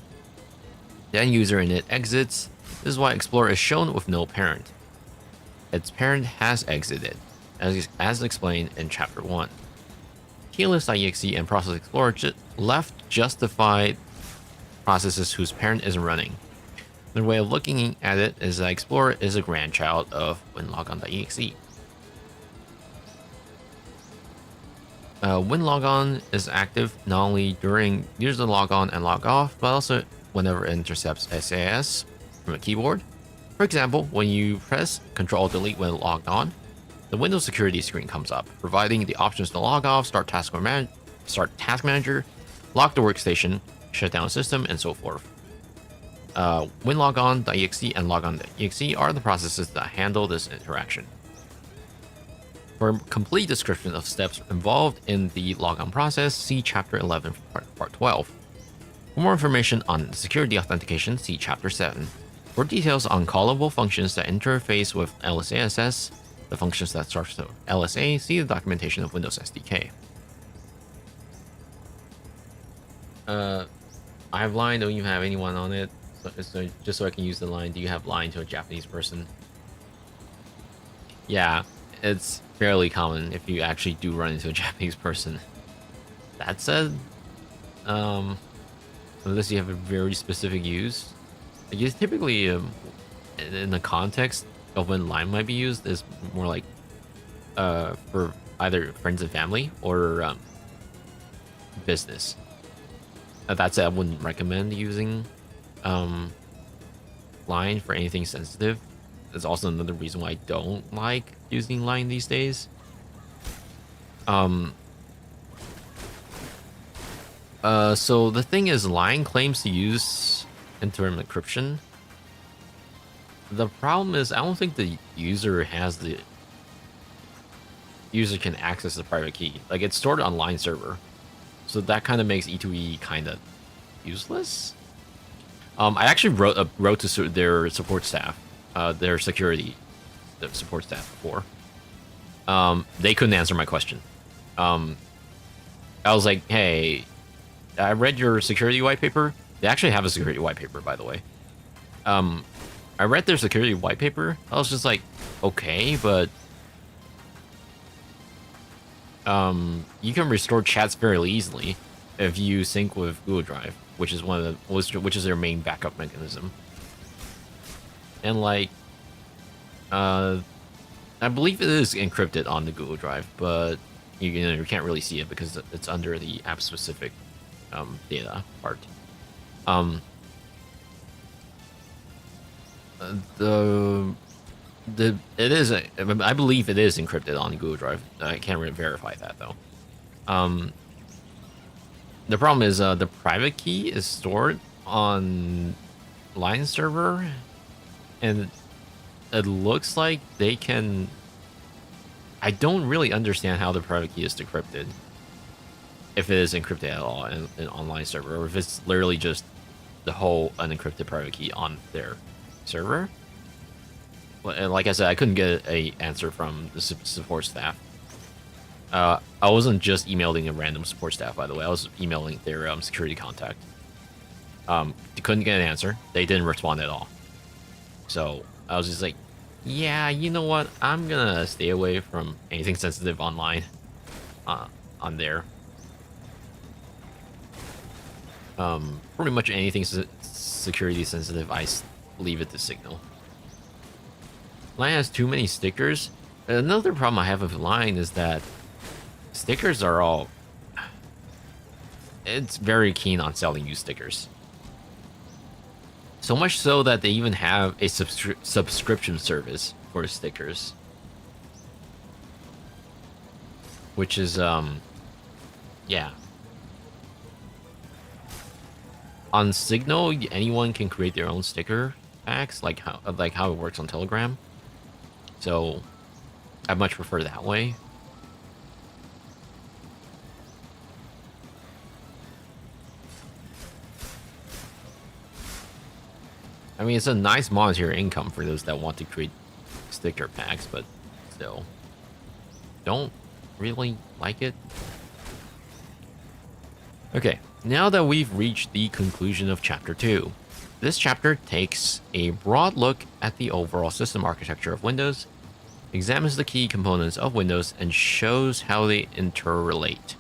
Speaker 1: Then user init exits. This is why Explorer is shown with no parent. Its parent has exited, as explained in Chapter 1. TLS.exe and Process Explorer left justified processes whose parent isn't running. The way of looking at it is that Explorer is a grandchild of WinLogon.exe. WinLogon is active not only during user log on and log off, but also whenever it intercepts SAS from a keyboard. For example, when you press Ctrl-Delete when logged on, the Windows security screen comes up, providing the options to log off, start task manager, lock the workstation, shut down the system, and so forth. WinLogon.exe and Logon.exe are the processes that handle this interaction. For a complete description of steps involved in the logon process, see Chapter 11, Part 12. For more information on security authentication, see Chapter 7. For details on callable functions that interface with LSASS, the functions that start with LSA, see the documentation of Windows SDK. I have line, don't even have anyone on it. So just so I can use the line, do you have line to a Japanese person? Yeah, it's fairly common if you actually do run into a Japanese person. That said, unless you have a very specific use, I guess typically in the context of when line might be used is more like for either friends and family or business. That said, I wouldn't recommend using line for anything sensitive. That's also another reason why I don't like using line these days. So the thing is, line claims to use interim encryption. The problem is, I don't think the user can access the private key. Like, it's stored on line server, so that kind of makes E2E kind of useless. I actually wrote to their support staff, their security support staff before. They couldn't answer my question. I was like, hey, I read your security white paper. They actually have a security white paper, by the way. I read their security white paper. I was just like, okay, but you can restore chats fairly easily if you sync with Google Drive, which is which is their main backup mechanism. And like, I believe it is encrypted on the Google Drive, but you can't really see it because it's under the app specific data part. I believe it is encrypted on Google Drive. I can't really verify that though. The problem is the private key is stored on line server, and it looks like they can. I don't really understand how the private key is decrypted, if it is encrypted at all in an online server, or if it's literally just the whole unencrypted private key on their server. And like I said, I couldn't get a answer from the support staff. I wasn't just emailing a random support staff, by the way. I was emailing their security contact. Couldn't get an answer. They didn't respond at all. So I was just like, yeah, you know what? I'm gonna stay away from anything sensitive online on there. Pretty much anything security sensitive, I leave it to Signal. Line has too many stickers. Another problem I have with Line is that stickers are all... It's very keen on selling you stickers. So much so that they even have a subscription service for stickers. Which is, yeah. on Signal, anyone can create their own sticker packs, like how it works on Telegram. So I much prefer that way. I mean, it's a nice monetary income for those that want to create sticker packs, but still, don't really like it. Okay, now that we've reached the conclusion of Chapter 2, this chapter takes a broad look at the overall system architecture of Windows, examines the key components of Windows, and shows how they interrelate.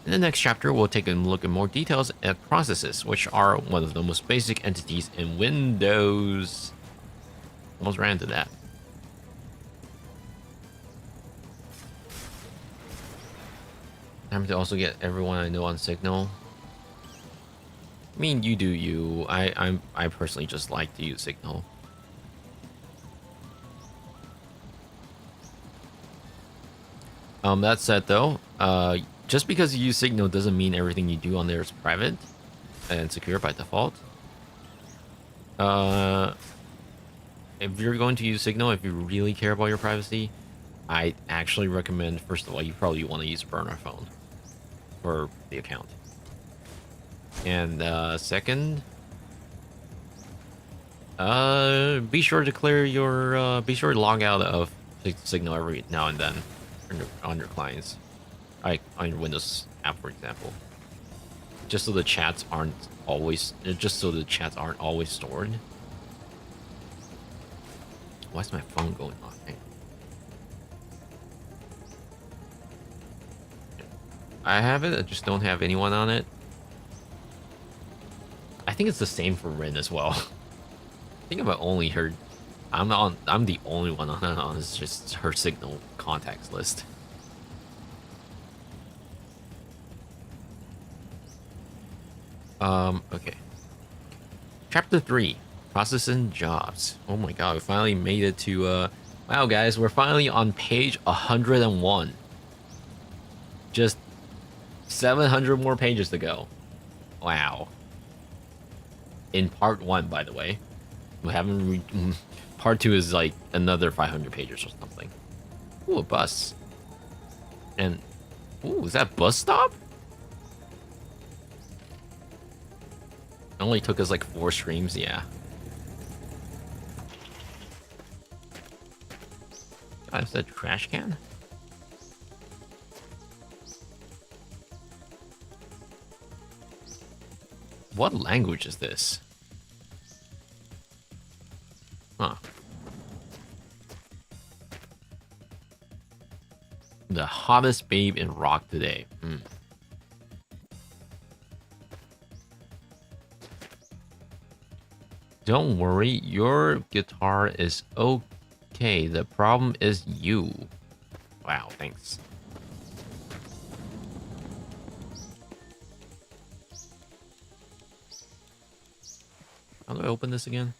Speaker 1: In the next chapter, we'll take a look in more details at processes, which are one of the most basic entities in Windows. Almost ran into that. Time to also get everyone I know on Signal. I mean, you do you. I personally just like to use Signal. That said, though, just because you use Signal doesn't mean everything you do on there is private and secure by default. If you're going to use Signal, if you really care about your privacy, I actually recommend, first of all, you probably want to use a burner phone for the account. And second, be sure to clear your, be sure to log out of Signal every now and then on your clients, like on your Windows app, for example, just so the chats aren't always stored. Why is my phone going off? I have it. I just don't have anyone on it. I think it's the same for Rin as well. I think I've only heard. I'm the only one on it's just her Signal contacts list. Okay. Chapter 3, Process and Jobs. Oh my god, we finally made it to wow guys, we're finally on page 101. Just 700 more pages to go. Wow. In part 1, by the way. We haven't part 2 is like another 500 pages or something. Ooh, a bus. And ooh, is that bus stop? It only took us like 4 streams, yeah. God, is that a trash can? What language is this? Huh. The hottest babe in rock today. Don't worry, your guitar is okay. The problem is you. Wow, thanks. How do I open this again?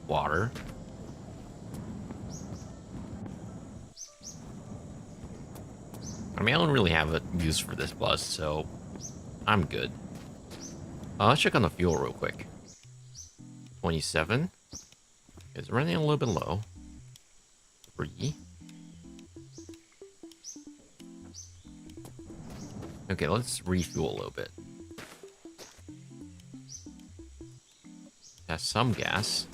Speaker 1: Water. I mean, I don't really have a use for this bus, so I'm good. Let's check on the fuel real quick. 27. It's running a little bit low. 3. Okay, let's refuel a little bit. Has some gas.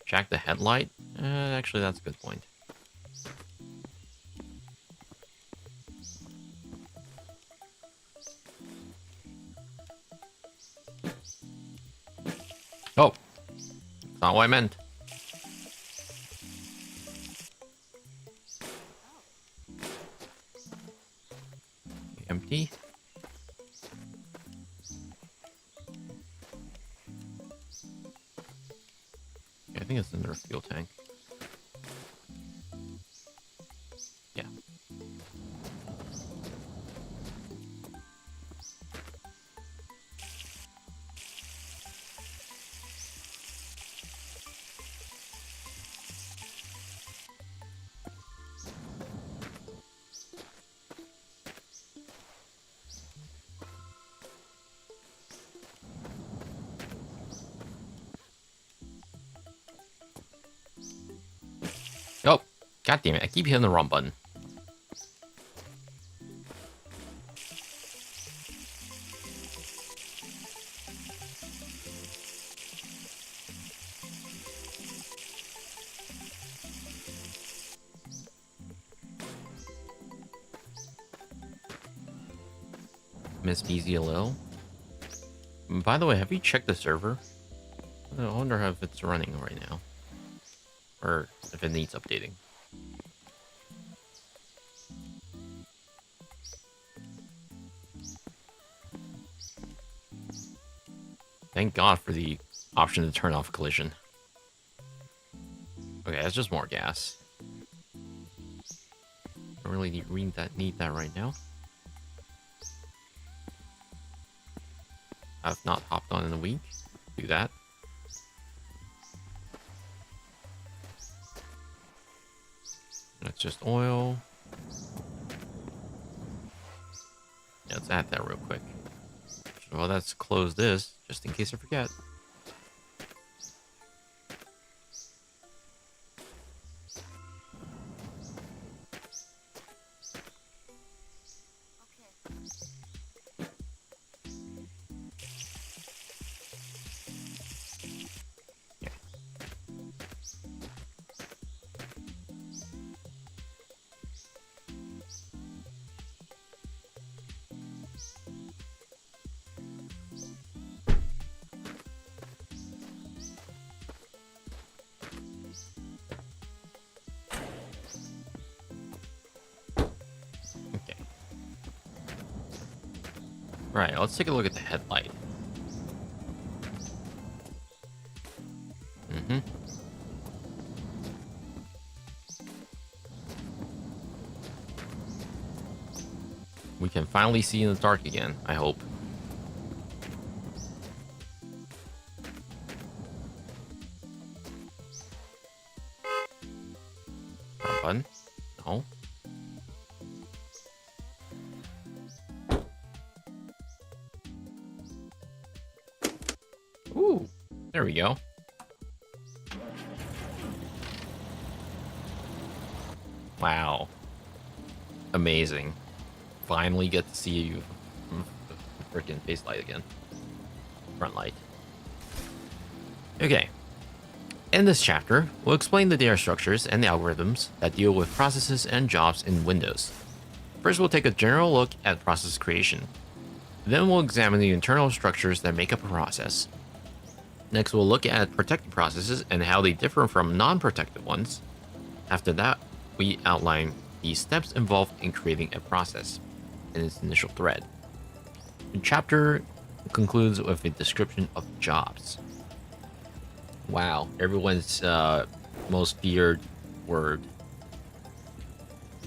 Speaker 1: Check the headlight. Actually, that's a good point. Oh, that's not what I meant. Empty. I think it's in their fuel tank. Yeah. God damn it, I keep hitting the wrong button. Miss Beezy a little. By the way, have you checked the server? I wonder if it's running right now. Or if it needs updating. Thank God for the option to turn off collision. Okay, that's just more gas. I don't really need that right now. I've not hopped on in a week. Do that. That's just oil. Yeah, let's add that real quick. Well, let's close this, just in case I forget. Right, let's take a look at the headlight. We can finally see in the dark again, I hope. Wrong button? No. Ooh, there we go. Wow. Amazing. Finally get to see you freaking face light again. Front light. Okay. In this chapter, we'll explain the data structures and the algorithms that deal with processes and jobs in Windows. First, we'll take a general look at process creation. Then we'll examine the internal structures that make up a process. Next, we'll look at protected processes and how they differ from non-protected ones. After that, we outline the steps involved in creating a process in its initial thread. The chapter concludes with a description of jobs. Wow, everyone's most feared word.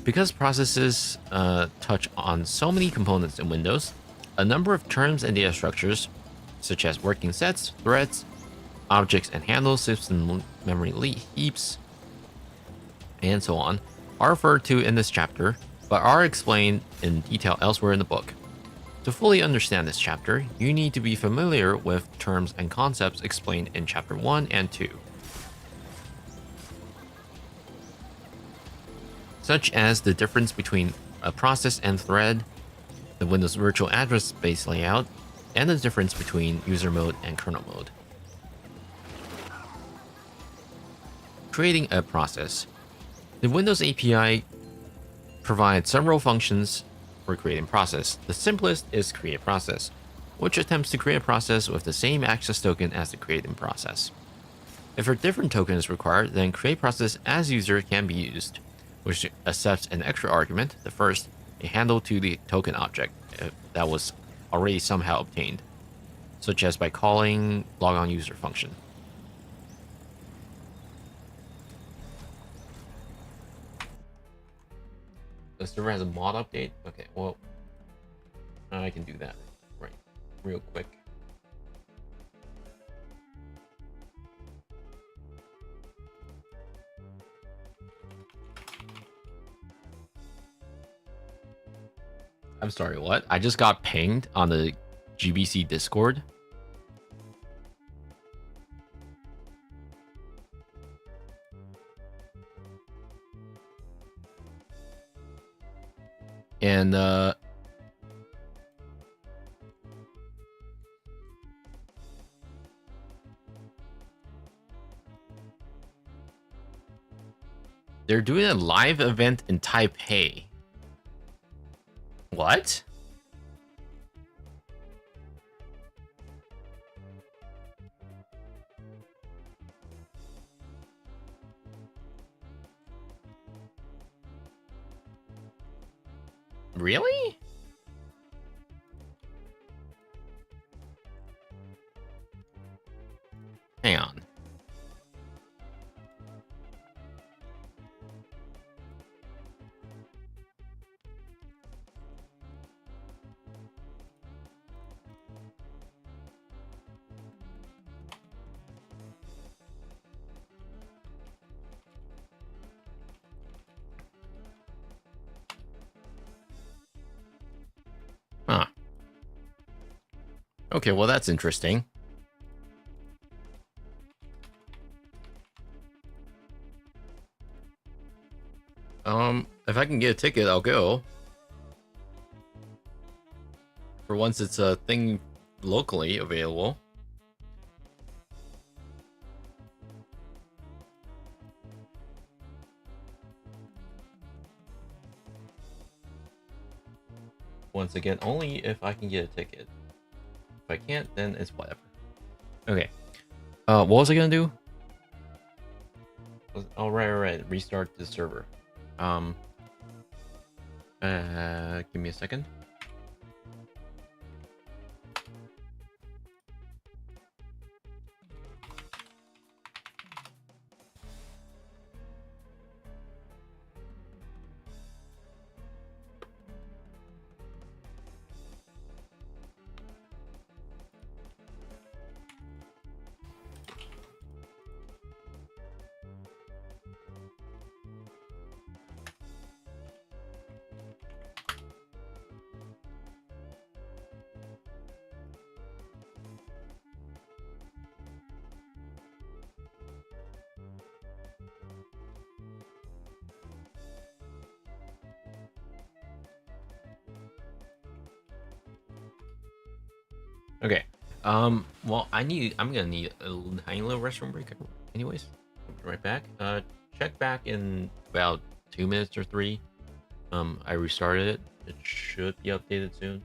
Speaker 1: Because processes touch on so many components in Windows, a number of terms and data structures, such as working sets, threads, objects and handles, system memory heaps, and so on, are referred to in this chapter, but are explained in detail elsewhere in the book. To fully understand this chapter, you need to be familiar with terms and concepts explained in chapter 1 and 2. Such as the difference between a process and thread, the Windows virtual address space layout, and the difference between user mode and kernel mode. Creating a process. The Windows API provides several functions for creating process. The simplest is create process, which attempts to create a process with the same access token as the creating process. If a different token is required, then create process as user can be used, which accepts an extra argument, the first, a handle to the token object that was already somehow obtained, such as by calling logon user function. The server has a mod update? Okay, well, I can do that right real quick. I'm sorry, what? I just got pinged on the GBC Discord. And they're doing a live event in Taipei. What? Really? Hang on. Huh. Okay, well that's interesting. If I can get a ticket, I'll go. For once it's a thing locally available. Once again, only if I can get a ticket. If I can't, then it's whatever. Okay. What was I gonna do? Oh, right. Restart the server. Give me a second. Okay. Well, I'm gonna need a tiny little restroom break. Anyways, I'll be right back. Check back in about 2 minutes or 3. I restarted it. It should be updated soon.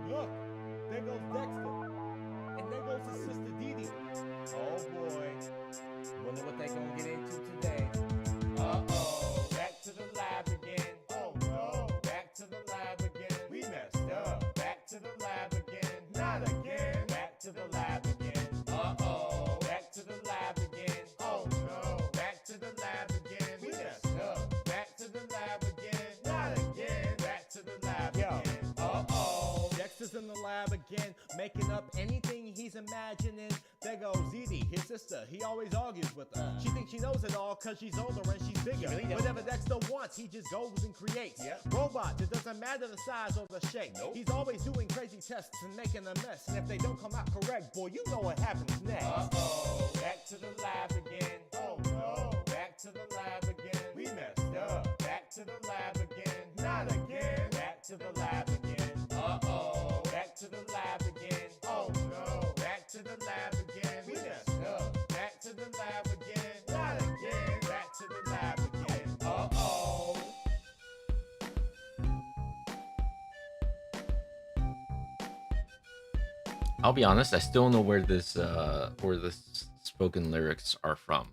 Speaker 3: Look, there goes Dexter. And there goes his sister Dee Dee. Oh boy. Wonder what they gonna get into today. Uh-oh. Back to the lab again. Oh no. Back to the lab again. We messed up. Back to the lab again. Not again. Back to the lab again. Uh-oh. Back to the lab again. Oh no. Back to the lab again. We lab again, making up anything he's imagining. There goes Edie, his sister. He always argues with her. She thinks she knows it all because she's older and she's bigger. Whatever Dexter wants, he just goes and creates. Robots, it doesn't matter the size or the shape. He's always doing crazy tests and making a mess. And if they don't come out correct, boy, you know what happens next. Uh-oh, back to the lab again. Oh no, back to the lab again. We messed up. Back to the lab again. Not again. Back to the lab again. Uh-oh, back to the lab again. Oh no, back to the lab again. We messed up. Back to the lab again. Not again. Back to the lab again. Uh-oh.
Speaker 1: I'll be honest, I still don't know where this spoken lyrics are from.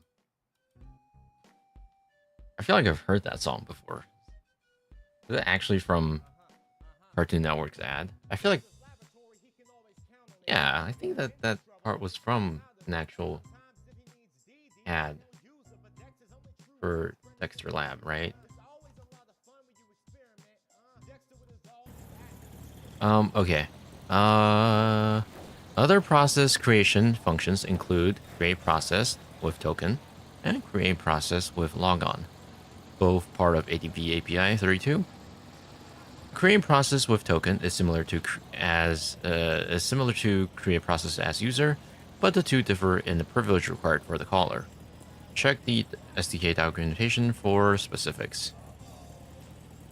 Speaker 1: I feel like I've heard that song before. Is it actually from Cartoon Network's ad? I feel like, yeah, I think that part was from an actual ad for Dexter Lab, right? Okay. Other process creation functions include create process with token and create process with logon, both part of ADB API 32. Create process with token is similar to create process as user, but the two differ in the privilege required for the caller. Check the SDK documentation for specifics.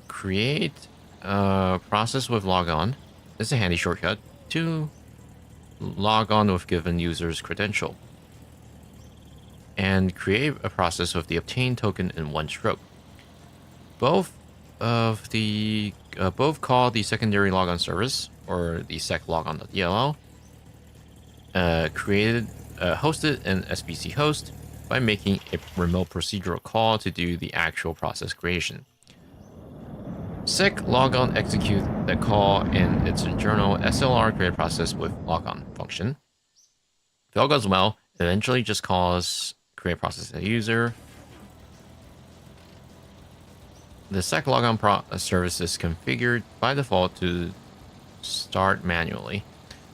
Speaker 1: Create process with logon is a handy shortcut to log on with given user's credential, and create a process with the obtained token in one stroke. Both call the secondary logon service or the seclogon.dll. Hosted an SBC host by making a remote procedural call to do the actual process creation. Seclogon execute the call in its internal SLR create process with logon function. If all goes well, it eventually just calls create process as a user. The seclogon service is configured by default to start manually.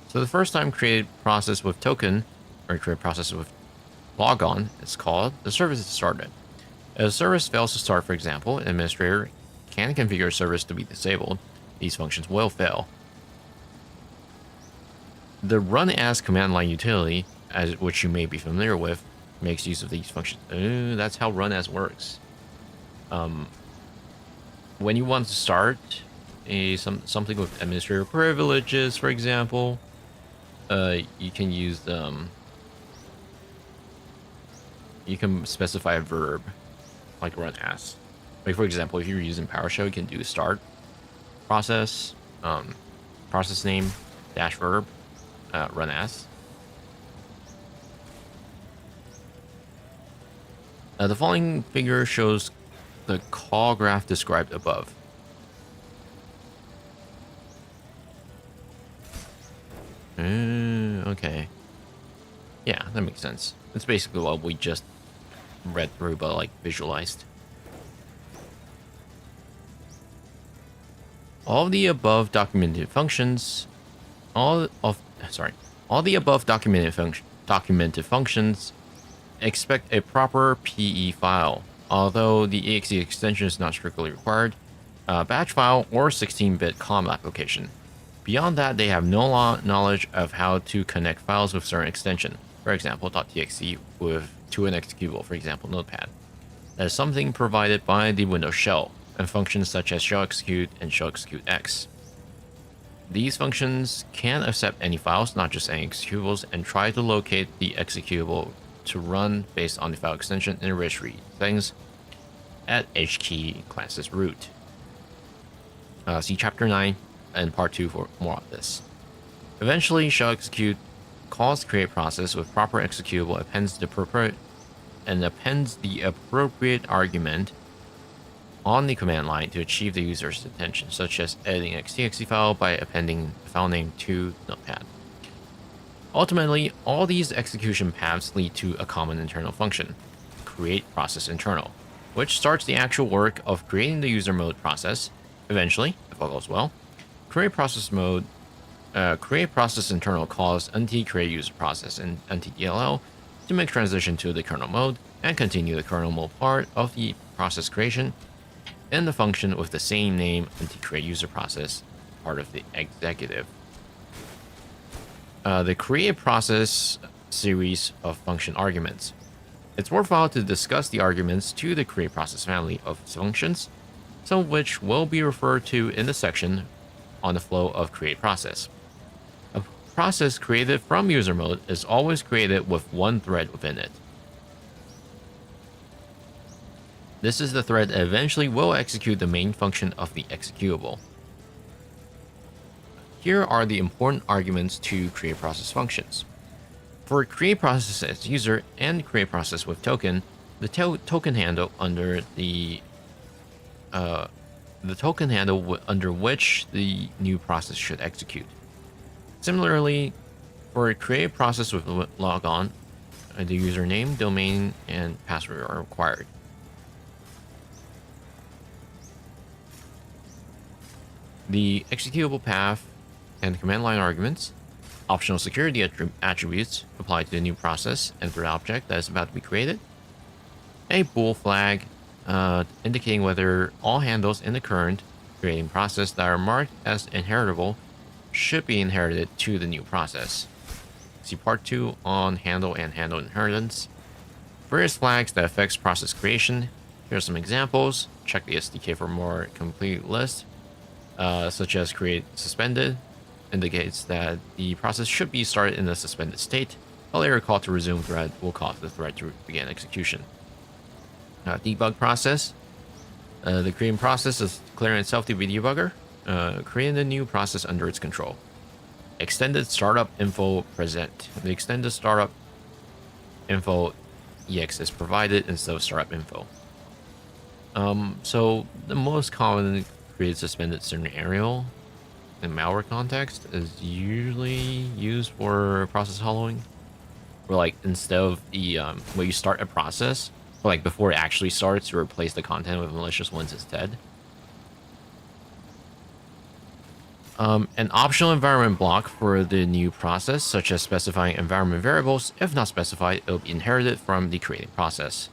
Speaker 1: So the first time create process with token or create process with logon is called, the service is started. If a service fails to start, for example, an administrator can configure a service to be disabled. These functions will fail. The run as command line utility, which you may be familiar with, makes use of these functions. That's how run as works. When you want to start something with administrator privileges, for example, you can use you can specify a verb like run as. Like, for example, if you're using PowerShell, you can do start process, process name dash verb, run as. The following figure shows the call graph described above. Okay. Yeah, that makes sense. It's basically what we just read through, but like visualized. All the above documented functions expect a proper PE file, although the exe extension is not strictly required, batch file, or 16-bit COM application. Beyond that, they have no knowledge of how to connect files with certain extension, for example, .txt to an executable, for example, Notepad. That is something provided by the Windows shell, and functions such as shell execute and shell execute x. These functions can accept any files, not just any executables, and try to locate the executable to run based on the file extension in registry settings at HKey class's root. See Chapter 9 and Part 2 for more on this. Eventually, shell execute calls create process with proper executable, appends the appropriate argument on the command line to achieve the user's intention, such as editing an .txt file by appending the file name to Notepad. Ultimately, all these execution paths lead to a common internal function, create process internal, which starts the actual work of creating the user mode process. Eventually, if all goes well, create process mode create process internal calls create user process and DLL to make transition to the kernel mode and continue the kernel mode part of the process creation, and the function with the same name create user process part of the executive. The create process series of function arguments. It's worthwhile to discuss the arguments to the create process family of functions, some of which will be referred to in the section on the flow of create process. A process created from user mode is always created with one thread within it. This is the thread that eventually will execute the main function of the executable. Here are the important arguments to create process functions. For create process as user and create process with token, the token handle under under which the new process should execute. Similarly, for a create process with logon, the username, domain, and password are required. The executable path and command line arguments, optional security attributes apply to the new process and thread object that is about to be created, a bool flag indicating whether all handles in the current creating process that are marked as inheritable should be inherited to the new process. See part 2 on handle and handle inheritance. Various flags that affects process creation. Here are some examples. Check the SDK for a more complete list. Such as create suspended indicates that the process should be started in a suspended state. A later call to resume thread will cause the thread to begin execution. Debug process. The creating process is declaring itself to be debugger, creating the new process under its control. Extended startup info present. The extended startup info EX is provided instead of startup info. So the most common create suspended scenario in malware context is usually used for process hollowing, where like instead of the where you start a process, or like before it actually starts, to replace the content with malicious ones instead. An optional environment block for the new process, such as specifying environment variables. If not specified, it will be inherited from the creating process.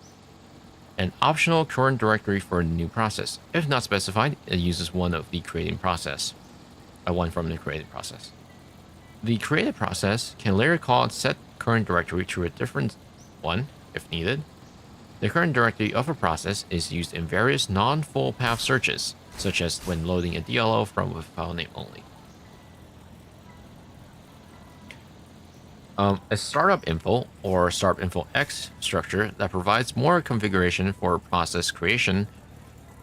Speaker 1: An optional current directory for the new process. If not specified, it uses one of the creating process. One from the creating process. The created process can later call set current directory to a different one if needed. The current directory of a process is used in various non-full path searches, such as when loading a DLL from a file name only. A startup info or startup info X structure that provides more configuration for process creation.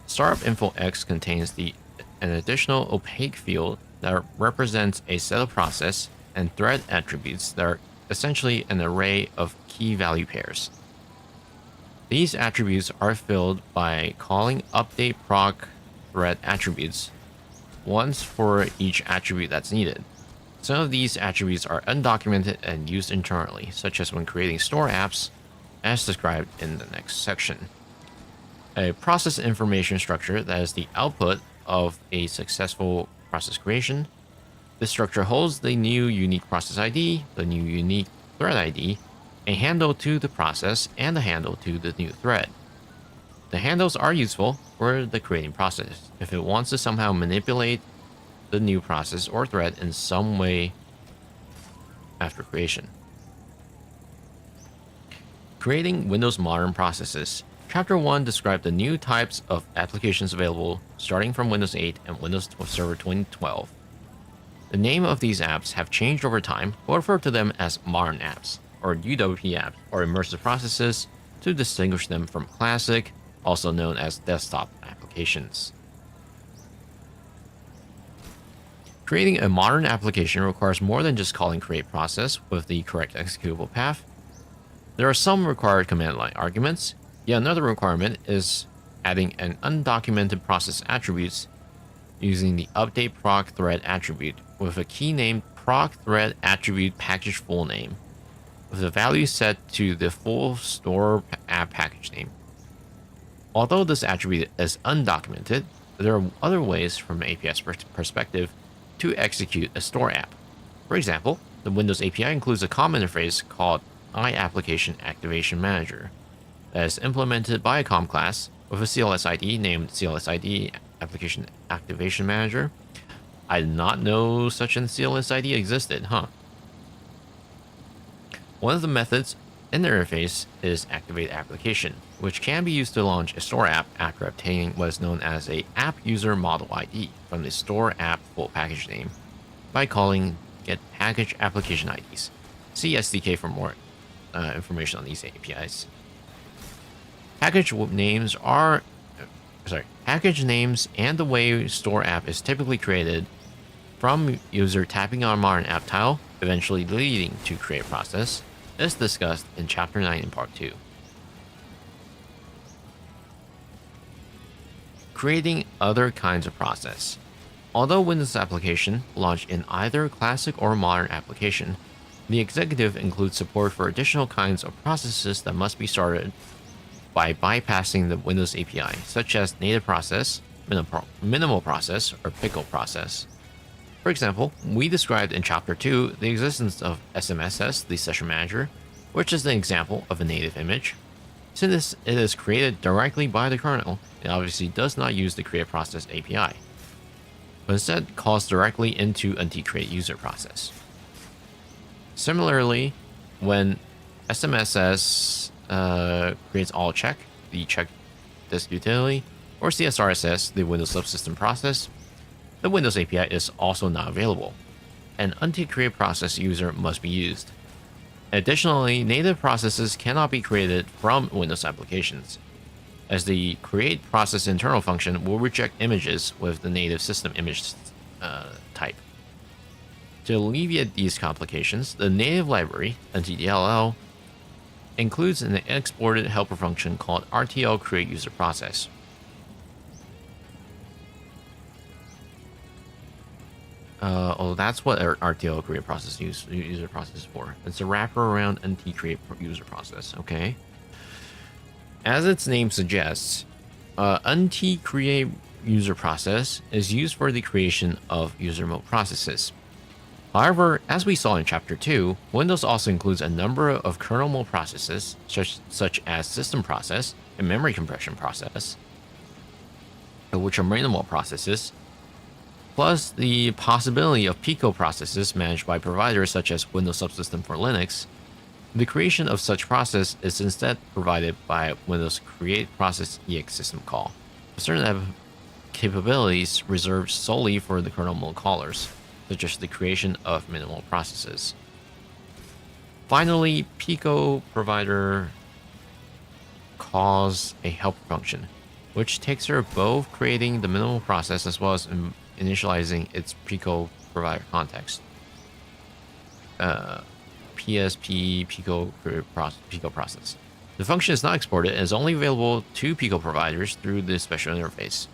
Speaker 1: Startup info X contains an additional opaque field that represents a set of process and thread attributes that are essentially an array of key value pairs. These attributes are filled by calling update proc thread attributes once for each attribute that's needed. Some of these attributes are undocumented and used internally, such as when creating store apps, as described in the next section. A process information structure that is the output of a successful process creation. This structure holds the new unique process ID, the new unique thread ID, a handle to the process, and a handle to the new thread. The handles are useful for the creating process if it wants to somehow manipulate the new process or thread in some way after creation. Creating Windows Modern Processes. Chapter 1 described the new types of applications available starting from Windows 8 and Windows Server 2012. The name of these apps have changed over time. We'll refer to them as modern apps, or UWP apps, or immersive processes, to distinguish them from classic, also known as desktop applications. Creating a modern application requires more than just calling create process with the correct executable path. There are some required command line arguments. Yet another requirement is adding an undocumented process attributes using the update proc thread attribute with a key named proc thread attribute package full name, with the value set to the full store app package name. Although this attribute is undocumented, there are other ways from an APS perspective to execute a store app. For example, the Windows API includes a common interface called iApplication Activation Manager that is implemented by a COM class with a CLS ID named CLS ID Application Activation Manager. I did not know such an CLS ID existed, huh? One of the methods in the interface is Activate Application, which can be used to launch a store app after obtaining what is known as a App User Model ID from the store app full package name by calling Get Package Application IDs. See SDK for more information on these APIs. Package names and the way store app is typically created from user tapping on modern app tile, eventually leading to create process, is discussed in Chapter 9 in Part 2. Creating other kinds of process. Although Windows application launch in either classic or modern application, the executive includes support for additional kinds of processes that must be started by bypassing the Windows API, such as native process, minimal process, or pickle process. For example, we described in Chapter 2 the existence of SMSS, the session manager, which is an example of a native image. Since it is created directly by the kernel, it obviously does not use the create process API, but instead calls directly into create user process. Similarly, when SMSS creates all check, the check disk utility, or CSRSS, the Windows subsystem process, the Windows API is also not available. An create process user must be used. Additionally, native processes cannot be created from Windows applications, as the create process internal function will reject images with the native system image type. To alleviate these complications, the native library, NTDLL, includes an exported helper function called RTL create user process. That's what RTL create process user process is for. It's a wrapper around create user process. Okay. As its name suggests, create user process is used for the creation of user mode processes. However, as we saw in Chapter 2, Windows also includes a number of kernel mode processes, such as system process and memory compression process, which are minimal processes, plus the possibility of Pico processes managed by providers such as Windows Subsystem for Linux. The creation of such process is instead provided by Windows Create Process EX system call, certain capabilities reserved solely for the kernel mode callers, such as the creation of minimal processes. Finally, Pico provider calls a helper function, which takes care of both creating the minimal process as well as initializing its Pico provider context. PSP Pico process. The function is not exported and is only available to Pico providers through this special interface.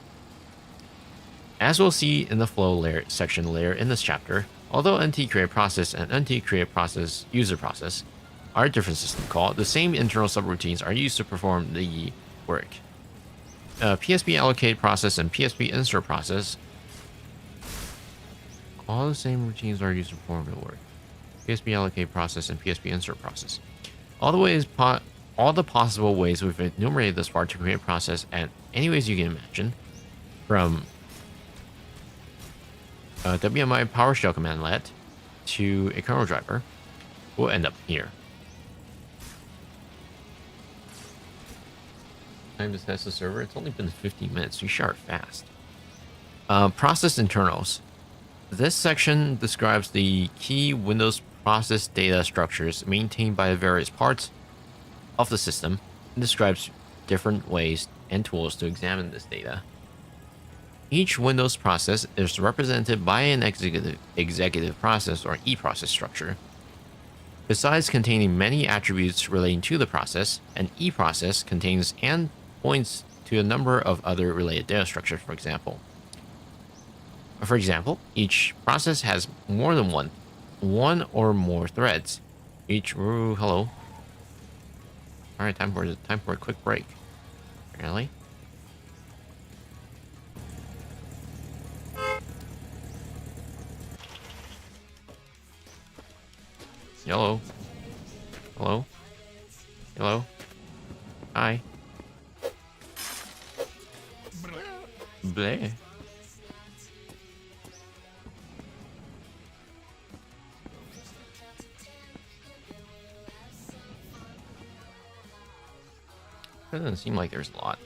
Speaker 1: As we'll see in the flow layer section later in this chapter, although create process and create process user process are a different system call, the same internal subroutines are used to perform the work. PSP allocate process and PSP insert process, all the same routines are used to perform the work. PSP allocate process and PSP insert process. All the possible ways we've enumerated thus far to create a process, and any ways you can imagine, from WMI PowerShell command let to a kernel driver, will end up here. Time to test the server. It's only been 15 minutes. You sure are fast. Process internals. This section describes the key Windows process data structures maintained by the various parts of the system and describes different ways and tools to examine this data. Each Windows process is represented by an executive process or eProcess structure. Besides containing many attributes relating to the process, an eProcess contains and points to a number of other related data structures, for example. Each process has more than one or more threads. Hello. All right, time for a quick break. Really? Hello. Hello. Hello. Hi. Bleh. Doesn't seem like there's a lot.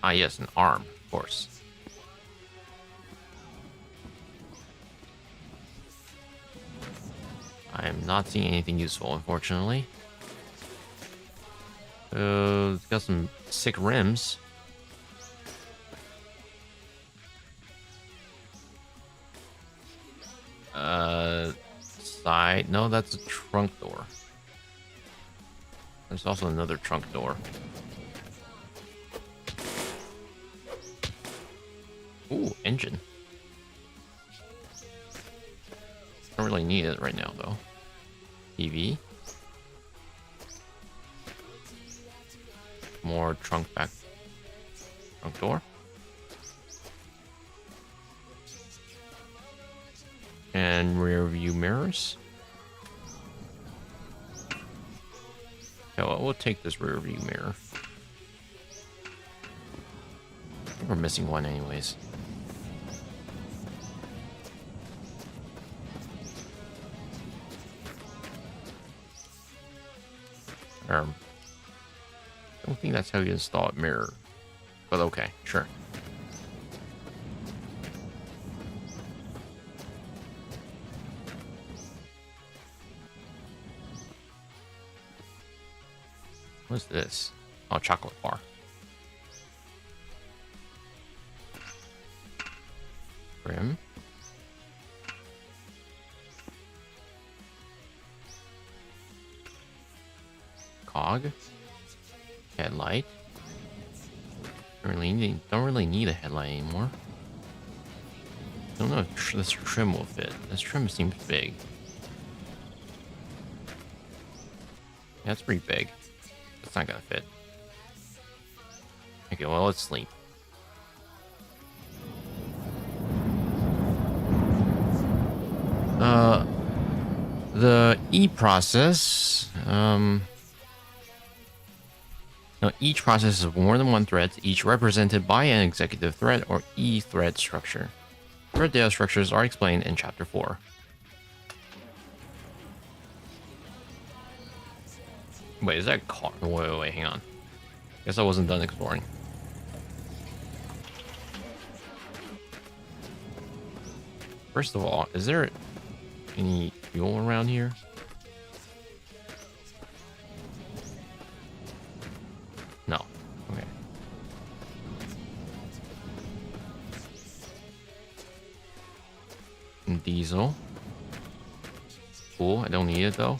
Speaker 1: Ah, yes, an arm, of course. I'm not seeing anything useful, unfortunately. It's got some sick rims. Side. No, that's a trunk door. There's also another trunk door. Ooh, engine. Don't really need it right now, though. TV. More trunk back. Trunk door. And rear view mirrors. Yeah, well, we'll take this rear view mirror. I think we're missing one anyways. I don't think that's how you install a mirror. But okay, sure. What's this? Oh, chocolate bar. Rim. Cog. Headlight. Don't really need a headlight anymore. Don't know if this trim will fit. This trim seems big. Yeah, it's pretty big. It's not gonna fit. Okay, well, let's sleep. The E process, now each process is more than one thread, each represented by an executive thread or E thread structure. Thread data structures are explained in chapter 4. Wait, is that a car? Wait, hang on. Guess I wasn't done exploring. First of all, is there any fuel around here? No. Okay. And diesel. Cool, I don't need it though.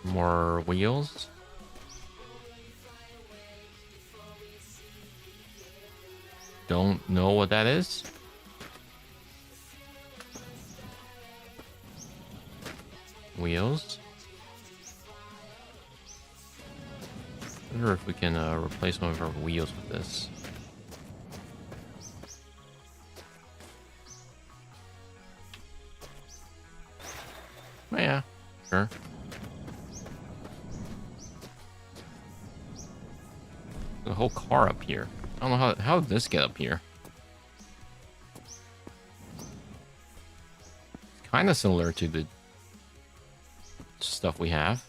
Speaker 1: More wheels. Don't know what that is. Wheels. I wonder if we can replace one of our wheels with this. Oh, yeah, sure. The whole car up here. I don't know how did this get up here? It's kind of similar to the stuff we have.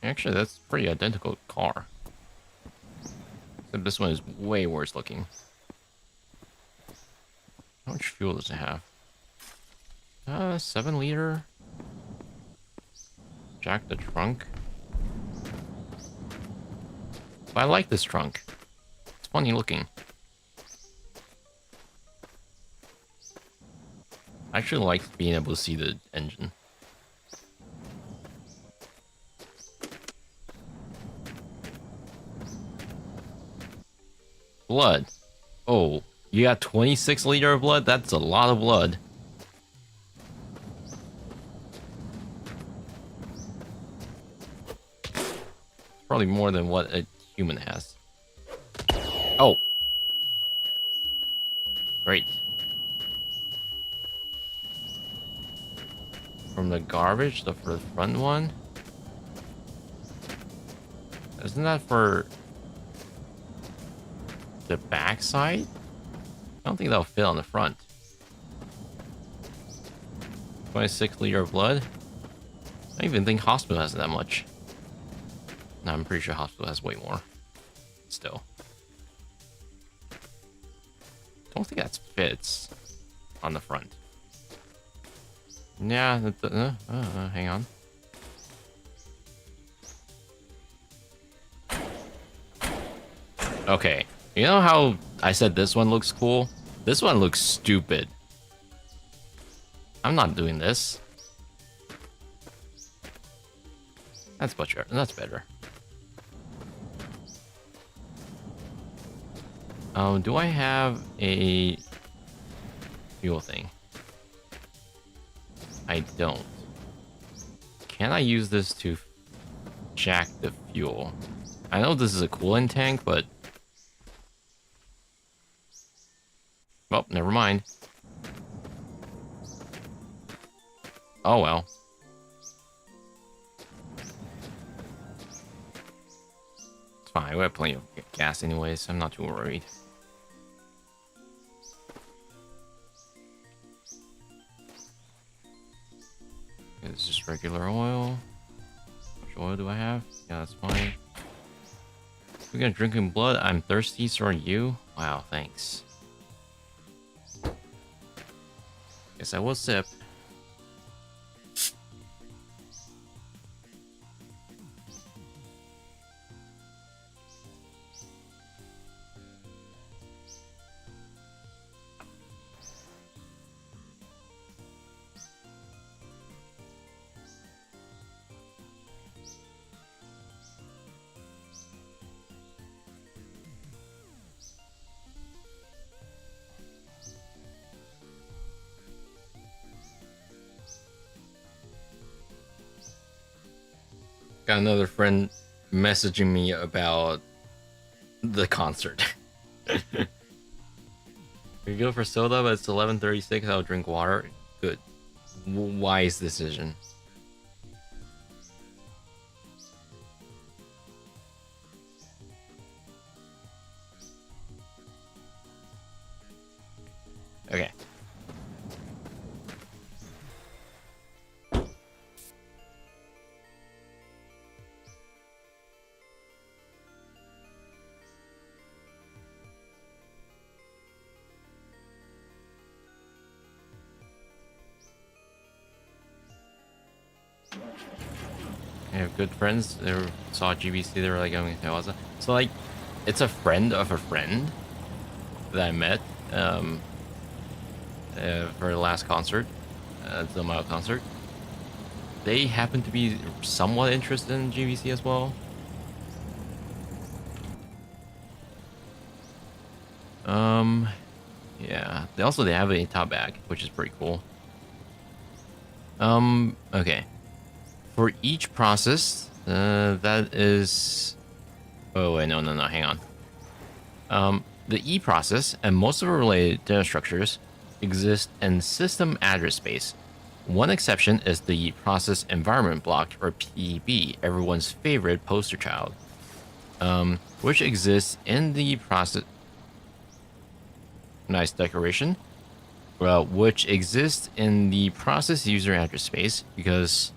Speaker 1: Actually, that's a pretty identical car. Except this one is way worse looking. How much fuel does it have? 7 liter. Jack the trunk. But I like this trunk. It's funny looking. I actually like being able to see the engine. Blood. Oh, you got 26 liter of blood? That's a lot of blood. Probably more than what a human has. Oh. Great. from the garbage, for the front one. Isn't that for the back side? I don't think that'll fit on the front. 26 liter of blood. I don't even think hospital has that much. No, I'm pretty sure hospital has way more. Still. Don't think that fits on the front. Yeah, hang on. Okay, you know how I said this one looks cool? This one looks stupid. I'm not doing this. That's better. That's better. Do I have a fuel thing? I don't. Can I use this to jack the fuel? I know this is a coolant tank, but... well, never mind. Oh well. It's fine, we have plenty of gas anyways, I'm not too worried. It's just regular oil. Which oil do I have? Yeah, that's fine. We're gonna drinking blood. I'm thirsty, so are you? Wow, thanks. Guess I will sip. Got another friend messaging me about the concert. We go for soda, but it's 11:36. I'll drink water. Good. Wise decision. Okay. I have good friends. They saw GBC. They were like, "Oh, what's that?" So like, it's a friend of a friend that I met for the last concert, the Mile concert. They happen to be somewhat interested in GBC as well. Yeah. They have a top bag, which is pretty cool. Okay. For each process, that is... oh, wait, no, hang on. The E process and most of the related data structures exist in system address space. One exception is the process environment block, or PEB, everyone's favorite poster child, which exists in the process... nice decoration. Well, which exists in the process user address space because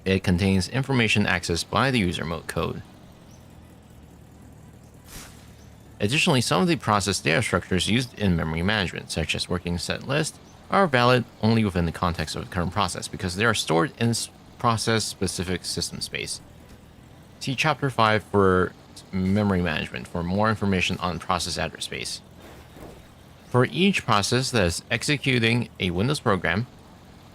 Speaker 1: it contains information accessed by the user mode code. Additionally, some of the process data structures used in memory management, such as working set list, are valid only within the context of the current process because they are stored in process-specific system space. See Chapter 5 for memory management for more information on process address space. For each process that is executing a Windows program,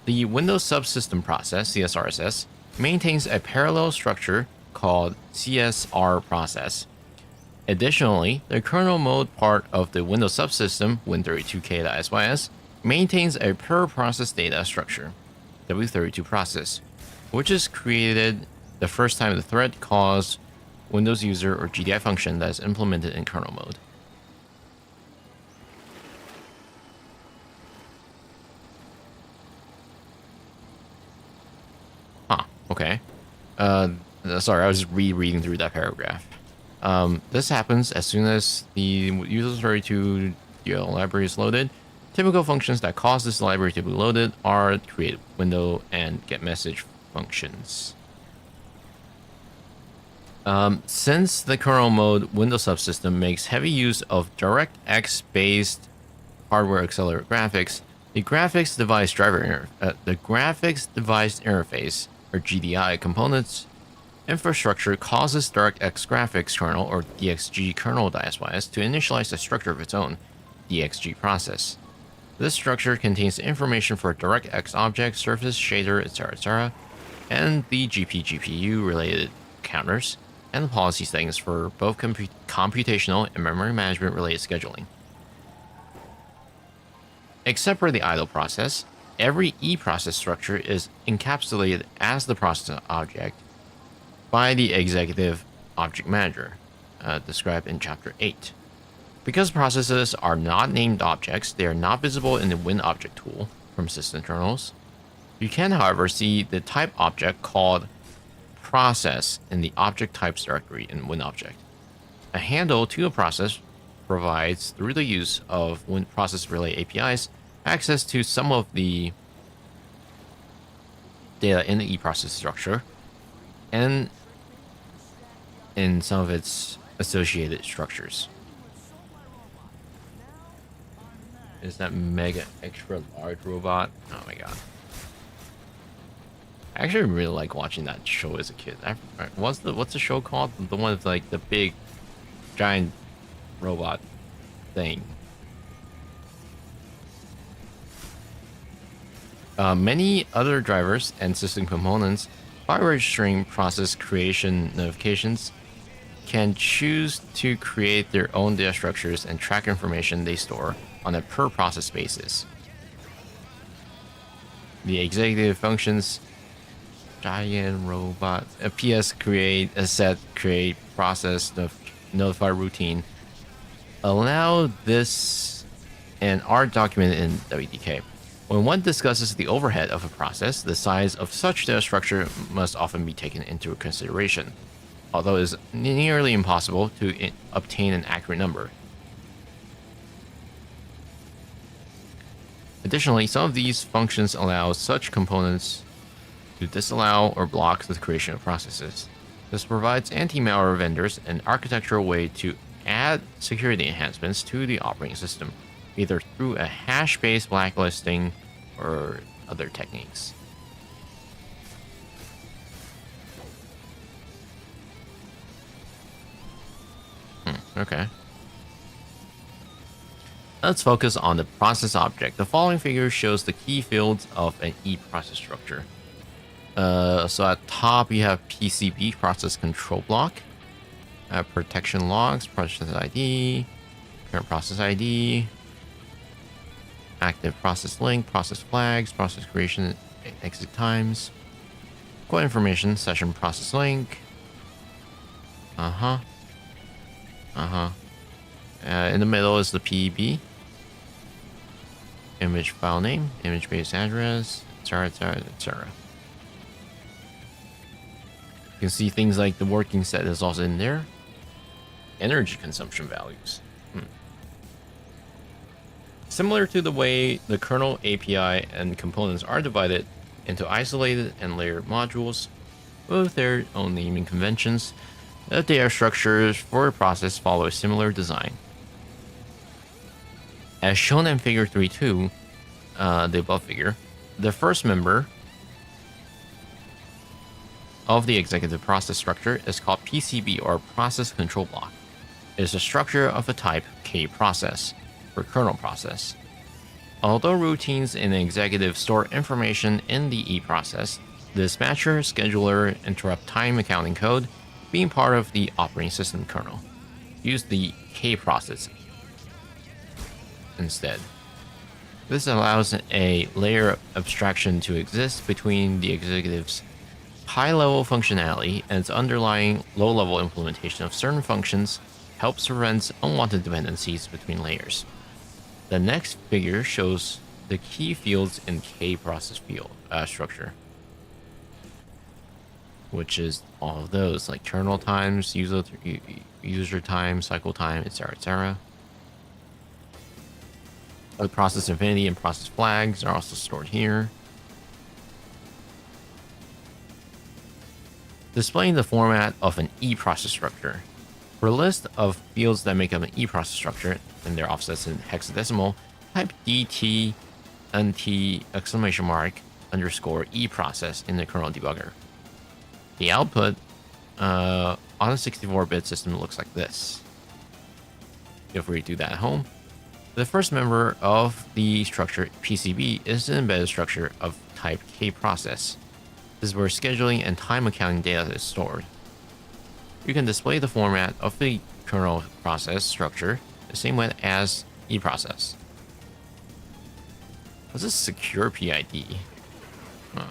Speaker 1: the Windows Subsystem Process, CSRSS, maintains a parallel structure called CSR Process. Additionally, the kernel mode part of the Windows Subsystem, Win32k.sys, maintains a per process data structure, W32 process, which is created the first time the thread calls Windows user or GDI function that is implemented in kernel mode. Okay. Sorry, I was rereading through that paragraph. This happens as soon as the user's ready to the library is loaded. Typical functions that cause this library to be loaded are create window and get message functions. Since the kernel mode Windows subsystem makes heavy use of DirectX based hardware accelerated graphics, the graphics device interface, or GDI components infrastructure causes DirectX graphics kernel, or DXG kernel DSYS, to initialize a structure of its own, DXG process. This structure contains information for DirectX object, surface, shader, etc., and the GPU related counters, and the policy settings for both computational and memory management related scheduling. Except for the idle process, every E-process structure is encapsulated as the process object by the executive object manager, described in Chapter 8. Because processes are not named objects, they are not visible in the WinObject tool from system internals. You can, however, see the type object called process in the object types directory in WinObject. A handle to a process provides, through the use of process relay APIs, access to some of the data in the eProcess structure and in some of its associated structures. Is that mega extra large robot? Oh my god. I actually really like watching that show as a kid. What's the show called? The one with like the big giant robot thing. Many other drivers and system components, by registering process creation notifications, can choose to create their own data structures and track information they store on a per process basis. The executive functions giant robot a ps create, a set create, process, notify routine allow this and are documented in WDK. When one discusses the overhead of a process, the size of such data structure must often be taken into consideration, although it is nearly impossible to obtain an accurate number. Additionally, some of these functions allow such components to disallow or block the creation of processes. This provides anti-malware vendors an architectural way to add security enhancements to the operating system, either through a hash-based blacklisting or other techniques. Okay. Let's focus on the process object. The following figure shows the key fields of an E-process structure. So at top you have PCB, process control block, protection logs, process ID, current process ID, active process link, process flags, process creation, exit times, quote information, session process link. In the middle is the PEB, image file name, image base address, etc., etc., etc. You can see things like the working set is also in there. Energy consumption values. Similar to the way the kernel API and components are divided into isolated and layered modules, with their own naming conventions, the data structures for a process follow a similar design. As shown in Figure 3.2, the above figure, the first member of the executive process structure is called PCB, or process control block. It is a structure of the type K process, for kernel process. Although routines in the executive store information in the E process, the dispatcher, scheduler, interrupt time accounting code, being part of the operating system kernel, use the K process instead. This allows a layer of abstraction to exist between the executive's high-level functionality and its underlying low-level implementation of certain functions, helps prevent unwanted dependencies between layers. The next figure shows the key fields in K process field structure. which is all of those, like kernel times, user time, cycle time, etc., etc. The process infinity and process flags are also stored here. Displaying the format of an e-process structure. For a list of fields that make up an e-process structure and their offsets in hexadecimal, type DT NT exclamation mark underscore e-process in the kernel debugger. The output on a 64-bit system looks like this. Feel free to do that at home. The first member of the structure PCB is an embedded structure of type K process. This is where scheduling and time accounting data is stored. You can display the format of the kernel process structure the same way as eProcess. What's a secure PID? Huh.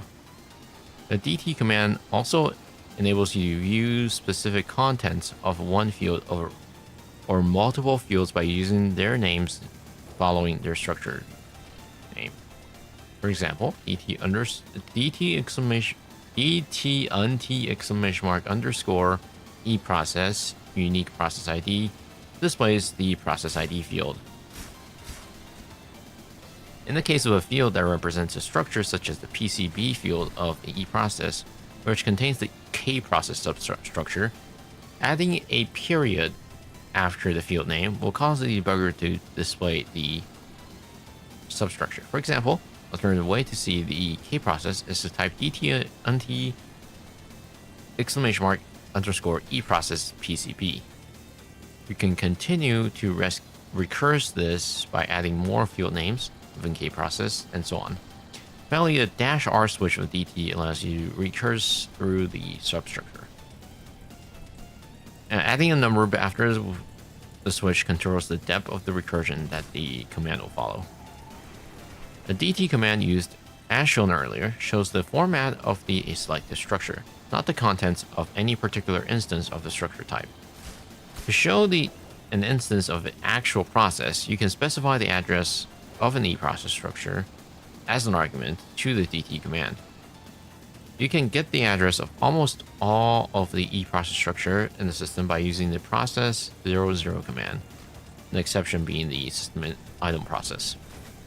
Speaker 1: The DT command also enables you to view specific contents of one field or multiple fields by using their names following their structure name. For example, DT exclamation mark underscore eProcess unique process ID displays the process ID field. In the case of a field that represents a structure such as the PCB field of the eProcess, which contains the K process substructure, adding a period after the field name will cause the debugger to display the substructure. For example, alternative way to see the K process is to type DT exclamation mark underscore eProcess PCB. You can continue to recurse this by adding more field names within K process and so on. Finally, a -R switch of DT allows you to recurse through the substructure. Adding a number after the switch controls the depth of the recursion that the command will follow. The DT command used, as shown earlier, shows the format of the selected structure, not the contents of any particular instance of the structure type. To show an instance of an actual process, you can specify the address of an eProcess structure as an argument to the DT command. You can get the address of almost all of the eProcess structure in the system by using the process 00 command, an exception being the system item process.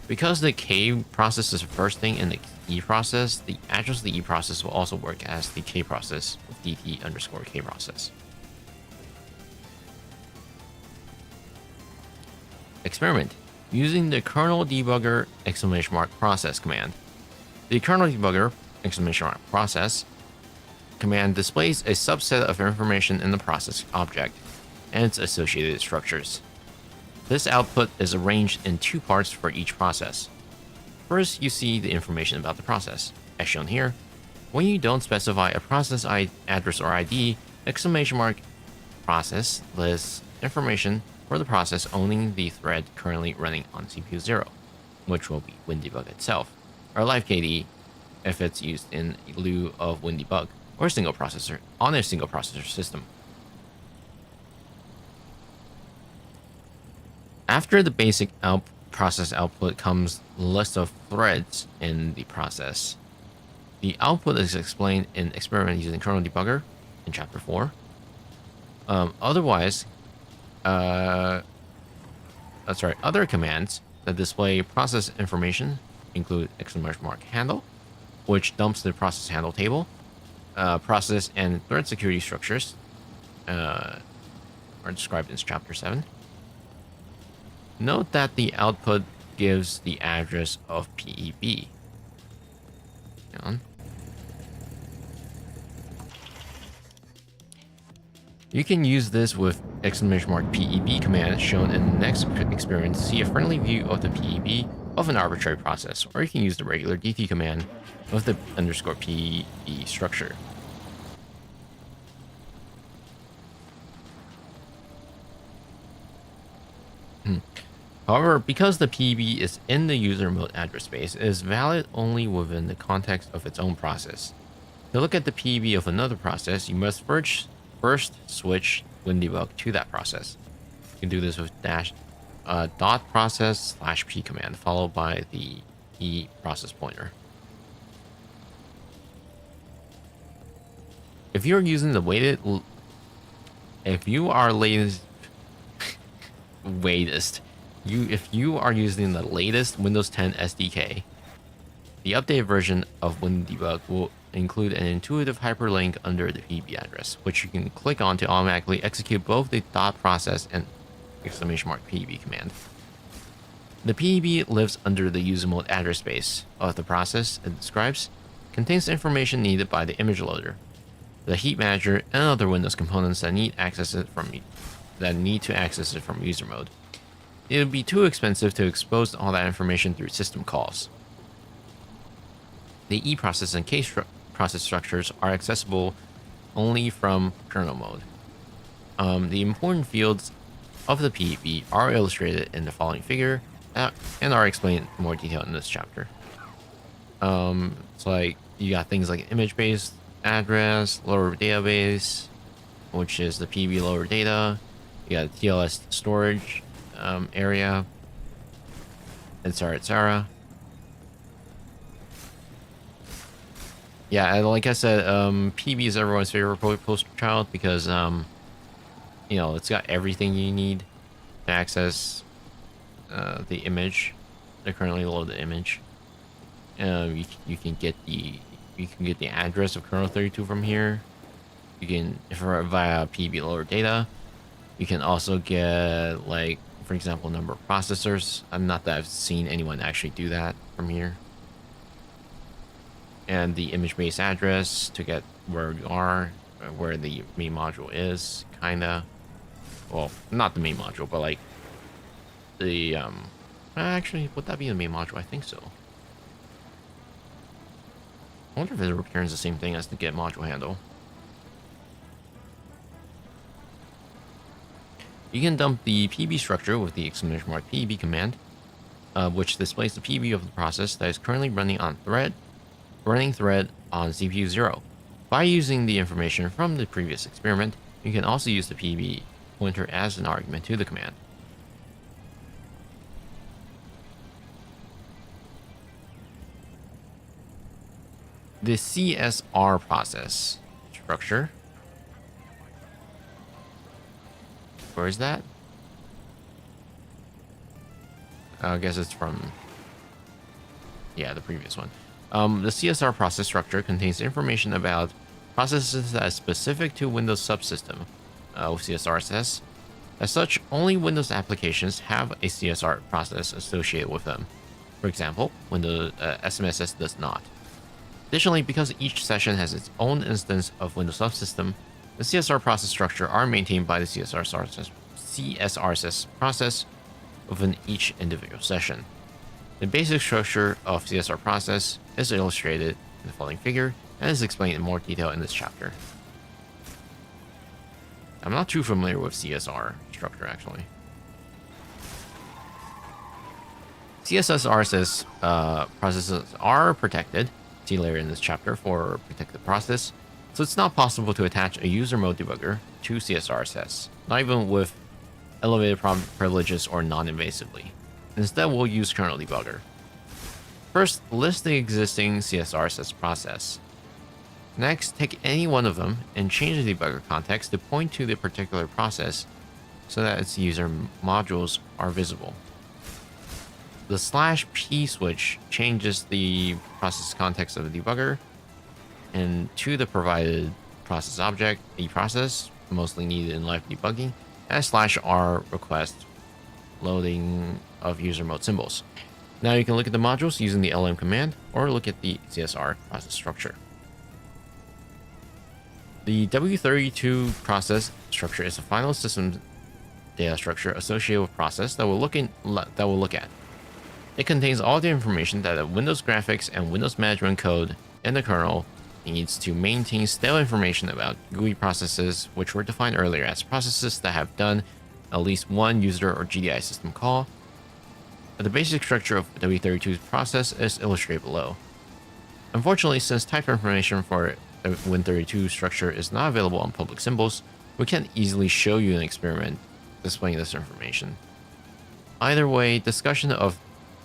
Speaker 1: Because the K process is the first thing in the E process, the address of the E process will also work as the K process with DT underscore K process. Experiment using the kernel debugger exclamation mark process command. The kernel debugger exclamation mark process command displays a subset of information in the process object and its associated structures. This output is arranged in two parts for each process. First, you see the information about the process, as shown here. When you don't specify a process address or ID, exclamation mark process lists information for the process owning the thread currently running on CPU 0, which will be WinDebug itself, or LiveKD if it's used in lieu of WinDebug, or a single processor on a single processor system. After the basic process output comes a list of threads in the process. The output is explained in experiment using kernel debugger in chapter 4. Other commands that display process information include exclamation mark handle, which dumps the process handle table, process and thread security structures are described in chapter 7. Note that the output gives the address of PEB. You can use this with exclamation mark PEB command shown in the next experiment to see a friendly view of the PEB of an arbitrary process, or you can use the regular DT command with the underscore PEB structure. However, because the PEB is in the user mode address space, it is valid only within the context of its own process. To look at the PEB of another process, you must first switch WinDebug to that process. You can do this with dot process /p command, followed by the E process pointer. If you're using the weighted, if you are latest, if you are using the latest Windows 10 SDK, the updated version of WinDebug will include an intuitive hyperlink under the PB address, which you can click on to automatically execute both the .process and !PB command. The PEB lives under the user mode address space of the process it describes, contains information needed by the image loader, the heat manager, and other Windows components that need to access it from user mode. It would be too expensive to expose all that information through system calls. The eProcess and process structures are accessible only from kernel mode. The important fields of the PEB are illustrated in the following figure and are explained in more detail in this chapter. It's like you got things like image-based address, lower database, which is the PEB lower data. You got TLS storage area, etc., etc. Yeah, like I said, PEB is everyone's favorite poster child because it's got everything you need to access the image, the currently loaded image. You can get the address of kernel 32 from here. You can via PEB lower data. You can also get, like, for example, number of processors. Not that I've seen anyone actually do that from here. And the image-based address to get where you are, where the main module is, kinda. Well, not the main module, but like the actually, would that be the main module? I think so. I wonder if it returns the same thing as the get module handle. You can dump the PEB structure with the !PEB command, which displays the PEB of the process that is currently running thread on CPU 0. By using the information from the previous experiment, you can also use the PEB pointer as an argument to the command. The CSR process structure. Where is that? I guess it's from, the previous one. The CSR process structure contains information about processes that are specific to Windows subsystem with CSRSS. As such, only Windows applications have a CSR process associated with them. For example, Windows SMSS does not. Additionally, because each session has its own instance of Windows subsystem, the CSR process structure are maintained by the CSRSS process within each individual session. The basic structure of CSR process is illustrated in the following figure and is explained in more detail in this chapter. I'm not too familiar with CSR structure, actually. CSRSS processes are protected. See later in this chapter for protected process. So it's not possible to attach a user mode debugger to CSRSS, not even with elevated privileges or non-invasively. Instead, we'll use kernel debugger. First, list the existing CSRSS process. Next, take any one of them and change the debugger context to point to the particular process so that its user modules are visible. The /p switch changes the process context of the debugger and to the provided process object, the process, mostly needed in live debugging, and /r request loading of user mode symbols. Now you can look at the modules using the lm command or look at the CSR process structure. The W32 process structure is the final system data structure associated with process that we'll look at. It contains all the information that the Windows graphics and Windows management code in the kernel needs to maintain stale information about GUI processes, which were defined earlier as processes that have done at least one user or GDI system call. The basic structure of W32's process is illustrated below. Unfortunately, since type information for the Win32 structure is not available on public symbols, we can't easily show you an experiment displaying this information. Either way, discussion of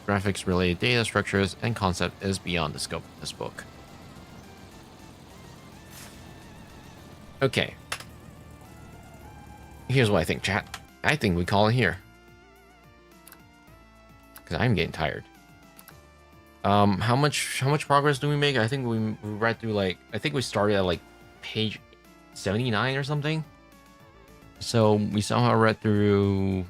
Speaker 1: graphics-related data structures and concept is beyond the scope of this book. Okay. Here's what I think, chat. I think we call it here. Because I'm getting tired. How much progress do we make? I think we read through like, I think we started at like page 79 or something. So we somehow read through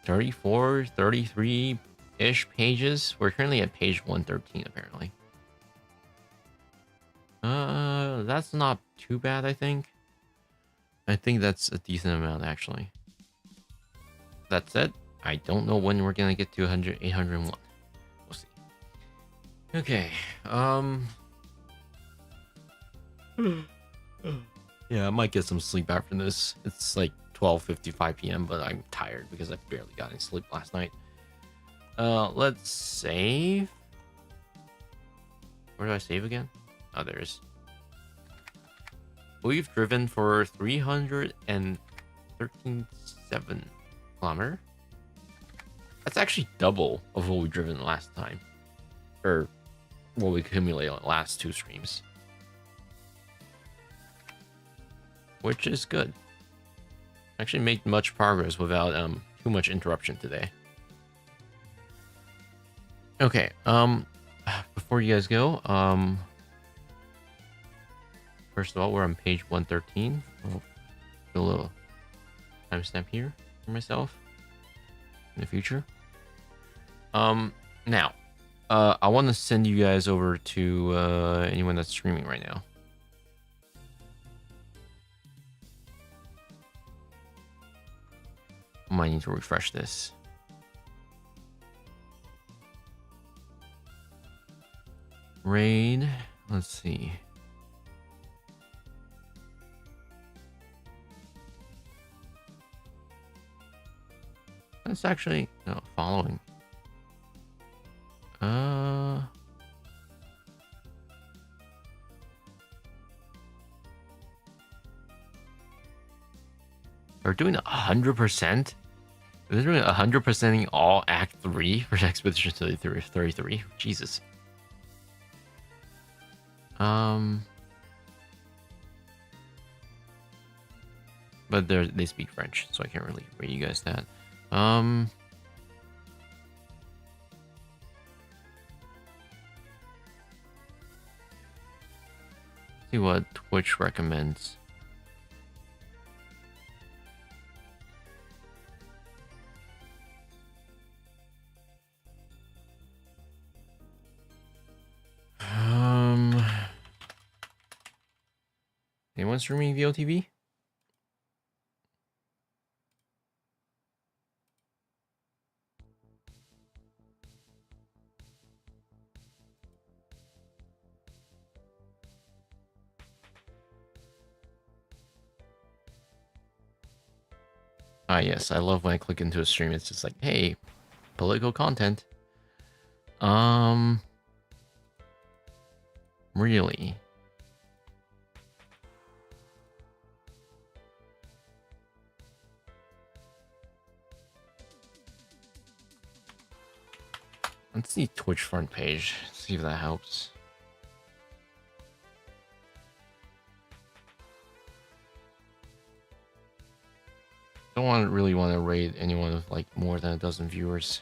Speaker 1: 34, 33-ish pages. We're currently at page 113 apparently. That's not too bad, I think. I think that's a decent amount actually. That said, I don't know when we're gonna get to 100, 801. We'll see. Okay. Yeah, I might get some sleep after this. It's like 12:55 p.m., but I'm tired because I barely got any sleep last night. Let's save. Where do I save again? Oh, there's. We've driven for 313.7 kilometer. That's actually double of what we've driven last time, or what we accumulated on the last 2 streams, which is good. Actually made much progress without too much interruption today. Okay, before you guys go, first of all, we're on page 113. I'll do a little timestamp here for myself in the future. Now, I want to send you guys over to anyone that's streaming right now. I might need to refresh this. Raid. Let's see. That's actually no following. They're doing 100%. They're doing 100%ing all Act 3 for Expedition 33. Jesus. But they speak French, so I can't really read you guys that. See what Twitch recommends. Anyone streaming VOTV? Ah, yes, I love when I click into a stream. It's just like, hey, political content. Really? Let's see Twitch front page. See if that helps. Don't really want to raid anyone with like more than a dozen viewers.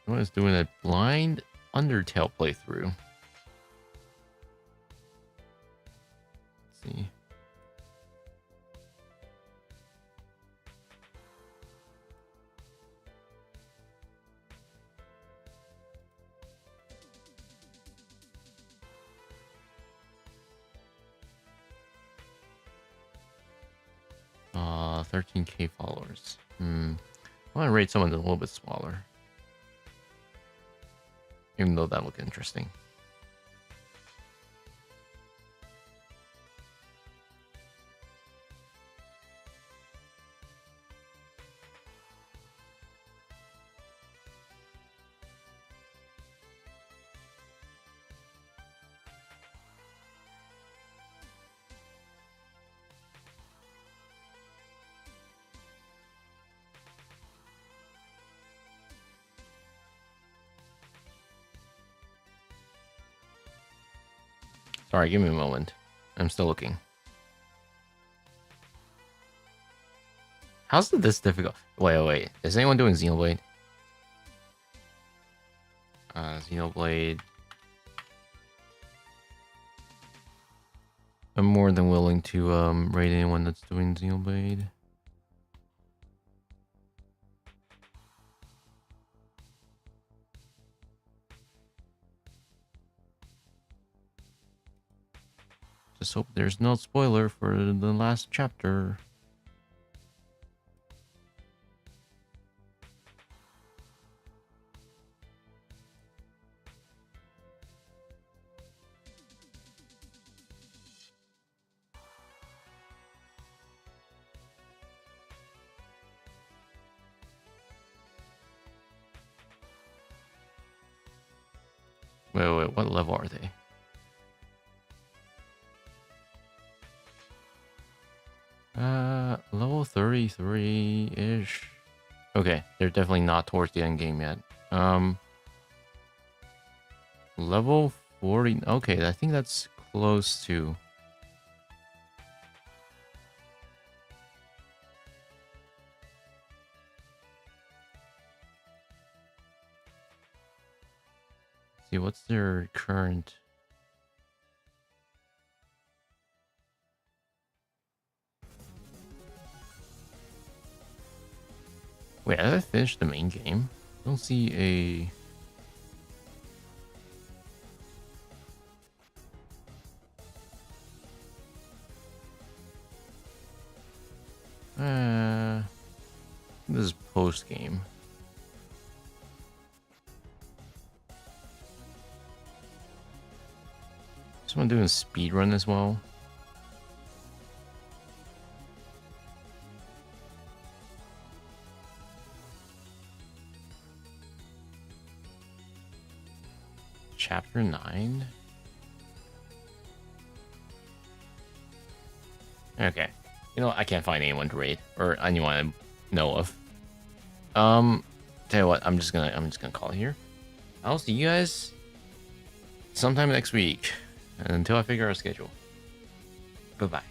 Speaker 1: I was doing a blind Undertale playthrough. Let's see. Uh, 13K followers. I want to rate someone that's a little bit smaller. Even though that looked interesting. Sorry, give me a moment. I'm still looking. How's this difficult? Wait. Is anyone doing Xenoblade? Xenoblade. I'm more than willing to rate anyone that's doing Xenoblade. Just hope there's no spoiler for the last chapter. Wait, what level are they? Level 33-ish. Okay, they're definitely not towards the end game yet. Level 40. Okay, I think that's close to. See, what's their current? Wait, have I finished the main game? I don't see a. This is post game. Someone doing a speed run as well. Chapter 9. Okay. You know, I can't find anyone to raid or anyone I know of. Tell you what, I'm just gonna call it here. I'll see you guys sometime next week until I figure out a schedule. Bye-bye.